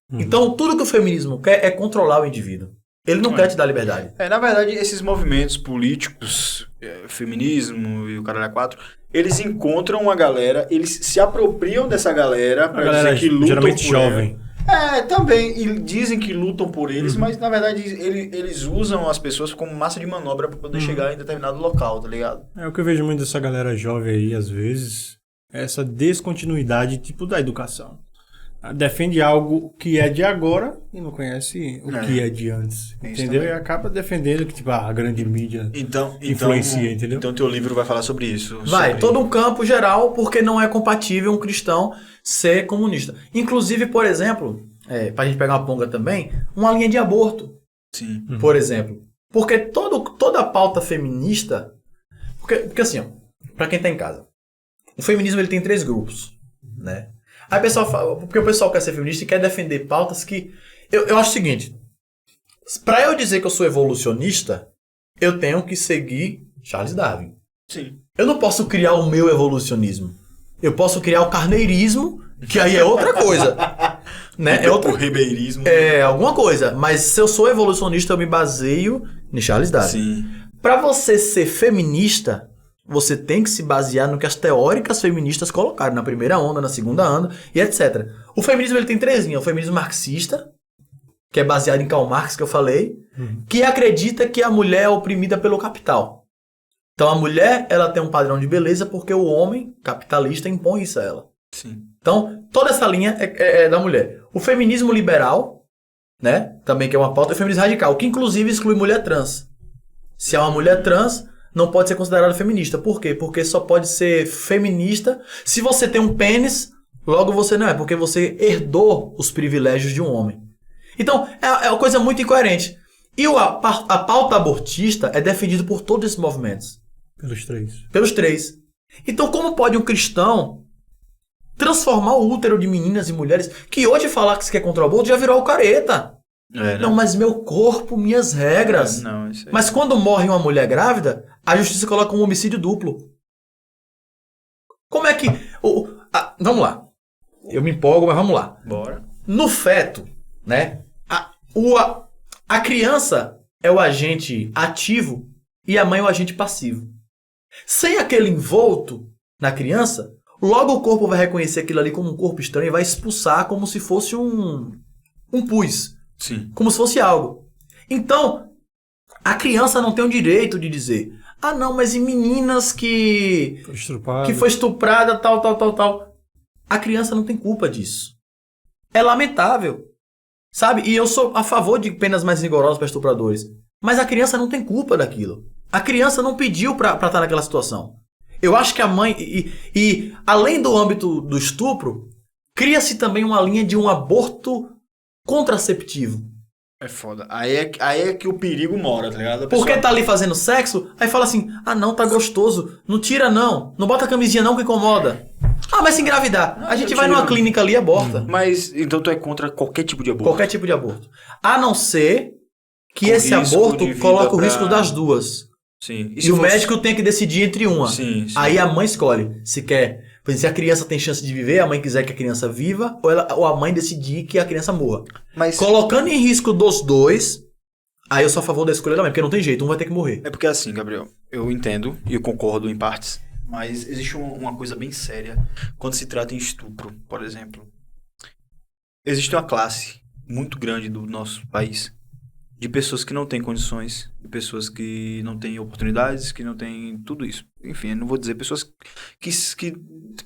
Então, tudo que o feminismo quer é controlar o indivíduo. Ele não quer te dar liberdade. Na verdade, esses movimentos políticos, feminismo e o caralho 4, eles encontram uma galera, eles se apropriam dessa galera pra dizer que lutam geralmente por jovem. Também. E dizem que lutam por eles, mas na verdade eles usam as pessoas como massa de manobra pra poder chegar em determinado local, tá ligado? O que eu vejo muito dessa galera jovem aí, às vezes, é essa descontinuidade, tipo, da educação. Defende algo que é de agora e não conhece o que é de antes, entendeu? E acaba defendendo que, tipo, a grande mídia influencia, entendeu? Então teu livro vai falar sobre isso. Todo um campo geral, porque não é compatível um cristão ser comunista. Inclusive, por exemplo, pra gente pegar uma ponga também, uma linha de aborto. Sim. Por exemplo. Porque toda a pauta feminista... Porque assim, ó, pra quem tá em casa, o feminismo ele tem 3 grupos, né? Aí o pessoal fala, porque o pessoal quer ser feminista e quer defender pautas que... Eu acho o seguinte, pra eu dizer que eu sou evolucionista, eu tenho que seguir Charles Darwin. Sim. Eu não posso criar o meu evolucionismo. Eu posso criar o carneirismo, que aí é outra coisa. Né? O ribeirismo. É alguma coisa. Mas se eu sou evolucionista, eu me baseio em Charles Darwin. Sim. Pra você ser feminista, você tem que se basear no que as teóricas feministas colocaram na primeira onda, na segunda onda e etc. O feminismo ele tem 3 linhas. O feminismo marxista, que é baseado em Karl Marx, que eu falei, que acredita que a mulher é oprimida pelo capital. Então a mulher ela tem um padrão de beleza porque o homem capitalista impõe isso a ela. Sim. Então toda essa linha é da mulher. O feminismo liberal, né, também que é uma pauta, é o feminismo radical, que inclusive exclui mulher trans. Se é uma mulher trans, não pode ser considerada feminista. Por quê? Porque só pode ser feminista se você tem um pênis, logo você não é, porque você herdou os privilégios de um homem. Então, é uma coisa muito incoerente. E a pauta abortista é defendida por todos esses movimentos. Pelos três. Então, como pode um cristão transformar o útero de meninas e mulheres, que hoje falar que se quer contra o aborto já virou o careta? Não, mas meu corpo, minhas regras. Não, isso aí. Mas quando morre uma mulher grávida, a justiça coloca um homicídio duplo. Como é que... vamos lá. Eu me empolgo, mas vamos lá. Bora. No feto, né? A criança é o agente ativo e a mãe é o agente passivo. Sem aquele envolto na criança, logo o corpo vai reconhecer aquilo ali como um corpo estranho e vai expulsar como se fosse um pus. Sim. Como se fosse algo. Então, a criança não tem o direito de dizer: ah, não, mas e meninas que foi estuprada, tal. A criança não tem culpa disso. É lamentável. Sabe? E eu sou a favor de penas mais rigorosas para estupradores. Mas a criança não tem culpa daquilo. A criança não pediu para estar naquela situação. Eu acho que a mãe... E além do âmbito do estupro, cria-se também uma linha de um aborto contraceptivo. É foda. Aí é que o perigo mora, tá ligado? Porque tá ali fazendo sexo, aí fala assim: ah, não, tá gostoso. Não tira, não. Não bota a camisinha, não, que incomoda. Ah, mas se engravidar. A gente vai numa clínica ali e aborta. Mas, então tu é contra qualquer tipo de aborto? Qualquer tipo de aborto. A não ser que Com esse risco aborto de vida coloca o pra- risco das duas. Sim. E o médico tem que decidir entre uma. Sim, sim. Aí a mãe escolhe se quer. Por exemplo, se a criança tem chance de viver, a mãe quiser que a criança viva, ou a mãe decidir que a criança morra. Mas Colocando em risco dos dois, aí eu sou a favor da escolha da mãe, porque não tem jeito, um vai ter que morrer. é porque assim, Gabriel, eu entendo e eu concordo em partes, mas existe uma coisa bem séria quando se trata em estupro, por exemplo. Existe uma classe muito grande do nosso país de pessoas que não têm condições, de pessoas que não têm oportunidades, que não têm tudo isso. Enfim, eu não vou dizer pessoas que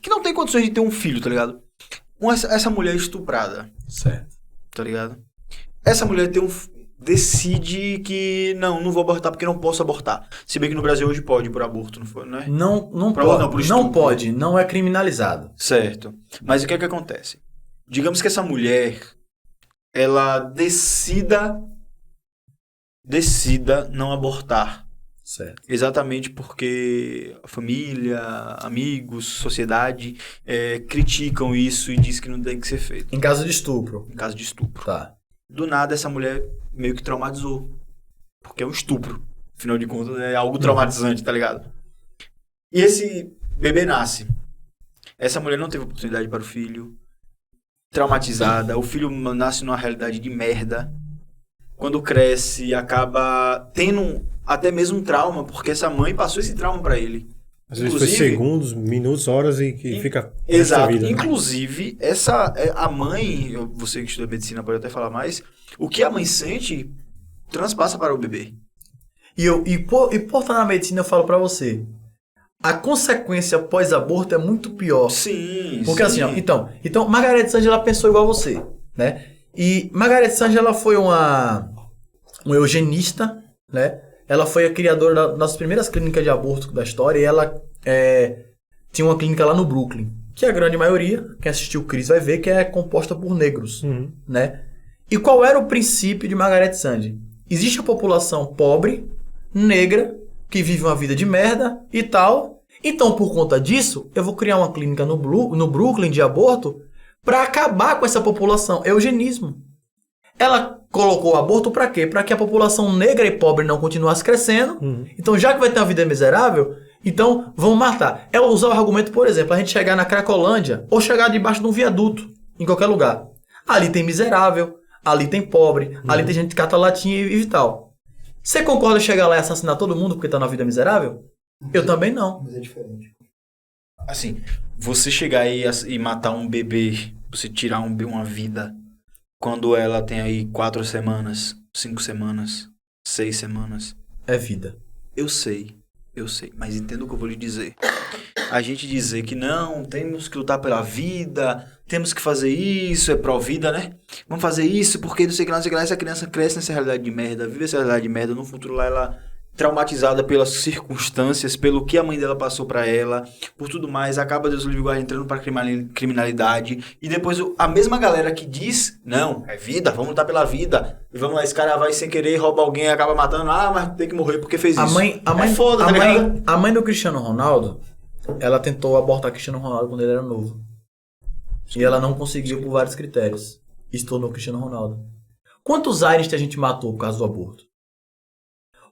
não têm condições de ter um filho, tá ligado? Essa mulher estuprada, Certo. tá ligado? Essa mulher decide que não vou abortar porque não posso abortar. Se bem que no Brasil hoje pode por aborto, não foi, né? Não Por pode, estupro. não é criminalizado. Certo. Mas o que é que acontece? Digamos que essa mulher, ela decida não abortar. Certo. Exatamente porque a família, amigos, sociedade criticam isso e diz que não tem que ser feito. Em caso de estupro. Em caso de estupro. Tá. Do nada, essa mulher meio que traumatizou. Porque é um estupro. Afinal de contas, é algo traumatizante, tá ligado? E esse bebê nasce. Essa mulher não teve oportunidade para o filho. Traumatizada. O filho nasce numa realidade de merda. Quando cresce, acaba tendo até mesmo um trauma, porque essa mãe passou esse trauma para ele. Às vezes foi segundos, minutos, horas e que fica... Exato. Vida, né? Inclusive, a mãe, você que estuda medicina pode até falar mais, o que a mãe sente transpassa para o bebê. E por estar na medicina, eu falo pra você, a consequência pós-aborto é muito pior. Sim, Porque sim. assim, ó, então Margaret Sanger, ela pensou igual a você, né? E Margaret Sanger, ela foi uma eugenista, né? Ela foi a criadora das primeiras clínicas de aborto da história e ela tinha uma clínica lá no Brooklyn, que a grande maioria, quem assistiu o Chris vai ver, que é composta por negros, né? E qual era o princípio de Margaret Sanger? Existe a população pobre, negra, que vive uma vida de merda e tal. Então, por conta disso, eu vou criar uma clínica no Brooklyn de aborto para acabar com essa população. Eugenismo. Ela colocou o aborto para quê? Para que a população negra e pobre não continuasse crescendo. Então, já que vai ter uma vida miserável, então vamos matar. Ela usar o argumento, por exemplo, a gente chegar na Cracolândia ou chegar debaixo de um viaduto, em qualquer lugar. Ali tem miserável, ali tem pobre, ali tem gente que cata latinha e tal. Você concorda em chegar lá e assassinar todo mundo porque tá na vida miserável? Eu também não. Mas é diferente. Assim, você chegar aí e matar um bebê, você tirar uma vida, quando ela tem aí 4 semanas, 5 semanas, 6 semanas. É vida. Eu sei, mas entenda o que eu vou lhe dizer. A gente dizer que não, temos que lutar pela vida, temos que fazer isso, é pró-vida, né? Vamos fazer isso porque não sei o que lá, essa criança cresce nessa realidade de merda, vive essa realidade de merda, no futuro lá ela traumatizada pelas circunstâncias, pelo que a mãe dela passou pra ela, por tudo mais, acaba Deus livre guarda entrando pra criminalidade, e depois a mesma galera que diz, não, é vida, vamos lutar pela vida, e vamos lá, esse cara vai sem querer, rouba alguém, acaba matando, mas tem que morrer porque fez isso. Foda, tá ligado? A mãe do Cristiano Ronaldo, ela tentou abortar Cristiano Ronaldo quando ele era novo. E ela não conseguiu por vários critérios. E se tornou Cristiano Ronaldo. Quantos Einstein a gente matou por causa do aborto?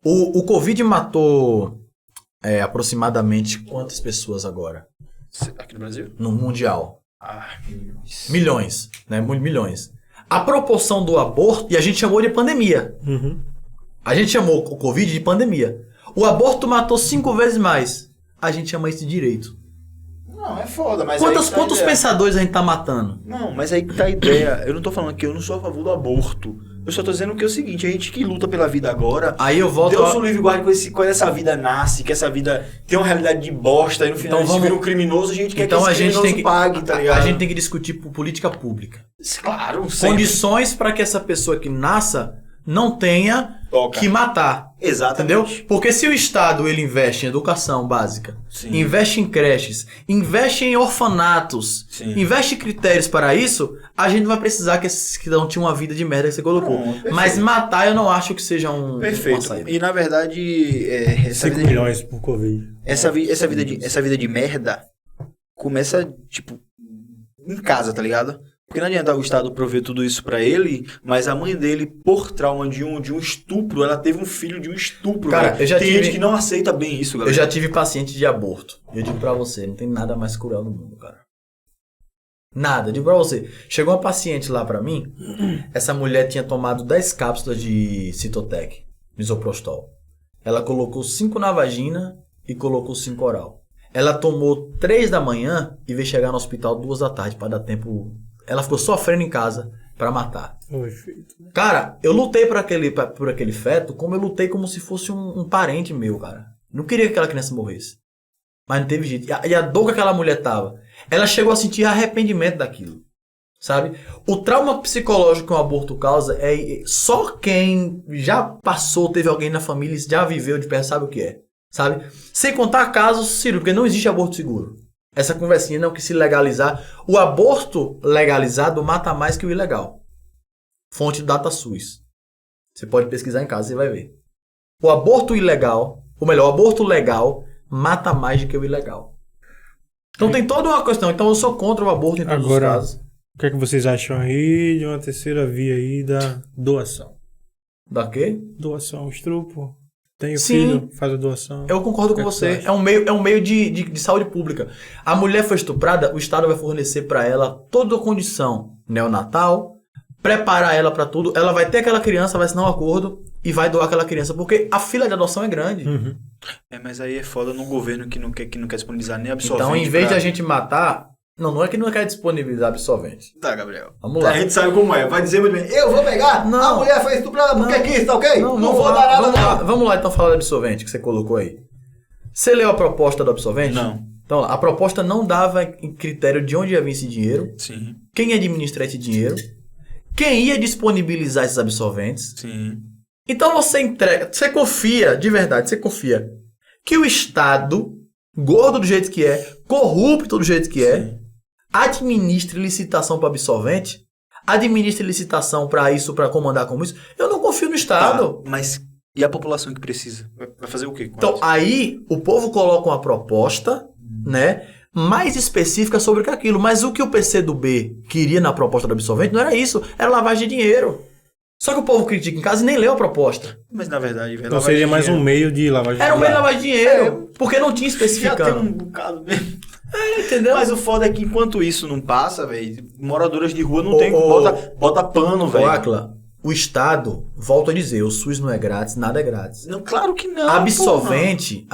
O Covid matou aproximadamente quantas pessoas agora? Aqui no Brasil? No Mundial. Milhões. Milhões, né? Milhões. A proporção do aborto, e a gente chamou de pandemia. A gente chamou o Covid de pandemia. O aborto matou 5 vezes mais. A gente chama isso de direito. Não, é foda, mas Quantos pensadores a gente tá matando? Não, mas aí que tá a ideia. Eu não tô falando que eu não sou a favor do aborto. Eu só tô dizendo que é o seguinte, a gente que luta pela vida agora, Aí eu volto Deus o livre guarde quando essa vida nasce, que essa vida tem uma realidade de bosta, e no final Então a gente vira um criminoso, a gente quer Então que a esse gente criminoso tem que pague, tá ligado? A gente tem que discutir por política pública. Claro, sempre. Condições para que essa pessoa que nasça não tenha que matar. Exatamente. Entendeu? Porque se o Estado ele investe em educação básica, Sim. investe em creches, investe em orfanatos, Sim. investe em critérios para isso, a gente não vai precisar que esses que não tinham uma vida de merda que você colocou. Pronto, mas matar eu não acho que seja uma Perfeito. saída. E na verdade, essa 5 vida milhões por Covid. essa vida de merda começa, tipo, em casa, tá ligado? Porque Porque não adianta o Estado prover tudo isso pra ele, mas a mãe dele, por trauma de um estupro, ela teve um filho de um estupro. Cara, velho. eu já tem tive- gente que não aceita bem isso, Eu galera. já tive paciente de aborto. Eu digo pra você, não tem nada mais cruel no mundo, cara. Nada, digo pra você. Chegou uma paciente lá pra mim, essa mulher tinha tomado 10 cápsulas de Citotec, misoprostol. Ela colocou 5 na vagina e colocou 5 oral. Ela tomou 3 da manhã e veio chegar no hospital 2 da tarde pra dar tempo. Ela ficou sofrendo em casa pra matar. O efeito. Cara, eu lutei por aquele feto como eu lutei como se fosse um parente meu, cara. Não queria que aquela criança morresse. Mas não teve jeito. E a dor que aquela mulher tava. Ela chegou a sentir arrependimento daquilo. Sabe? O trauma psicológico que um aborto causa é só quem já passou, teve alguém na família, já viveu de perto, sabe o que é. Sabe? Sem contar casos cirúrgicos, porque não existe aborto seguro. Essa conversinha não que se legalizar. O aborto legalizado mata mais que o ilegal. Fonte do DataSUS. Você pode pesquisar em casa, você vai ver. O aborto ilegal, ou melhor, o aborto legal mata mais do que o ilegal. Então tem toda uma questão. Então eu sou contra o aborto em todos Agora, os casos. o que é que vocês acham aí de uma terceira via aí da doação? Da quê? Doação, estupro. Tem o Sim. filho, faz a doação. Eu concordo com O que é que você. você acha? É um meio de saúde pública. A mulher foi estuprada, o Estado vai fornecer para ela toda a condição neonatal, preparar ela para tudo. Ela vai ter aquela criança, vai assinar um acordo e vai doar aquela criança. Porque a fila de adoção é grande. Uhum. Mas aí é foda num governo que não quer disponibilizar nem absorvente. Então, em vez de pra- a gente matar... Não é que não quer disponibilizar absorvente. Tá, Gabriel. Vamos lá. A gente sabe como é. Vai dizer muito bem, eu vou pegar, Não. a mulher foi estuprada porque Não. quis, tá ok? Não vamos vou lá, dar nada, vamos lá. não. Vamos lá então falar do absorvente que você colocou aí. Você leu a proposta do absorvente? Não. Então, a proposta não dava em critério de onde ia vir esse dinheiro, Sim, quem ia administrar esse dinheiro, quem ia disponibilizar esses absorventes. sim. Então você entrega, você confia, de verdade, você confia que o Estado, gordo do jeito que é, corrupto do jeito que é, administre licitação para absorvente, administre licitação para isso, para comandar como isso. Eu não confio no Estado. Tá, mas e a população que precisa? Vai fazer o quê? com Então, elas? aí o povo coloca uma proposta, né, mais específica sobre aquilo. Mas o que o PCdoB queria na proposta do absorvente não era isso, era lavagem de dinheiro. Só que o povo critica em casa e nem leu a proposta. Mas na verdade, Então seria mais um meio de lavagem Era um meio de dinheiro. lavagem de dinheiro, porque não tinha Já tem especificando. um bocado mesmo. Entendeu? Mas o foda é que enquanto isso não passa, velho, moradoras de rua não Ô, tem. ô, Bota pano, Ô, velho. Acla, o Estado, volto a dizer, o SUS não é grátis, nada é grátis. Não, claro que não. Absolvente,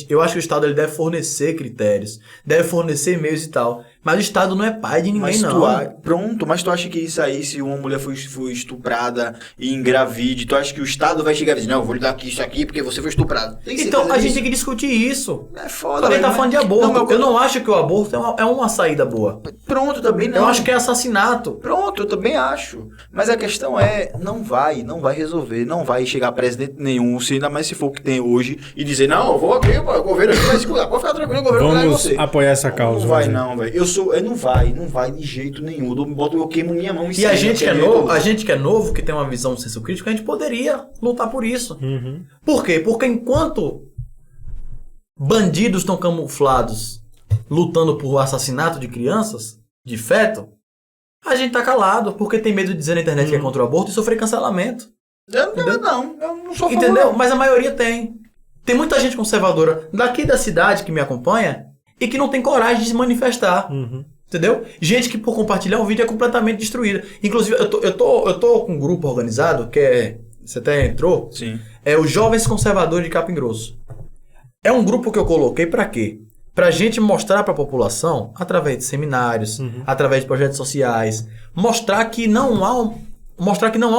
eu acho que o Estado ele deve fornecer critérios, deve fornecer meios e tal. Mas o Estado não é pai de ninguém, Mas não. pronto, mas tu acha que isso aí, se uma mulher foi estuprada e engravide, tu acha que o Estado vai chegar e dizer, não, eu vou lhe dar aqui isso aqui porque você foi estuprado? Tem Então, certeza a gente disso? tem que discutir isso. É foda, Também tá velho, falando de mas- aborto. Não, mas- Eu não acho que o aborto é uma saída boa. Pronto, também não. Eu acho que é assassinato. Pronto, eu também acho. Mas a questão é, não vai resolver, não vai chegar presidente nenhum, ainda mais se for o que tem hoje, e dizer, não, eu vou aqui, pô, o governo aqui vai se cuidar, pode ficar tranquilo, o governo vai Vamos você. apoiar essa causa. Não vai Wesley. não, velho. Não vai de jeito nenhum. Eu queimo minha mão em E a cima, gente que é quer dizer, novo, a gente que é novo, que tem uma visão de senso crítico, a gente poderia lutar por isso. Uhum. Por quê? Porque enquanto bandidos estão camuflados lutando por assassinato de crianças, de feto, a gente tá calado, porque tem medo de dizer na internet que é contra o aborto e sofrer cancelamento. Eu não sou a favor, Entendeu? não. Mas a maioria tem. Tem muita gente conservadora daqui da cidade que me acompanha e que não tem coragem de se manifestar. Uhum. Entendeu? Gente que por compartilhar um vídeo é completamente destruída. Inclusive, eu tô com um grupo organizado, que é... Você até entrou? Sim. É os Jovens Conservadores de Capim Grosso. É um grupo que eu coloquei pra quê? Pra gente mostrar pra população, através de seminários, através de projetos sociais, mostrar que não há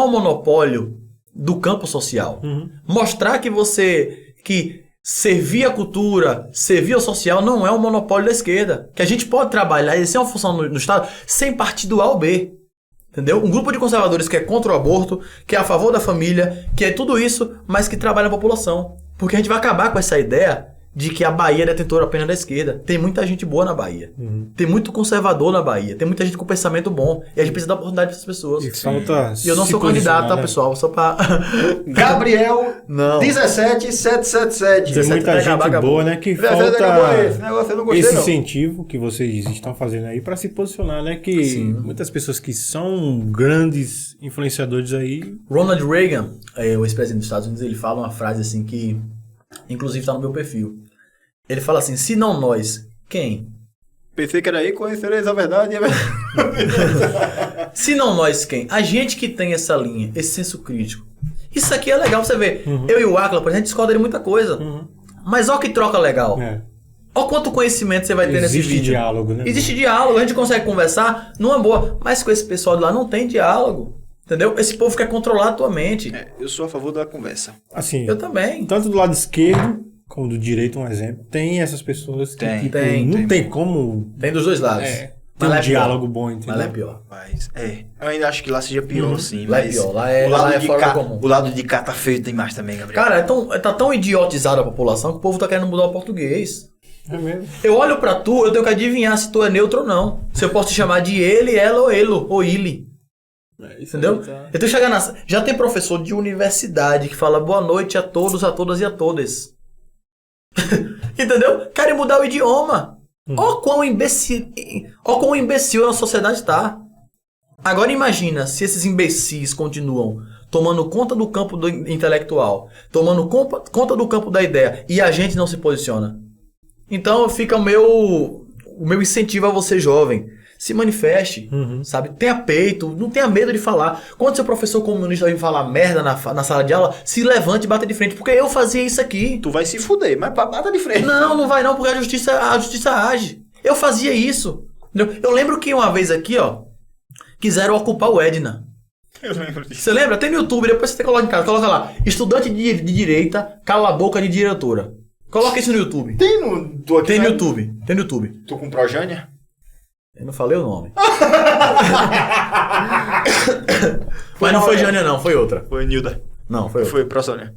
um monopólio do campo social. Mostrar que servir a cultura, servir ao social não é um monopólio da esquerda. Que a gente pode trabalhar, isso é uma função no Estado, sem partido A ou B. Entendeu? Um grupo de conservadores que é contra o aborto, que é a favor da família, que é tudo isso, mas que trabalha na população. Porque a gente vai acabar com essa ideia de que a Bahia é detentora apenas da esquerda. Tem muita gente boa na Bahia. Tem muito conservador na Bahia. Tem muita gente com pensamento bom. E a gente precisa dar oportunidade para essas pessoas. E eu não sou candidato, tá, pessoal? Só pra... Gabriel, Não. 17777. Tem muita gente boa, né? Que falta Esse negócio eu não gostei, esse não. incentivo que vocês estão fazendo aí para se posicionar, né? Que muitas pessoas que são grandes influenciadores aí... Ronald Reagan, o ex-presidente dos Estados Unidos, ele fala uma frase assim que, inclusive, está no meu perfil. Ele fala assim, se não nós, quem? Pensei que era aí, conhecereis a verdade e a verdade. Se não nós, quem? A gente que tem essa linha, esse senso crítico. Isso aqui é legal pra você ver. Eu e o Akla, por exemplo, a gente discorda de muita coisa. Mas ó que troca legal. Ó quanto conhecimento você vai ter nesse vídeo. Existe diálogo, né? Existe diálogo, a gente consegue conversar numa boa. Mas com esse pessoal de lá não tem diálogo. Entendeu? Esse povo quer controlar a tua mente. Eu sou a favor da conversa. Assim, Eu também. tanto do lado esquerdo como do direito, um exemplo. Tem essas pessoas que tipo, não tem como... Tem dos dois lados. Tem um diálogo bom, entendeu? Mas lá é pior. Mas, eu ainda acho que lá seja pior, sim. Lá é mas pior. Lá o lado é de fora cá, do comum. o lado de cá tá feio demais também, Gabriel. Cara, tá tão idiotizada a população que o povo tá querendo mudar o português. É mesmo. Eu olho pra tu, eu tenho que adivinhar se tu é neutro ou não. Se eu posso te chamar de ele, ela ou elo, ou ele. Entendeu? Eu tenho que chegar na... Já tem professor de universidade que fala boa noite a todos, a todas e a todas. Entendeu? Querem mudar o idioma. Ó quão imbecil a sociedade tá. Agora imagina se esses imbecis continuam tomando conta do campo do intelectual, tomando conta do campo da ideia, e a gente não se posiciona. Então fica o meu incentivo a você, jovem. Se manifeste, sabe? Tenha peito, não tenha medo de falar. Quando seu professor comunista vem falar merda na sala de aula, se levante e bata de frente, porque eu fazia isso aqui. Tu vai se fuder, mas bata de frente. Não vai não, porque a justiça age. Eu fazia isso. Entendeu? Eu lembro que uma vez aqui, ó, quiseram ocupar o Edna. Eu lembro disso. Você lembra? Tem no YouTube, depois você coloca em casa, coloca lá, estudante de direita, cala a boca de diretora. Coloca isso no YouTube. Tem no... Tem no YouTube. Tem no YouTube. Tu com Projânia? Eu não falei o nome. Mas não foi Jânia, não, foi outra. Foi Nilda. Não, foi outra. Foi Prosônia.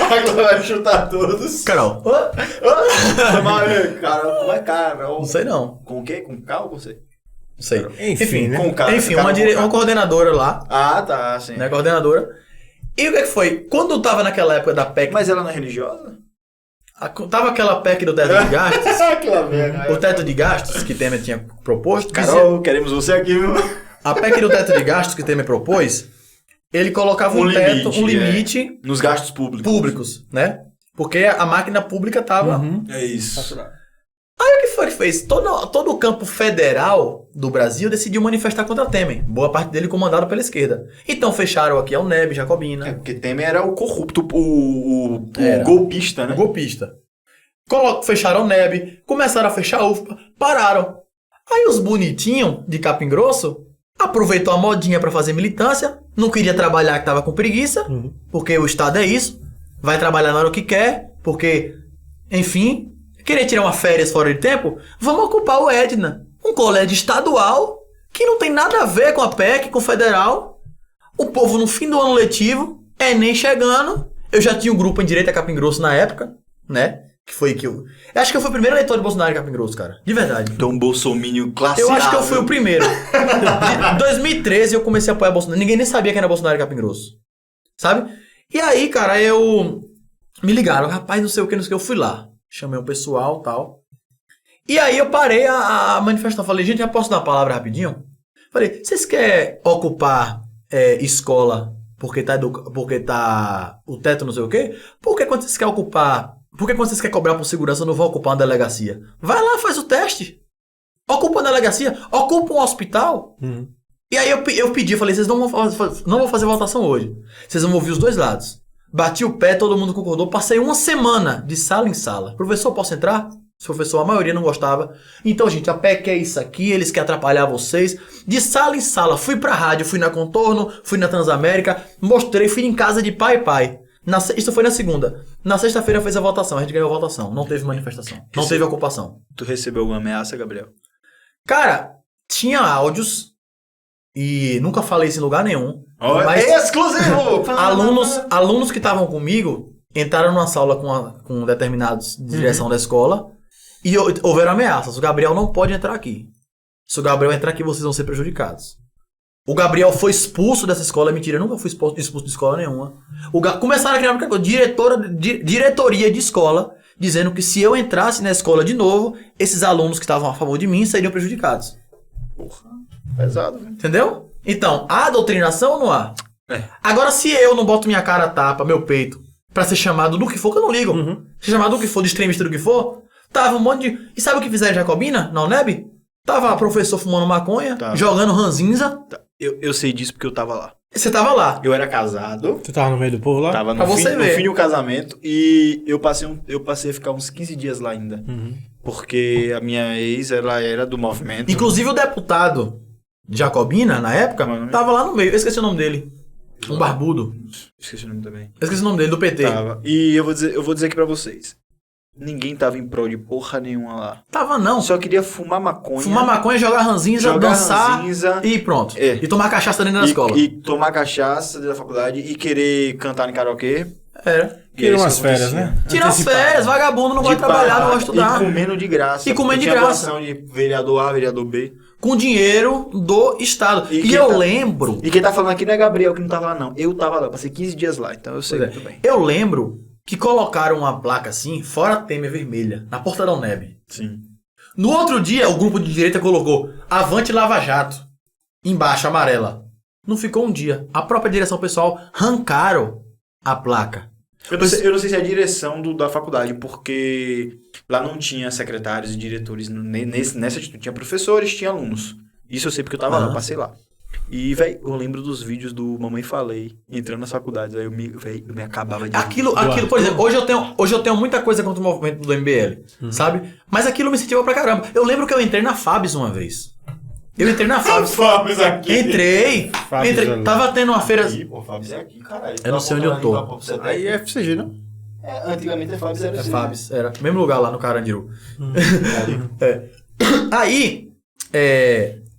Agora vai chutar todos. Carol. Cara, como é Carol? Não sei não. Com o quê? Com K ou com C? Não sei. Enfim, né? Com K. Enfim, K com K. uma coordenadora lá, Ah, tá, sim. né, coordenadora. E o que é que foi? Quando eu tava naquela época da PEC, Mas ela não é religiosa? tava aquela PEC do teto de gastos, Aquela merda. o teto de gastos que Temer tinha proposto. Carol, queremos você aqui, viu? A PEC do teto de gastos que Temer propôs, ele colocava um limite Nos gastos públicos, né? Porque a máquina pública tava... É isso. Aí o que foi que fez? Todo o campo federal do Brasil decidiu manifestar contra Temer. Boa parte dele comandado pela esquerda. Então fecharam aqui a UNEB, Jacobina. Porque Temer era o corrupto, o Era. golpista, né? O golpista. Fecharam a UNEB, começaram a fechar a UFPA, pararam. Aí os bonitinhos de Capim Grosso aproveitou a modinha pra fazer militância, não queria trabalhar que tava com preguiça, porque o Estado é isso, vai trabalhar na hora que quer, porque, enfim, querer tirar uma férias fora de tempo, vamos ocupar o Edna, um colégio estadual que não tem nada a ver com a PEC, com o federal. O povo no fim do ano letivo, Enem chegando, eu já tinha um grupo em direita Capim Grosso na época, né? Que foi que eu acho que eu fui o primeiro eleitor de Bolsonaro em Capim Grosso, cara. De verdade. Então um bolsomínio classificado. Eu acho que eu fui o primeiro. Em 2013 eu comecei a apoiar Bolsonaro. Ninguém nem sabia quem era Bolsonaro em Capim Grosso. Sabe? E aí, cara, me ligaram. Rapaz, não sei o que. Eu fui lá. Chamei o pessoal e tal. E aí eu parei a manifestação. Falei, gente, já posso dar uma palavra rapidinho? Falei, vocês querem ocupar escola porque tá o teto não sei o quê? Porque quando vocês querem ocupar... Porque quando vocês querem cobrar por segurança, não vão ocupar uma delegacia. Vai lá, faz o teste. Ocupa uma delegacia, ocupa um hospital. E aí eu pedi, falei, vocês não vão fazer votação hoje. Vocês vão ouvir os dois lados. Bati o pé, todo mundo concordou. Passei uma semana de sala em sala. Professor, posso entrar? Os professor, a maioria não gostava. Então, gente, a PEC é isso aqui, eles querem atrapalhar vocês. De sala em sala, fui pra rádio, fui na Contorno, fui na Transamérica, mostrei, fui em casa de pai e pai. Isso foi na segunda. Na sexta-feira fez a votação, a gente ganhou a votação. Não teve manifestação, não teve ocupação. Tu recebeu alguma ameaça, Gabriel? Cara, tinha áudios e nunca falei isso em lugar nenhum. Mas Mas exclusivo! alunos que estavam comigo entraram numa sala com determinados de direção da escola e houveram ameaças. O Gabriel não pode entrar aqui. Se o Gabriel entrar aqui, vocês vão ser prejudicados. O Gabriel foi expulso dessa escola. Mentira, eu nunca fui expulso de escola nenhuma. Começaram a criar uma diretoria de escola, dizendo que se eu entrasse na escola de novo, esses alunos que estavam a favor de mim seriam prejudicados. Porra, pesado, né? Entendeu? Então, há doutrinação ou não há? Agora, se eu não boto minha cara a tapa, meu peito, pra ser chamado do que for, que eu não ligo. Ser chamado do que for, de extremista do que for, tava um monte de... E sabe o que fizeram em Jacobina, na UNEB? Tava professor fumando maconha, jogando ranzinza. Eu sei disso porque eu tava lá. Você tava lá. Eu era casado. Tu tava no meio do povo lá? Tava Pra você ver. no fim do casamento. E eu passei a ficar uns 15 dias lá ainda. Porque a minha ex, ela era do movimento. Inclusive o deputado de Jacobina, na época, tava lá no meio. Eu esqueci o nome dele. Um barbudo. Esqueci o nome também. Eu esqueci o nome dele, do PT. Tava. E eu vou dizer aqui pra vocês. Ninguém tava em prol de porra nenhuma lá. Tava não. Só queria fumar maconha. Fumar maconha, jogar ranzinza, dançar ranzinza, e pronto. É. E tomar cachaça dentro da escola. E tomar cachaça dentro da faculdade e querer cantar em karaokê. Era. Queria umas férias, né? Tirar as férias, vagabundo, não vai trabalhar, não vai estudar. E comendo de graça. E comendo de tinha graça. doação de vereador A, vereador B. Com dinheiro do Estado. E eu lembro... E quem tá falando aqui não é Gabriel, que não tava lá, não. Eu tava lá, passei 15 dias lá, então eu sei muito bem. Eu lembro que colocaram uma placa assim, fora Temer vermelha, na porta da UNEB. Sim. No outro dia, o grupo de direita colocou Avante Lava Jato, embaixo, amarela. Não ficou um dia. A própria direção pessoal arrancaram a placa. Eu não sei se é a direção da faculdade, porque lá não tinha secretários e diretores nessa atitude. Tinha professores, tinha alunos. Isso eu sei porque eu tava lá, eu passei lá. E, velho, eu lembro dos vídeos do Mamãe Falei, entrando nas faculdades, aí eu me acabava de... Aquilo, por exemplo, hoje eu tenho muita coisa contra o movimento do MBL, sabe? Mas aquilo me incentivou pra caramba. Eu lembro que eu entrei na Fabs uma vez. Eu entrei na Fabs. Fabs aqui. Entrei. Tava tendo uma feira... Fabs é aqui, caralho. Eu não sei onde eu tô. Aí é FCG, não? Antigamente a Fabs era assim. Fabs, era. Mesmo lugar lá no Carandiru. Aí,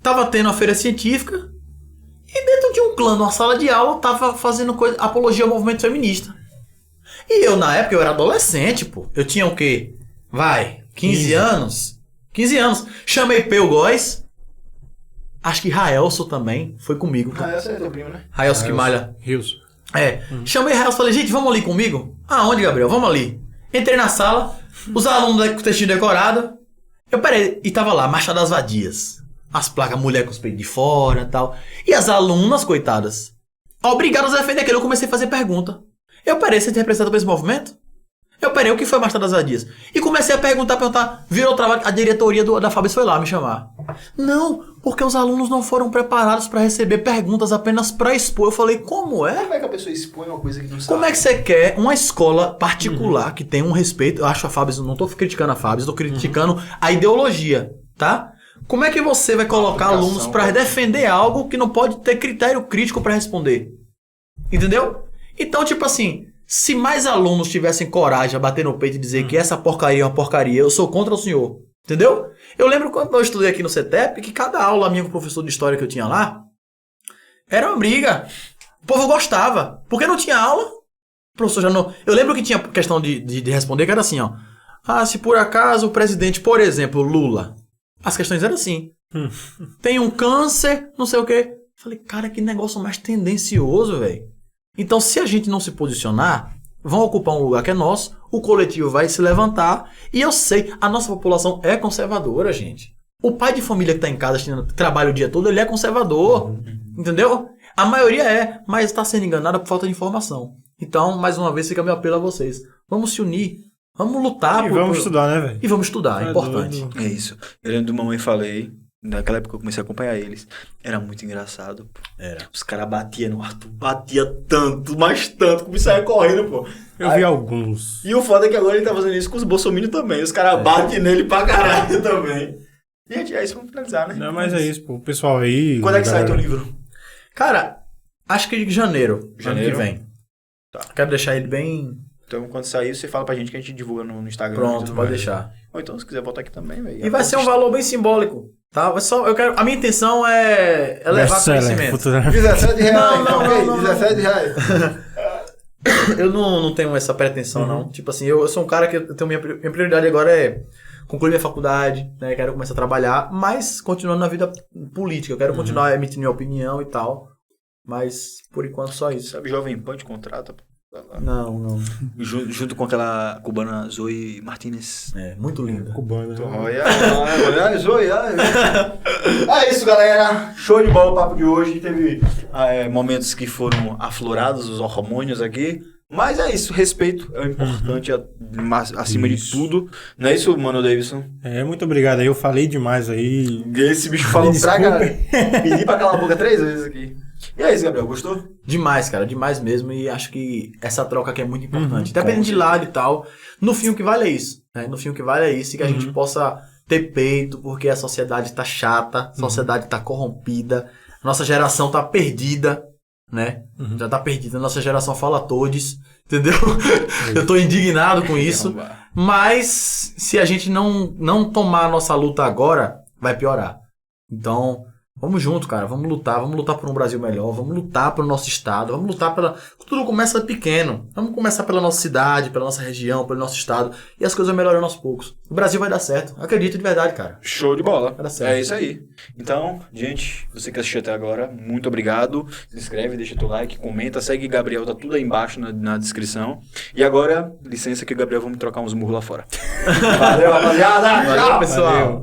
tava tendo uma feira científica e dentro de um clã, numa sala de aula, tava fazendo apologia ao movimento feminista. E eu, na época, eu era adolescente, pô. Eu tinha o quê? 15 anos? 15 anos. Chamei Peu Góes. Acho que Raelso também foi comigo. Raelso é teu primo, né? Raelso que malha. Rios. Chamei Raelso e falei, gente, vamos ali comigo? Aonde, Gabriel? Vamos ali. Entrei na sala, os alunos com o textinho decorado. Eu parei, e tava lá, Marcha das Vadias. As placas, mulher com os peitos de fora e tal. E as alunas, coitadas, obrigadas a defender aquilo. Eu comecei a fazer pergunta. Eu parei, você tem representado por esse movimento? Eu parei, o que foi a Marcha das Vadias? E comecei a perguntar. Virou trabalho, a diretoria da Fabs foi lá me chamar. Não, porque os alunos não foram preparados para receber perguntas apenas para expor. Eu falei, como é? Como é que a pessoa expõe uma coisa que não sabe? Como é que você quer uma escola particular que tem um respeito? Eu acho a Fabs, não tô criticando a Fabs, tô criticando a ideologia, tá? Como é que você vai colocar alunos para defender algo que não pode ter critério crítico para responder? Entendeu? Então, tipo assim, se mais alunos tivessem coragem a bater no peito e dizer que essa porcaria é uma porcaria, eu sou contra o senhor. Entendeu? Eu lembro quando eu estudei aqui no CETEP que cada aula minha com o professor de história que eu tinha lá era uma briga. O povo gostava. Porque não tinha aula. O professor já não... Eu lembro que tinha questão de responder que era assim, ó. Ah, se por acaso o presidente, por exemplo, Lula... As questões eram assim. Tem um câncer, não sei o quê. Falei, cara, que negócio mais tendencioso, velho. Então, se a gente não se posicionar, vão ocupar um lugar que é nosso, o coletivo vai se levantar, e eu sei, a nossa população é conservadora, gente. O pai de família que tá em casa, trabalha o dia todo, ele é conservador. Entendeu? A maioria é, mas está sendo enganada por falta de informação. Então, mais uma vez, fica meu apelo a vocês. Vamos se unir. Vamos lutar. E vamos estudar, né, velho? E vamos estudar, é importante. É isso. Eu lembro do Mamãe Falei, naquela época que eu comecei a acompanhar eles. Era muito engraçado. Era. Os caras batiam no Arthur, batia tanto, mas tanto, como saia correndo, pô. Eu vi alguns. E o foda é que agora ele tá fazendo isso com os bolsominions também. Os caras batem nele pra caralho também. Gente, é isso, vamos finalizar, né? Não, mas é isso, pô. O pessoal aí... Quando é que sai teu livro? Cara, acho que de janeiro. Ano que vem. Tá. Quero deixar ele bem... Então, quando sair, você fala pra gente que a gente divulga no Instagram. Pronto, pode deixar. Ou então, se quiser voltar aqui também, velho. E vai ser um valor bem simbólico, tá? A minha intenção é levar conhecimento. Futuramente. R$17. Não. R$17. Eu não tenho essa pretensão, não. Tipo assim, eu sou um cara que eu tenho minha prioridade agora é concluir minha faculdade, né? Quero começar a trabalhar, mas continuando na vida política. Eu quero continuar emitindo minha opinião e tal. Mas, por enquanto, só isso. Sabe, Jovem Pan te contrata? Não. Junto com aquela cubana Zoe Martinez. É, muito linda. Cubano. Né? Olha, Zoe. É isso, galera. Show de bola o papo de hoje. Teve momentos que foram aflorados, os hormônios aqui. Mas é isso, respeito é o importante acima de tudo. Não é isso, mano, Davidson? Muito obrigado aí. Eu falei demais aí. Esse bicho falou pra galera. Pedi pra calar a boca 3 vezes aqui. E é isso, Gabriel, gostou? Demais, cara, demais mesmo. E acho que essa troca aqui é muito importante. Dependendo de lado e tal. No fim, o que vale é isso. Né? No fim, o que vale é isso. E que a gente possa ter peito, porque a sociedade tá chata, a sociedade tá corrompida, a nossa geração tá perdida, né? Já tá perdida. A nossa geração fala todos, entendeu? Eu tô indignado com isso. Mas se a gente não tomar a nossa luta agora, vai piorar. Então, vamos junto, cara. Vamos lutar por um Brasil melhor. Vamos lutar pelo nosso estado. Vamos lutar pela... Tudo começa pequeno. Vamos começar pela nossa cidade, pela nossa região, pelo nosso estado. E as coisas melhorando aos poucos. O Brasil vai dar certo. Acredito de verdade, cara. Show de bola. Vai dar certo. É isso aí. Então, gente, você que assistiu até agora, muito obrigado. Se inscreve, deixa teu like, comenta, segue Gabriel, tá tudo aí embaixo na descrição. E agora, licença que o Gabriel vamos trocar uns murros lá fora. Valeu, rapaziada. Valeu, pessoal. Valeu.